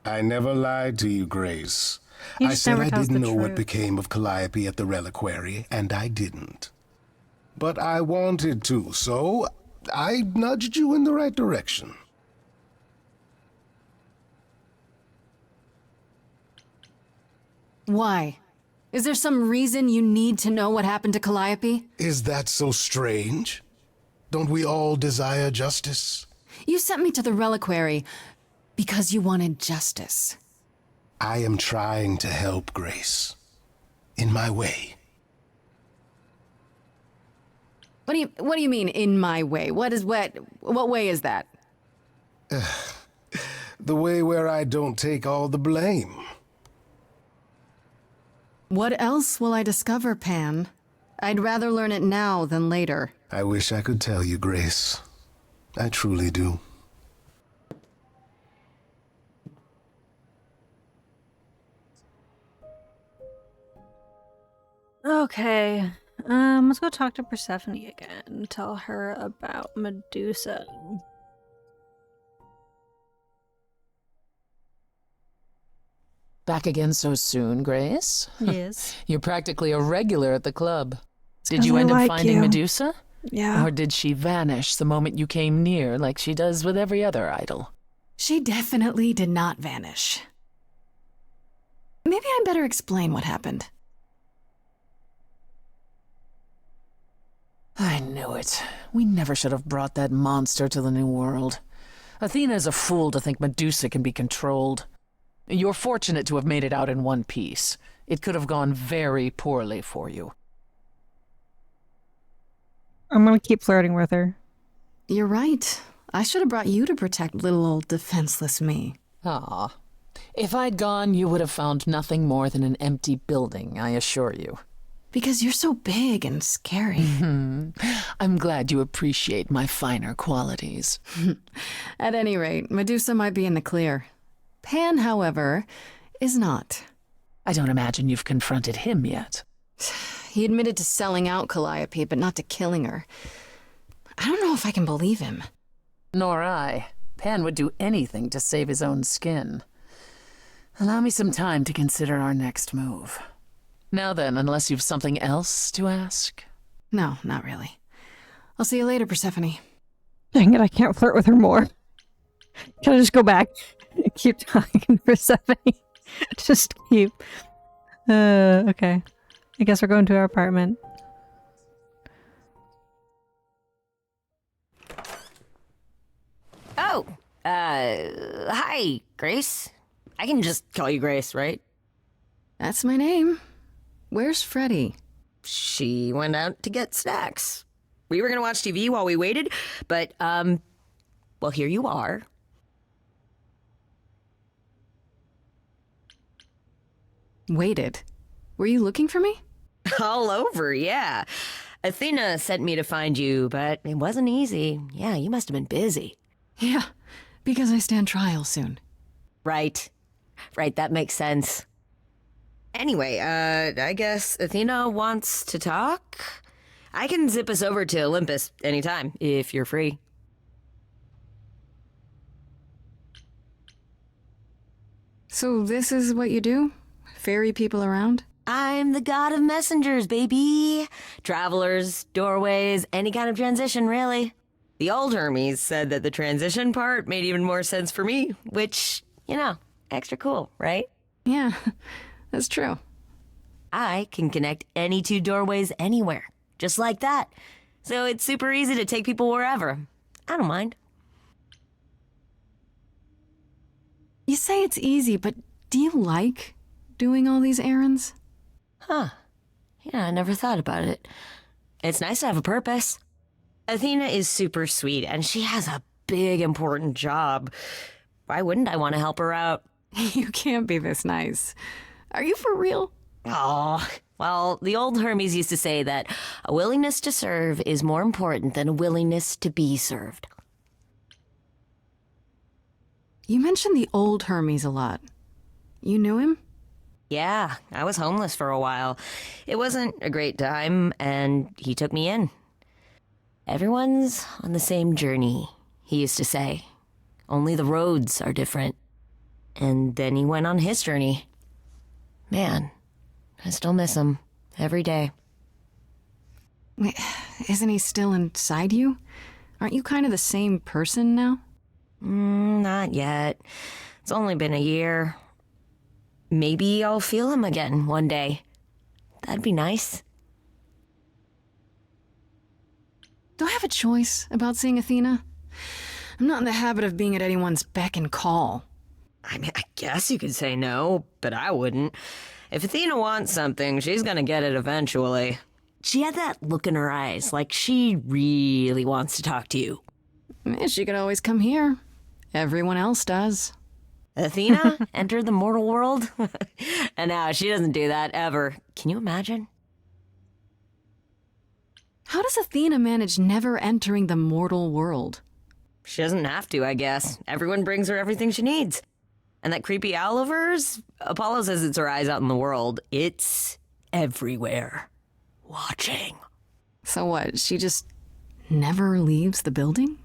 I never lied to you, Grace. I said I didn't know what became of Calliope at the reliquary, and I didn't. But I wanted to, so I nudged you in the right direction. Why? Is there some reason you need to know what happened to Calliope? Is that so strange? Don't we all desire justice? You sent me to the reliquary because you wanted justice. I am trying to help, Grace. In my way. What do you mean, in my way? What way is that? The way where I don't take all the blame. What else will I discover, Pan? I'd rather learn it now than later. I wish I could tell you, Grace. I truly do. Okay. Let's go talk to Persephone again. Tell her about Medusa. Back again so soon, Grace? Yes. You're practically a regular at the club. Did 'Cause you I end up like finding you. Medusa? Yeah. Or did she vanish the moment you came near, like she does with every other idol? She definitely did not vanish. Maybe I better explain what happened. I knew it. We never should have brought that monster to the New World. Athena is a fool to think Medusa can be controlled. You're fortunate to have made it out in one piece. It could have gone very poorly for you. I'm gonna keep flirting with her. You're right. I should have brought you to protect little old defenseless me. Ah. If I'd gone, you would have found nothing more than an empty building, I assure you. Because you're so big and scary. I'm glad you appreciate my finer qualities. At any rate, Medusa might be in the clear. Pan, however, is not. I don't imagine you've confronted him yet. He admitted to selling out Calliope, but not to killing her. I don't know if I can believe him. Nor I. Pan would do anything to save his own skin. Allow me some time to consider our next move. Now then, unless you've something else to ask? No, not really. I'll see you later, Persephone. Dang it, I can't flirt with her more. Can I just go back and keep talking to Persephone? Just keep... okay. I guess we're going to our apartment. Oh, hi, Grace. I can just call you Grace, right? That's my name. Where's Freddie? She went out to get snacks. We were gonna watch TV while we waited, but, well, here you are. Waited? Were you looking for me? All over, yeah. Athena sent me to find you, but it wasn't easy. Yeah, you must have been busy. Yeah, because I stand trial soon. Right. Right, that makes sense. Anyway, I guess Athena wants to talk? I can zip us over to Olympus anytime, if you're free. So this is what you do? Ferry people around? I'm the god of messengers, baby. Travelers, doorways, any kind of transition, really. The old Hermes said that the transition part made even more sense for me, which, you know, extra cool, right? Yeah, that's true. I can connect any two doorways anywhere, just like that. So it's super easy to take people wherever. I don't mind. You say it's easy, but do you like doing all these errands? Huh. Yeah, I never thought about it. It's nice to have a purpose. Athena is super sweet, and she has a big, important job. Why wouldn't I want to help her out? You can't be this nice. Are you for real? Oh, well, the old Hermes used to say that a willingness to serve is more important than a willingness to be served. You mentioned the old Hermes a lot. You knew him? Yeah, I was homeless for a while. It wasn't a great time, and he took me in. Everyone's on the same journey, he used to say. Only the roads are different. And then he went on his journey. Man, I still miss him every day. Wait, isn't he still inside you? Aren't you kind of the same person now? Not yet. It's only been a year. Maybe I'll feel him again one day. That'd be nice. Do I have a choice about seeing Athena? I'm not in the habit of being at anyone's beck and call. I mean, I guess you could say no, but I wouldn't. If Athena wants something, she's gonna get it eventually. She had that look in her eyes, like she really wants to talk to you. She could always come here. Everyone else does. Athena entered the mortal world? And now she doesn't do that ever. Can you imagine? How does Athena manage never entering the mortal world? She doesn't have to, I guess. Everyone brings her everything she needs. And that creepy owl of hers? Apollo says it's her eyes out in the world. It's everywhere. Watching. So what, she just never leaves the building?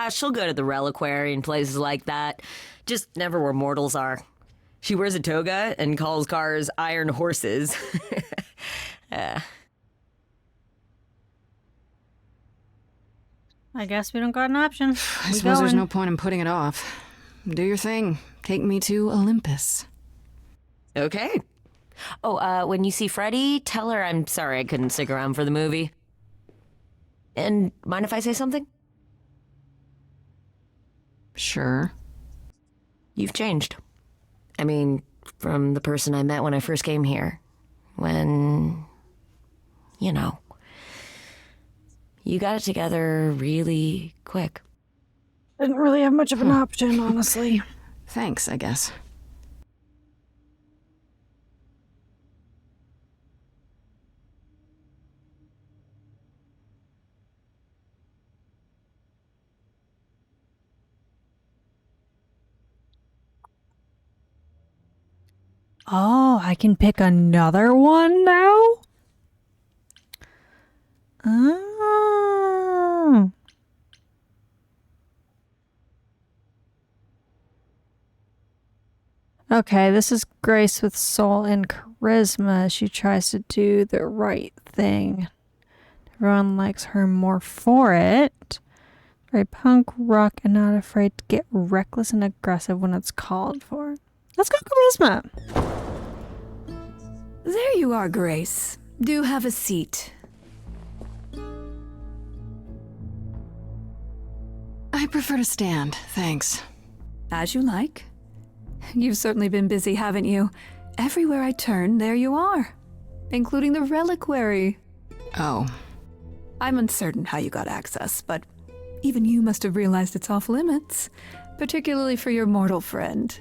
She'll go to the reliquary and places like that. Just never where mortals are. She wears a toga and calls cars iron horses. I guess we don't got an option. I suppose there's no point in putting it off. Do your thing. Take me to Olympus. Okay. Oh, when you see Freddie, tell her I'm sorry I couldn't stick around for the movie. And mind if I say something? Sure. You've changed. I mean, from the person I met when I first came here. When, you know, you got it together really quick. Didn't really have much of an option, honestly. Thanks, I guess. Oh, I can pick another one now? Oh. Okay, this is Grace with soul and charisma. She tries to do the right thing. Everyone likes her more for it. Very punk rock and not afraid to get reckless and aggressive when it's called for. Let's go charisma. There you are, Grace. Do have a seat. I prefer to stand, thanks. As you like. You've certainly been busy, haven't you? Everywhere I turn, there you are. Including the reliquary. Oh. I'm uncertain how you got access, but even you must have realized it's off limits. Particularly for your mortal friend.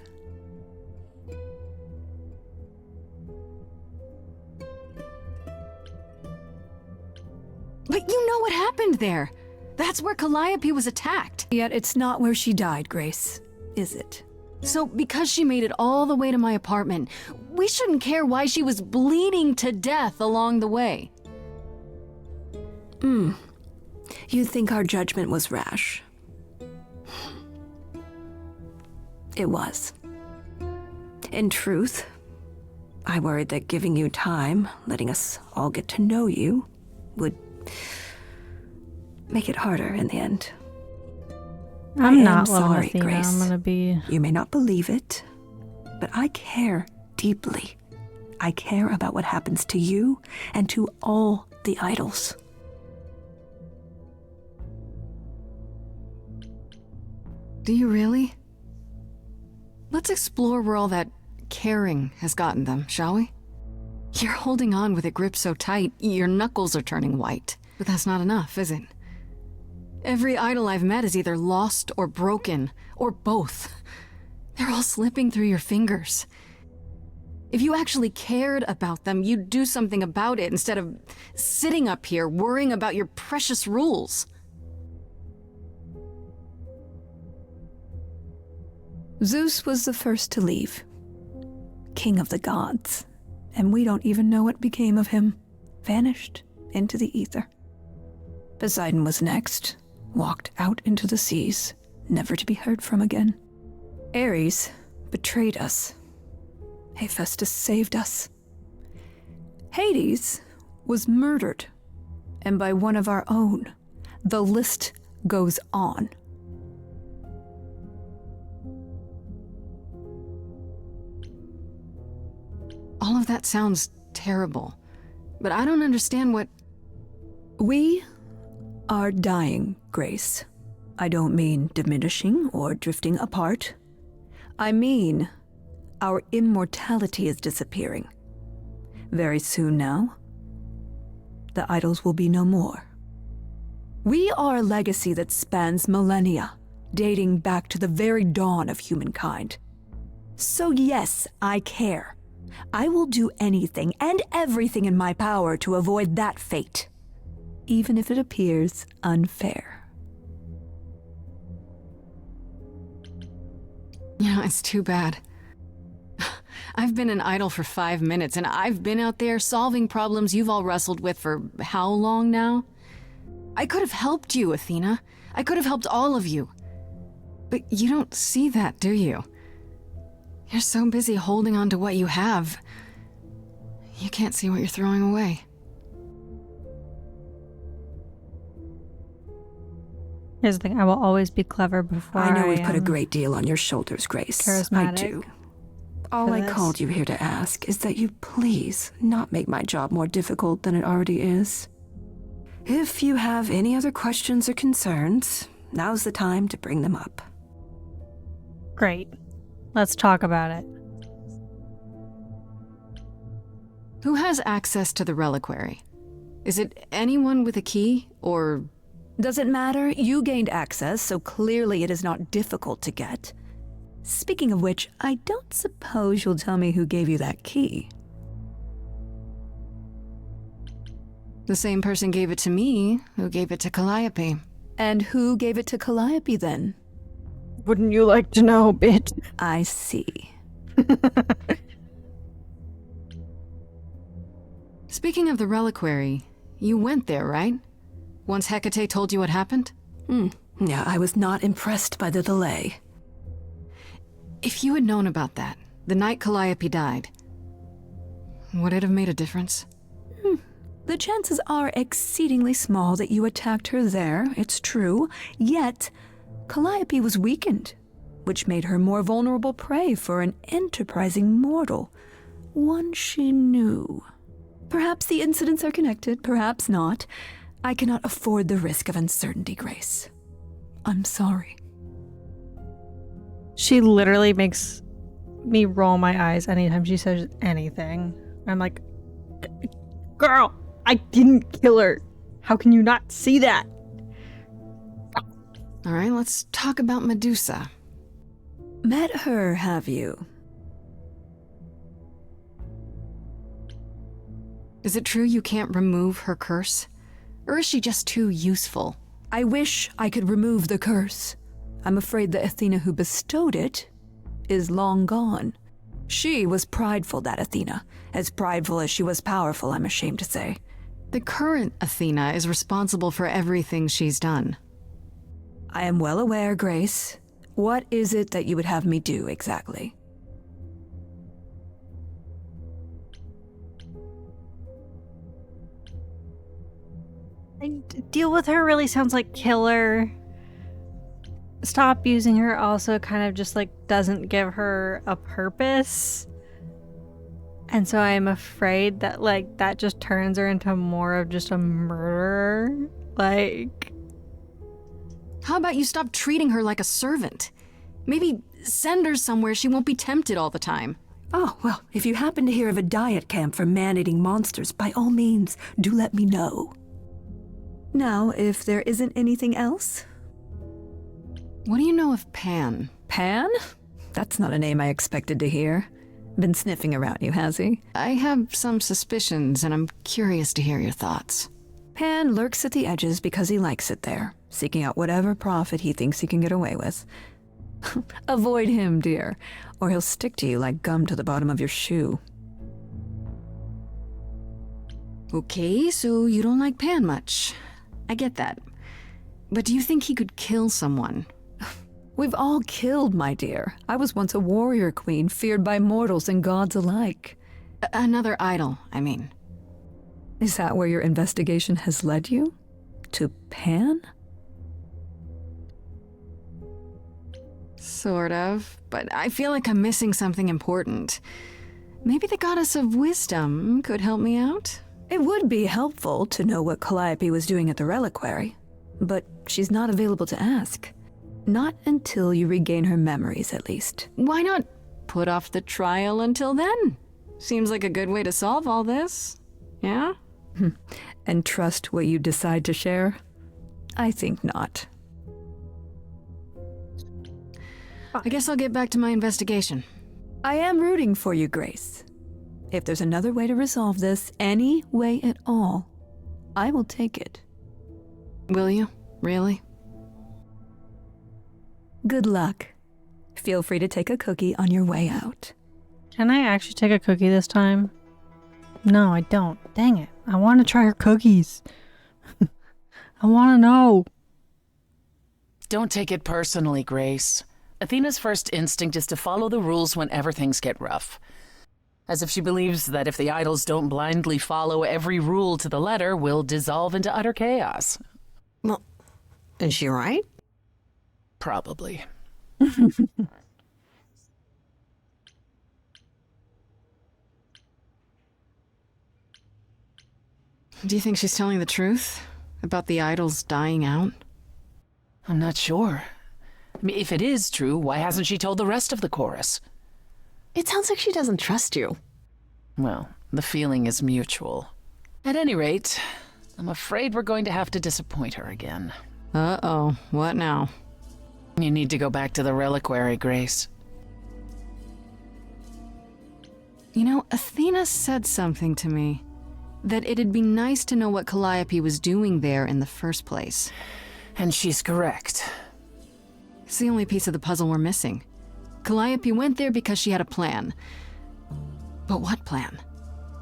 But you know what happened there. That's where Calliope was attacked. Yet it's not where she died, Grace, is it? So because she made it all the way to my apartment, we shouldn't care why she was bleeding to death along the way. You think our judgment was rash? It was. In truth, I worried that giving you time, letting us all get to know you, would make it harder in the end. I'm not sorry, Athena. Grace. I'm gonna be... You may not believe it, but I care deeply. I care about what happens to you and to all the idols. Do you really? Let's explore where all that caring has gotten them, shall we? You're holding on with a grip so tight, your knuckles are turning white. But that's not enough, is it? Every idol I've met is either lost or broken, or both. They're all slipping through your fingers. If you actually cared about them, you'd do something about it instead of sitting up here worrying about your precious rules. Zeus was the first to leave. King of the gods. And we don't even know what became of him. Vanished into the ether. Poseidon was next. Walked out into the seas, never to be heard from again. Ares betrayed us. Hephaestus saved us. Hades was murdered, and by one of our own. The list goes on. All of that sounds terrible, but I don't understand what... We are dying, Grace. I don't mean diminishing or drifting apart. I mean our immortality is disappearing. Very soon now, the idols will be no more. We are a legacy that spans millennia, dating back to the very dawn of humankind. So yes, I care. I will do anything and everything in my power to avoid that fate, even if it appears unfair. You know, it's too bad. I've been an idol for 5 minutes, and I've been out there solving problems you've all wrestled with for how long now? I could have helped you, Athena. I could have helped all of you. But you don't see that, do you? You're so busy holding on to what you have. You can't see what you're throwing away. Here's the thing, I will always be clever before I know we've put a great deal on your shoulders, Grace. Charismatic. I do. All I called you here to ask is that you please not make my job more difficult than it already is. If you have any other questions or concerns, now's the time to bring them up. Great. Let's talk about it. Who has access to the reliquary? Is it anyone with a key, or... Does it matter? You gained access, so clearly it is not difficult to get. Speaking of which, I don't suppose you'll tell me who gave you that key. The same person gave it to me who gave it to Calliope. And who gave it to Calliope then? Wouldn't you like to know, bitch? I see. Speaking of the reliquary, you went there, right? Once Hecate told you what happened? Yeah, I was not impressed by the delay. If you had known about that, the night Calliope died, would it have made a difference? The chances are exceedingly small that you attacked her there, it's true. Yet, Calliope was weakened, which made her more vulnerable prey for an enterprising mortal. One she knew. Perhaps the incidents are connected, perhaps not. I cannot afford the risk of uncertainty, Grace. I'm sorry. She literally makes me roll my eyes anytime she says anything. I'm like, girl, I didn't kill her. How can you not see that? All right, let's talk about Medusa. Met her, have you? Is it true you can't remove her curse? Or is she just too useful? I wish I could remove the curse. I'm afraid the Athena who bestowed it is long gone. She was prideful, that Athena. As prideful as she was powerful, I'm ashamed to say. The current Athena is responsible for everything she's done. I am well aware, Grace. What is it that you would have me do exactly? Deal with her really sounds like killer. Stop using her also kind of just like doesn't give her a purpose. And so I'm afraid that like that just turns her into more of just a murderer. Like, how about you stop treating her like a servant? Maybe send her somewhere she won't be tempted all the time. Oh, well, if you happen to hear of a diet camp for man-eating monsters, by all means, do let me know. Now, if there isn't anything else... What do you know of Pan? Pan? That's not a name I expected to hear. Been sniffing around you, has he? I have some suspicions, and I'm curious to hear your thoughts. Pan lurks at the edges because he likes it there, seeking out whatever profit he thinks he can get away with. Avoid him, dear, or he'll stick to you like gum to the bottom of your shoe. Okay, so you don't like Pan much. I get that. But do you think he could kill someone? We've all killed, my dear. I was once a warrior queen, feared by mortals and gods alike. Another idol, I mean. Is that where your investigation has led you? To Pan? Sort of, but I feel like I'm missing something important. Maybe the goddess of wisdom could help me out? It would be helpful to know what Calliope was doing at the reliquary, but she's not available to ask. Not until you regain her memories, at least. Why not put off the trial until then? Seems like a good way to solve all this. Yeah? And trust what you decide to share? I think not. I guess I'll get back to my investigation. I am rooting for you, Grace. If there's another way to resolve this, any way at all, I will take it. Will you? Really? Good luck. Feel free to take a cookie on your way out. Can I actually take a cookie this time? No, I don't. Dang it. I want to try her cookies. I want to know. Don't take it personally, Grace. Athena's first instinct is to follow the rules whenever things get rough. As if she believes that if the idols don't blindly follow every rule to the letter, we'll dissolve into utter chaos. Well, is she right? Probably. Do you think she's telling the truth about the idols dying out? I'm not sure. I mean, if it is true, why hasn't she told the rest of the chorus? It sounds like she doesn't trust you. Well, the feeling is mutual. At any rate, I'm afraid we're going to have to disappoint her again. Uh-oh. What now? You need to go back to the reliquary, Grace. You know, Athena said something to me. That it'd be nice to know what Calliope was doing there in the first place. And she's correct. It's the only piece of the puzzle we're missing. Calliope went there because she had a plan. But what plan?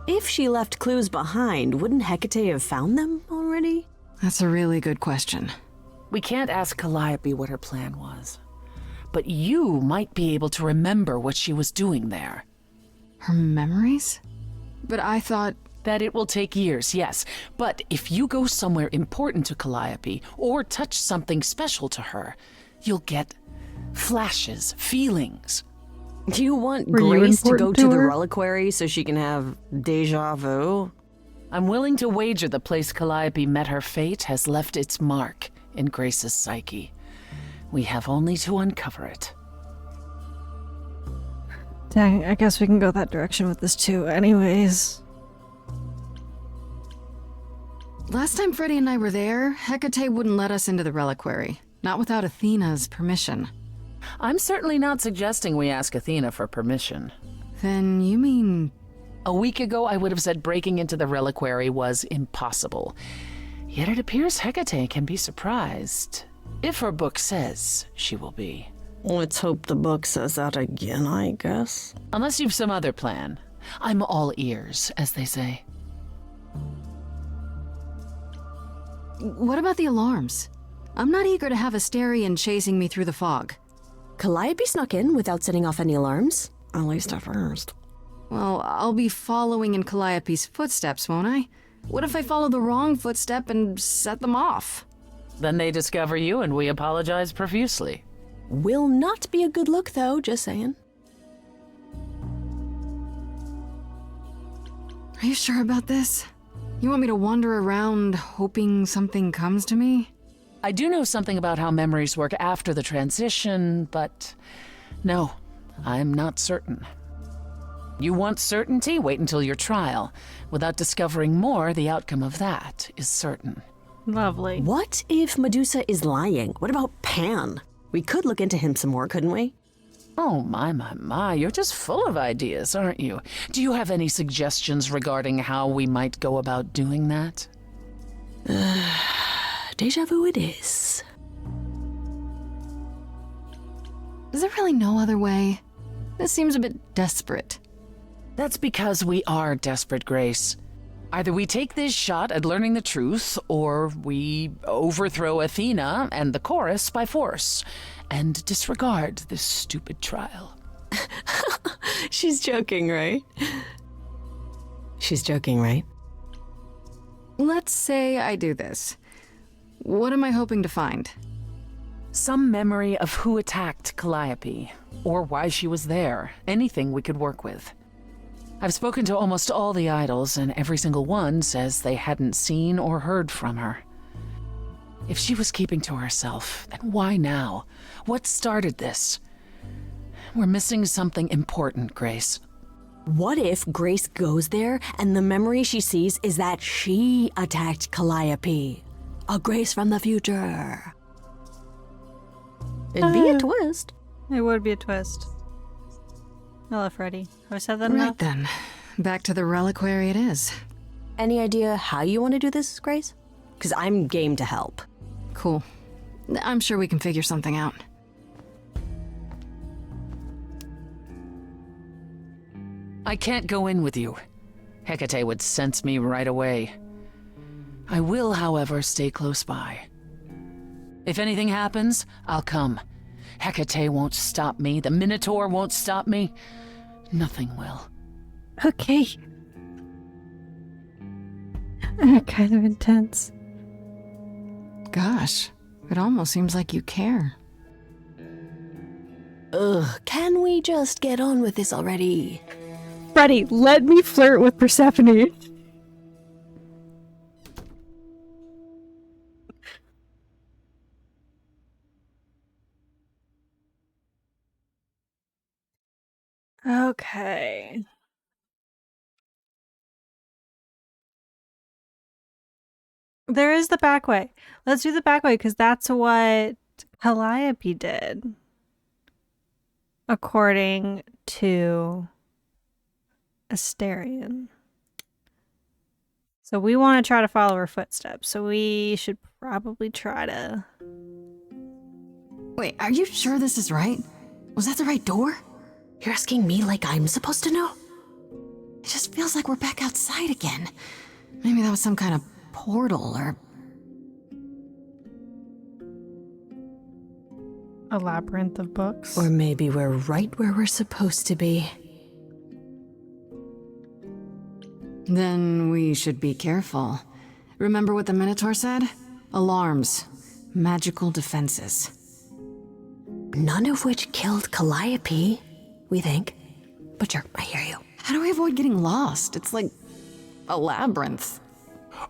If she left clues behind, wouldn't Hecate have found them already? That's a really good question. We can't ask Calliope what her plan was. But you might be able to remember what she was doing there. Her memories? But I thought... That it will take years, yes. But if you go somewhere important to Calliope, or touch something special to her, you'll get flashes, feelings. Do you want Grace to go to the reliquary so she can have deja vu? I'm willing to wager the place Calliope met her fate has left its mark in Grace's psyche. We have only to uncover it. Dang, I guess we can go that direction with this too anyways. Last time Freddy and I were there, Hecate wouldn't let us into the reliquary. Not without Athena's permission. I'm certainly not suggesting we ask Athena for permission. Then you mean... A week ago, I would have said breaking into the reliquary was impossible. Yet it appears Hecate can be surprised. If her book says she will be. Let's hope the book says that again, I guess. Unless you've some other plan. I'm all ears, as they say. What about the alarms? I'm not eager to have Asterion chasing me through the fog. Calliope snuck in without setting off any alarms. At least at first. Well, I'll be following in Calliope's footsteps, won't I? What if I follow the wrong footstep and set them off? Then they discover you and we apologize profusely. Will not be a good look, though, just saying. Are you sure about this? You want me to wander around hoping something comes to me? I do know something about how memories work after the transition, but no, I'm not certain. You want certainty? Wait until your trial. Without discovering more, the outcome of that is certain. Lovely. What if Medusa is lying? What about Pan? We could look into him some more, couldn't we? Oh, my, you're just full of ideas, aren't you? Do you have any suggestions regarding how we might go about doing that? Deja vu it is. Is there really no other way? This seems a bit desperate. That's because we are desperate, Grace. Either we take this shot at learning the truth, or we overthrow Athena and the chorus by force, and disregard this stupid trial. She's joking, right? She's joking, right? Let's say I do this. What am I hoping to find? Some memory of who attacked Calliope, or why she was there. Anything we could work with. I've spoken to almost all the idols, and every single one says they hadn't seen or heard from her. If she was keeping to herself, then why now? What started this? We're missing something important, Grace. What if Grace goes there and the memory she sees is that she attacked Calliope? A Grace from the future. It'd be a twist. It would be a twist. Hello, Freddy. Have I said that Right enough? then. Back to the reliquary it is. Any idea how you want to do this, Grace? Because I'm game to help. Cool. I'm sure we can figure something out. I can't go in with you. Hecate would sense me right away. I will, however, stay close by. If anything happens, I'll come. Hecate won't stop me. The Minotaur won't stop me. Nothing will. Okay. Kind of intense. Gosh, it almost seems like you care. Ugh, can we just get on with this already? Freddy, let me flirt with Persephone. Okay. There is the back way. Let's do the back way because that's what Calliope did. According to Asterion. So we want to try to follow her footsteps. So we should probably try to... Wait, are you sure this is right? Was that the right door? You're asking me like I'm supposed to know? It just feels like we're back outside again. Maybe that was some kind of portal or... a labyrinth of books. Or maybe we're right where we're supposed to be. Then we should be careful. Remember what the Minotaur said? Alarms. Magical defenses. None of which killed Calliope, we think. But sure, I hear you. How do we avoid getting lost? It's like a labyrinth.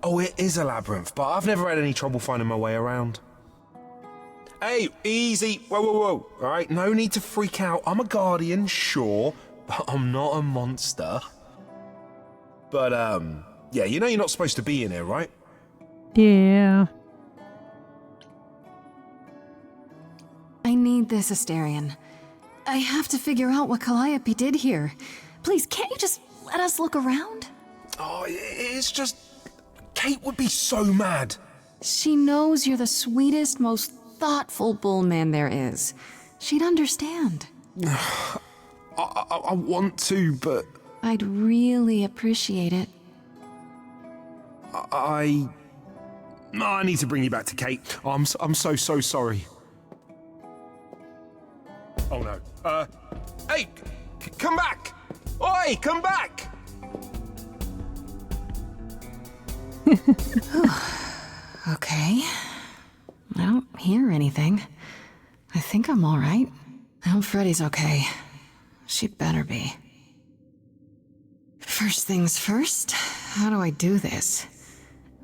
Oh, it is a labyrinth, but I've never had any trouble finding my way around. Hey, easy. Whoa. All right, no need to freak out. I'm a guardian, sure, but I'm not a monster. But, yeah, you know you're not supposed to be in here, right? Yeah. I need this, Asterion. I have to figure out what Calliope did here. Please, can't you just let us look around? Oh, it's just... Kate would be so mad. She knows you're the sweetest, most thoughtful bullman there is. She'd understand. I want to, but... I'd really appreciate it. I need to bring you back to Kate. I'm so sorry. Oh no. Hey, come back! Oi, come back! Okay. I don't hear anything. I think I'm all right. I hope Freddy's okay. She'd better be. First things first, how do I do this?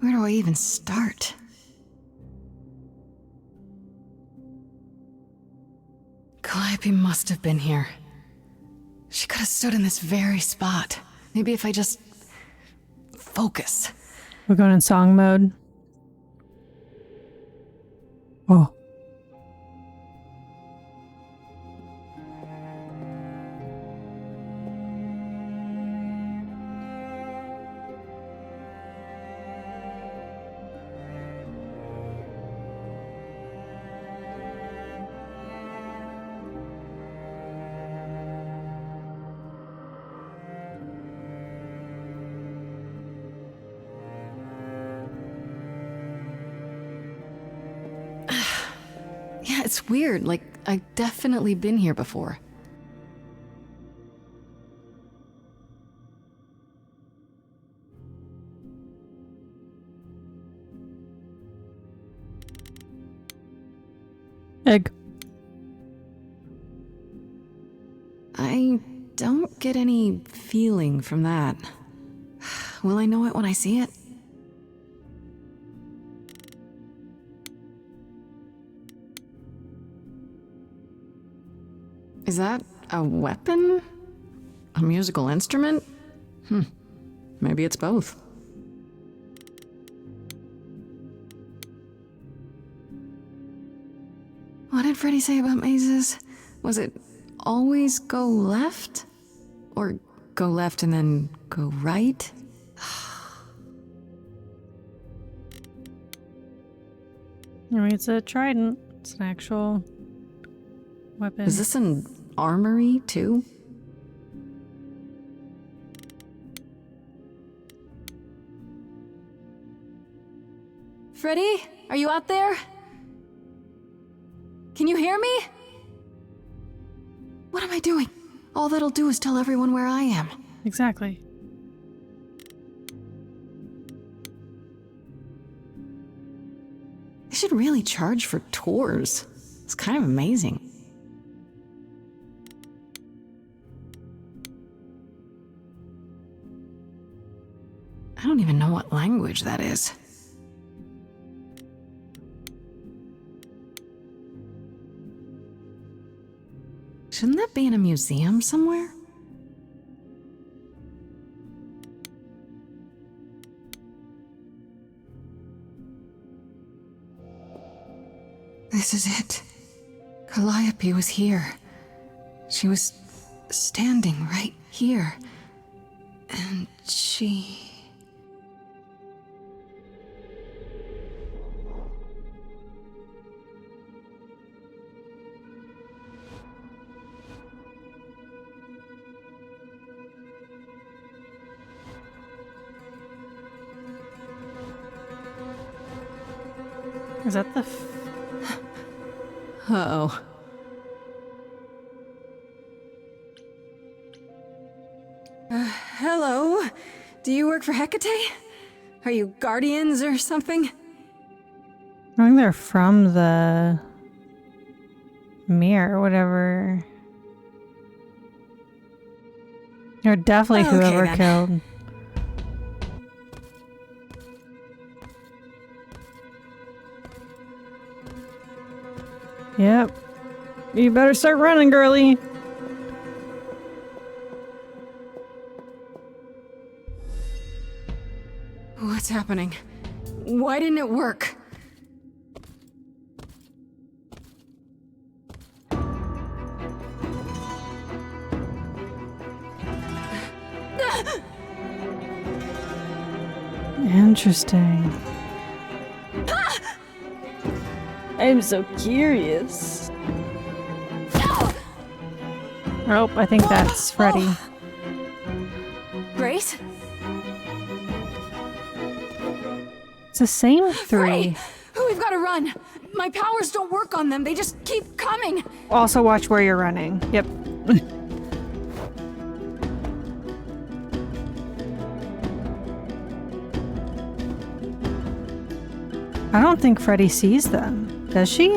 Where do I even start? Calliope must have been here. She could have stood in this very spot. Maybe if I just focus. We're going in song mode. Oh. Yeah, it's weird. Like, I've definitely been here before. Egg. I don't get any feeling from that. Will I know it when I see it? Is that a weapon? A musical instrument? Maybe it's both. What did Freddy say about mazes? Was it always go left? Or go left and then go right? I mean, it's a trident. It's an actual weapon. Is this an armory, too? Freddy, are you out there? Can you hear me? What am I doing? All that'll do is tell everyone where I am. Exactly. They should really charge for tours. It's kind of amazing. I don't even know what language that is. Shouldn't that be in a museum somewhere? This is it. Calliope was here. She was standing right here. And she... Is that the... Uh-oh. Hello? Do you work for Hecate? Are you guardians or something? I think they're from the mirror, whatever. You're definitely Okay, whoever then. killed. Yep. You better start running, girly. What's happening? Why didn't it work? Interesting. I'm so curious. Oh, I think that's Freddy. Grace? It's the same three. Freddy! We've got to run. My powers don't work on them. They just keep coming. Also watch where you're running. Yep. I don't think Freddy sees them. Does she?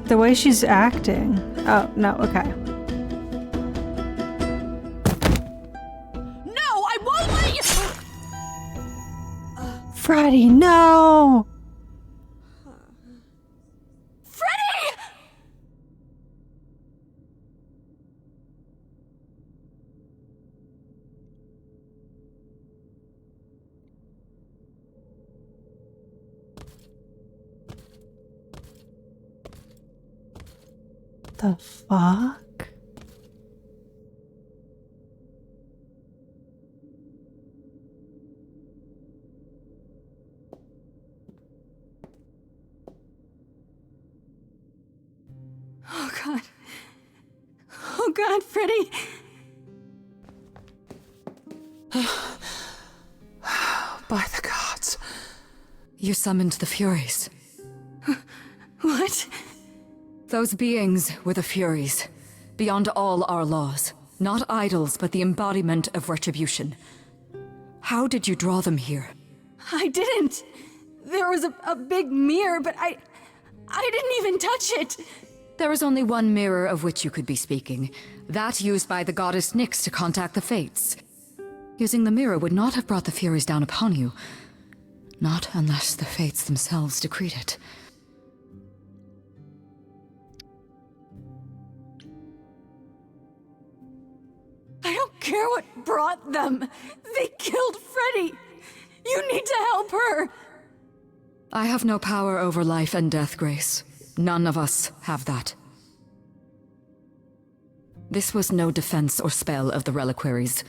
The way she's acting. Oh, no, okay. No, I won't let you! Freddy, no! Freddy! The fuck? Oh god. Oh god, Freddy. By the gods. You summoned the Furies. What? Those beings were the Furies, beyond all our laws. Not idols, but the embodiment of retribution. How did you draw them here? I didn't. There was a big mirror, but I didn't even touch it. There is only one mirror of which you could be speaking. That used by the goddess Nyx to contact the Fates. Using the mirror would not have brought the Furies down upon you. Not unless the Fates themselves decreed it. I don't care what brought them. They killed Freddy. You need to help her. I have no power over life and death, Grace. None of us have that. This was no defense or spell of the reliquaries.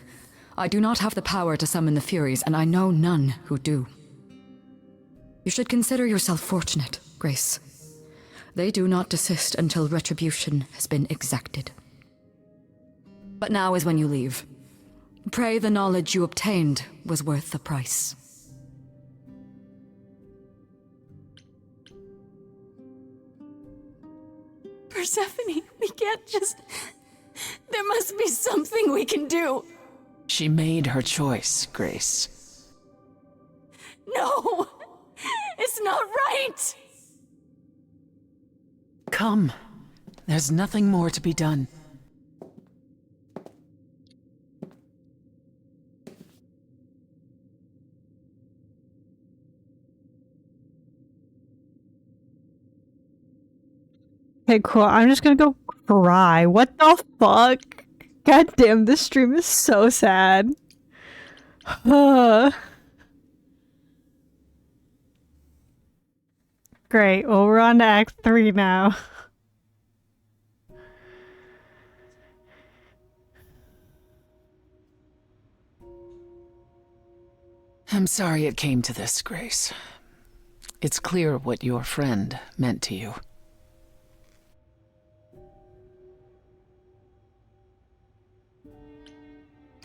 I do not have the power to summon the Furies, and I know none who do. You should consider yourself fortunate, Grace. They do not desist until retribution has been exacted. But now is when you leave. Pray the knowledge you obtained was worth the price. Persephone, we can't just... There must be something we can do. She made her choice, Grace. No! It's not right! Come. There's nothing more to be done. Okay, cool. I'm just gonna go cry. What the fuck? God damn, this stream is so sad. Great. Well, we're on to Act 3 now. I'm sorry it came to this, Grace. It's clear what your friend meant to you.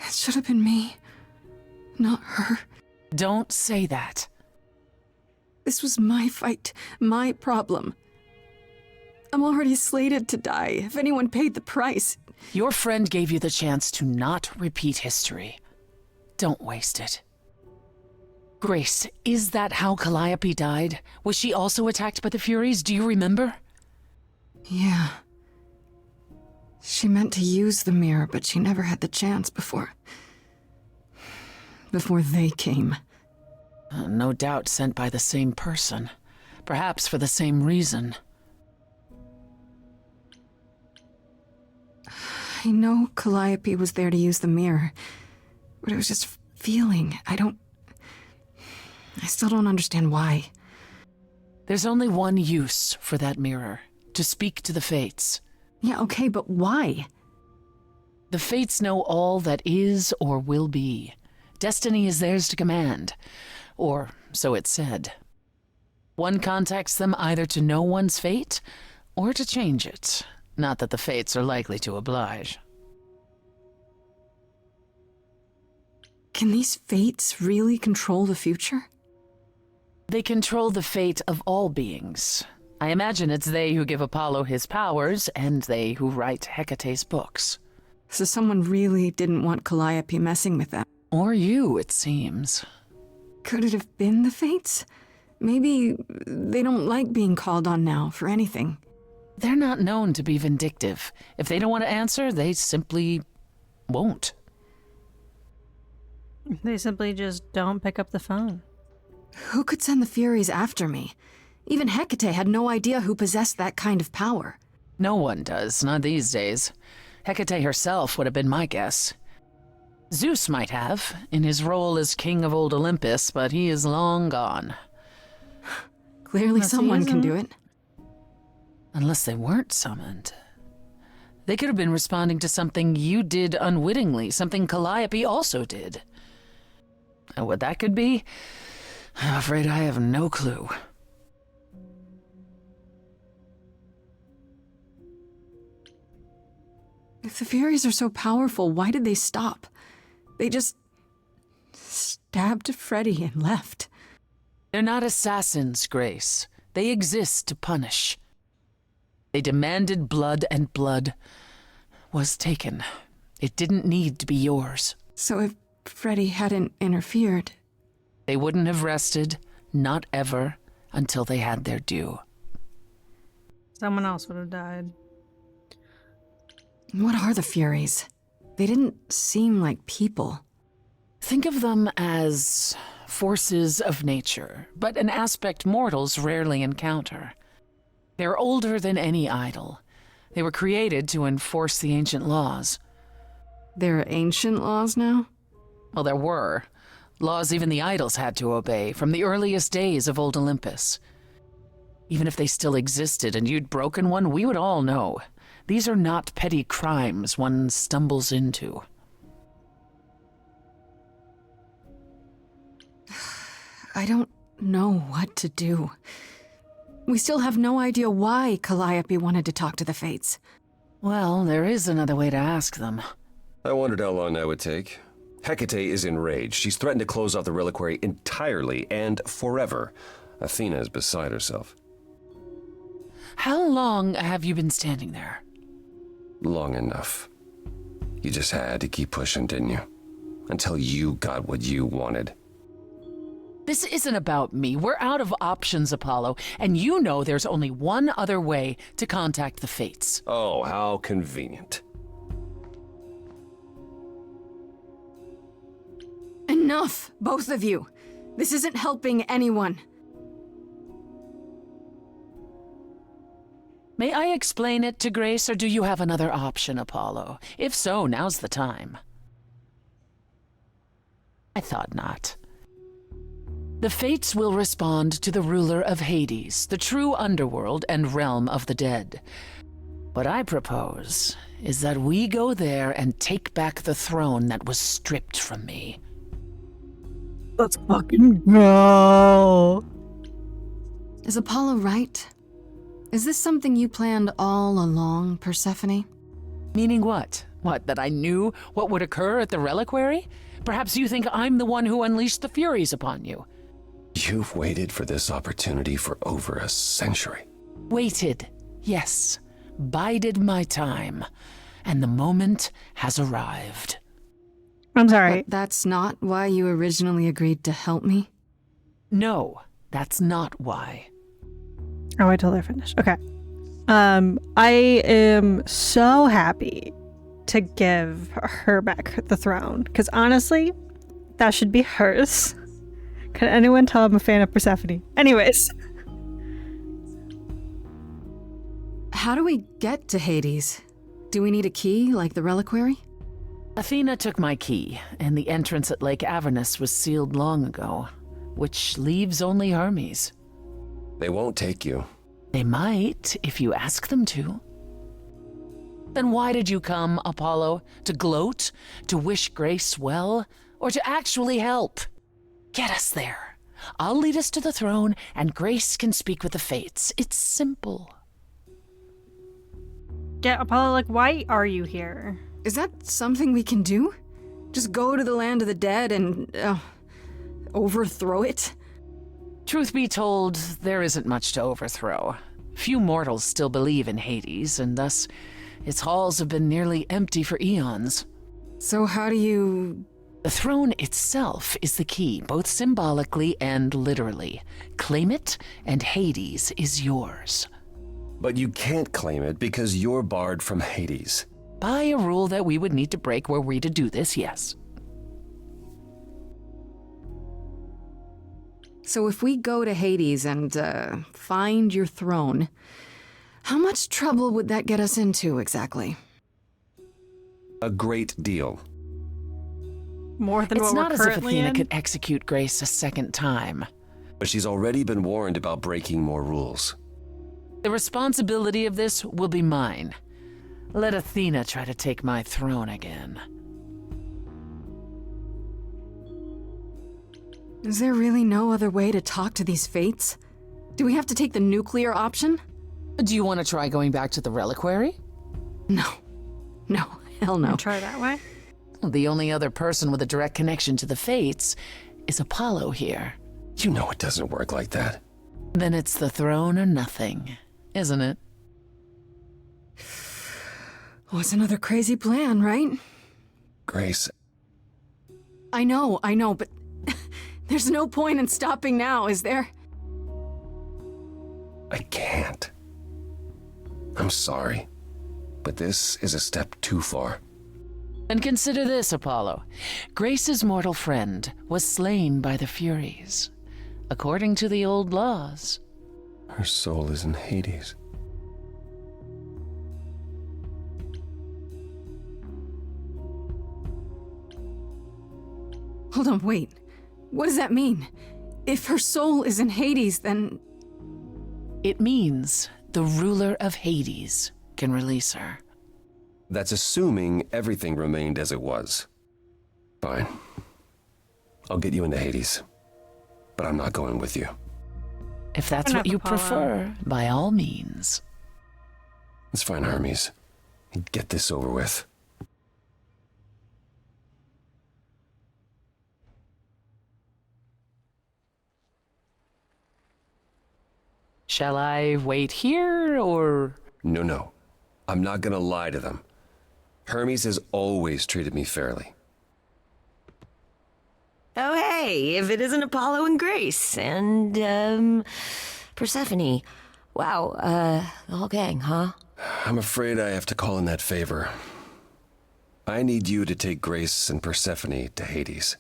It should have been me, not her. Don't say that. This was my fight, my problem. I'm already slated to die. If anyone paid the price... Your friend gave you the chance to not repeat history. Don't waste it. Grace, is that how Calliope died? Was she also attacked by the Furies? Do you remember? Yeah. She meant to use the mirror, but she never had the chance before they came. No doubt sent by the same person. Perhaps for the same reason. I know Calliope was there to use the mirror, but it was just feeling. I still don't understand why. There's only one use for that mirror. To speak to the Fates. Yeah, okay, but why? The Fates know all that is or will be. Destiny is theirs to command. Or so it's said. One contacts them either to know one's fate, or to change it. Not that the Fates are likely to oblige. Can these Fates really control the future? They control the fate of all beings. I imagine it's they who give Apollo his powers, and they who write Hecate's books. So someone really didn't want Calliope messing with them. Or you, it seems. Could it have been the Fates? Maybe they don't like being called on now for anything. They're not known to be vindictive. If they don't want to answer, they simply won't. They simply just don't pick up the phone. Who could send the Furies after me? Even Hecate had no idea who possessed that kind of power. No one does, not these days. Hecate herself would have been my guess. Zeus might have, in his role as king of old Olympus, but he is long gone. Clearly someone can do it. Unless they weren't summoned. They could have been responding to something you did unwittingly, something Calliope also did. And what that could be, I'm afraid I have no clue. If the Furies are so powerful, why did they stop? They just stabbed Freddy and left. They're not assassins, Grace. They exist to punish. They demanded blood, and blood was taken. It didn't need to be yours. So if Freddy hadn't interfered... They wouldn't have rested, not ever, until they had their due. Someone else would have died. What are the Furies? They didn't seem like people. Think of them as forces of nature, but an aspect mortals rarely encounter. They're older than any idol. They were created to enforce the ancient laws. There are ancient laws now? Well, there were. Laws even the idols had to obey from the earliest days of old Olympus. Even if they still existed and you'd broken one, we would all know. These are not petty crimes one stumbles into. I don't know what to do. We still have no idea why Calliope wanted to talk to the Fates. Well, there is another way to ask them. I wondered how long that would take. Hecate is enraged. She's threatened to close off the reliquary entirely and forever. Athena is beside herself. How long have you been standing there? Long enough. You just had to keep pushing, didn't you? Until you got what you wanted. This isn't about me. We're out of options, Apollo, and you know there's only one other way to contact the Fates. Oh, how convenient. Enough, both of you. This isn't helping anyone. May I explain it to Grace, or do you have another option, Apollo? If so, now's the time. I thought not. The Fates will respond to the ruler of Hades, the true underworld and realm of the dead. What I propose is that we go there and take back the throne that was stripped from me. Let's fucking go. Is Apollo right? Is this something you planned all along, Persephone? Meaning what? What, that I knew what would occur at the reliquary? Perhaps you think I'm the one who unleashed the Furies upon you. You've waited for this opportunity for over a century. Waited, yes. Bided my time. And the moment has arrived. I'm sorry. But that's not why you originally agreed to help me? No, that's not why. Oh, wait till they're finished. Okay. I am so happy to give her back the throne. Because honestly, that should be hers. Can anyone tell I'm a fan of Persephone? Anyways. How do we get to Hades? Do we need a key, like the reliquary? Athena took my key, and the entrance at Lake Avernus was sealed long ago, which leaves only Hermes. They won't take you. They might, if you ask them to. Then why did you come, Apollo? To gloat? To wish Grace well? Or to actually help? Get us there. I'll lead us to the throne, and Grace can speak with the Fates. It's simple. Yeah, Apollo, like, why are you here? Is that something we can do? Just go to the land of the dead and overthrow it? Truth be told, there isn't much to overthrow. Few mortals still believe in Hades, and thus its halls have been nearly empty for eons. So how do you... The throne itself is the key, both symbolically and literally. Claim it, and Hades is yours. But you can't claim it because you're barred from Hades. By a rule that we would need to break were we to do this, yes. So if we go to Hades and find your throne, how much trouble would that get us into exactly? A great deal. More than it's what not we're as if currently Athena in? could execute Grace a second time. But she's already been warned about breaking more rules. The responsibility of this will be mine. Let Athena try to take my throne again. Is there really no other way to talk to these fates? Do we have to take the nuclear option? Do you want to try going back to the reliquary? No. No, hell no. Try that way? The only other person with a direct connection to the fates is Apollo here. You know it doesn't work like that. Then it's the throne or nothing, isn't it? What's another crazy plan, right? Grace, I know, but there's no point in stopping now, is there? I can't. I'm sorry, but this is a step too far. And consider this, Apollo. Grace's mortal friend was slain by the Furies, according to the old laws. Her soul is in Hades. Hold on, wait. What does that mean? If her soul is in Hades, then... It means the ruler of Hades can release her. That's assuming everything remained as it was. Fine. I'll get you into Hades. But I'm not going with you. If that's what you prefer, by all means. It's fine, Hermes. Get this over with. Shall I wait here, or...? No. I'm not gonna lie to them. Hermes has always treated me fairly. Oh, hey, if it isn't Apollo and Grace and, Persephone. Wow, the whole gang, huh? I'm afraid I have to call in that favor. I need you to take Grace and Persephone to Hades.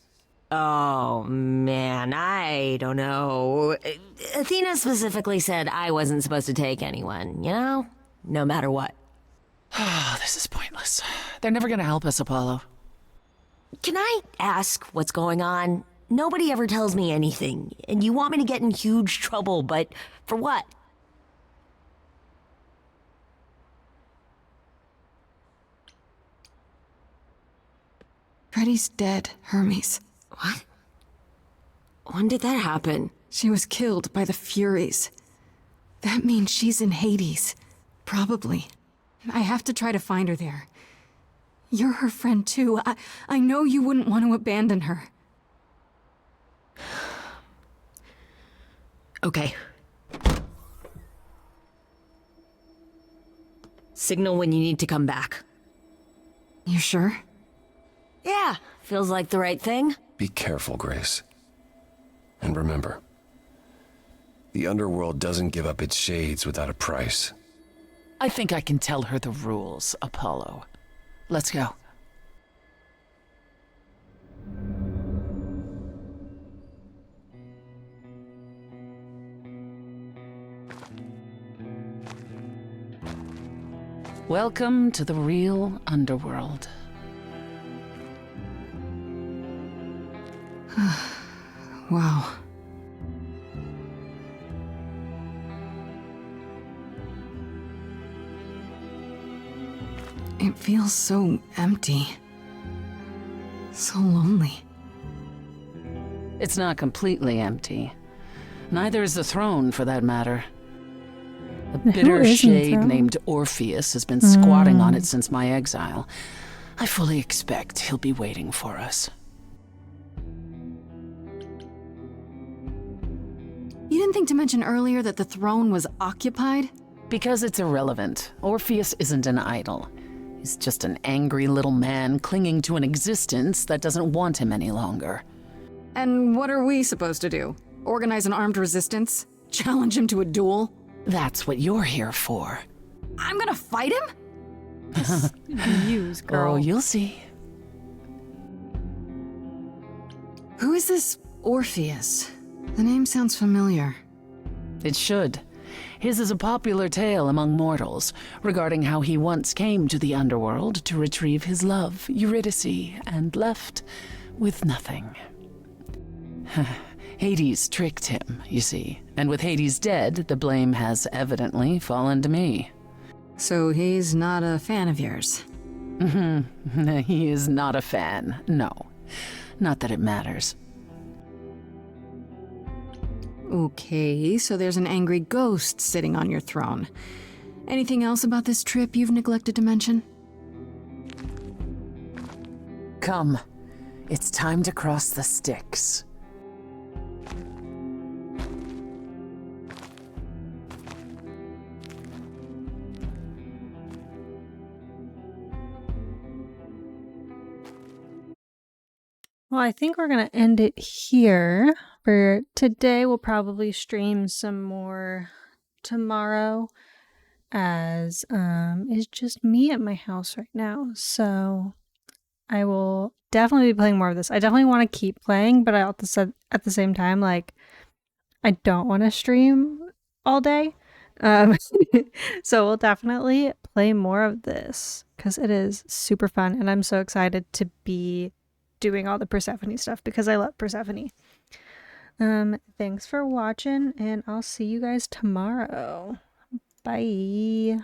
Oh, man, I don't know. Athena specifically said I wasn't supposed to take anyone, you know? No matter what. Oh, this is pointless. They're never gonna help us, Apollo. Can I ask what's going on? Nobody ever tells me anything, and you want me to get in huge trouble, but for what? Freddie's dead, Hermes. What? When did that happen? She was killed by the Furies. That means she's in Hades. Probably. I have to try to find her there. You're her friend too. I know you wouldn't want to abandon her. Okay. Signal when you need to come back. You sure? Yeah, feels like the right thing. Be careful, Grace. And remember, the underworld doesn't give up its shades without a price. I think I can tell her the rules, Apollo. Let's go. Welcome to the real underworld. Wow. It feels so empty. So lonely. It's not completely empty. Neither is the throne, for that matter. A bitter shade named Orpheus has been squatting on it since my exile. I fully expect he'll be waiting for us. You didn't think to mention earlier that the throne was occupied? Because it's irrelevant. Orpheus isn't an idol. He's just an angry little man clinging to an existence that doesn't want him any longer. And what are we supposed to do? Organize an armed resistance? Challenge him to a duel? That's what you're here for. I'm gonna fight him? Use, girl. Oh, you'll see. Who is this Orpheus? The name sounds familiar. It should. His is a popular tale among mortals regarding how he once came to the underworld to retrieve his love, Eurydice, and left with nothing. Hades tricked him, you see, and with Hades dead, the blame has evidently fallen to me. So he's not a fan of yours? He is not a fan, no. Not that it matters. Okay, so there's an angry ghost sitting on your throne. Anything else about this trip you've neglected to mention? Come, it's time to cross the Styx. Well, I think we're going to end it here. For today, we'll probably stream some more tomorrow, as it's just me at my house right now. So I will definitely be playing more of this. I definitely want to keep playing, but I also said at the same time, like, I don't want to stream all day. So we'll definitely play more of this because it is super fun, and I'm so excited to be doing all the Persephone stuff because I love Persephone. Thanks for watching, and I'll see you guys tomorrow. Bye.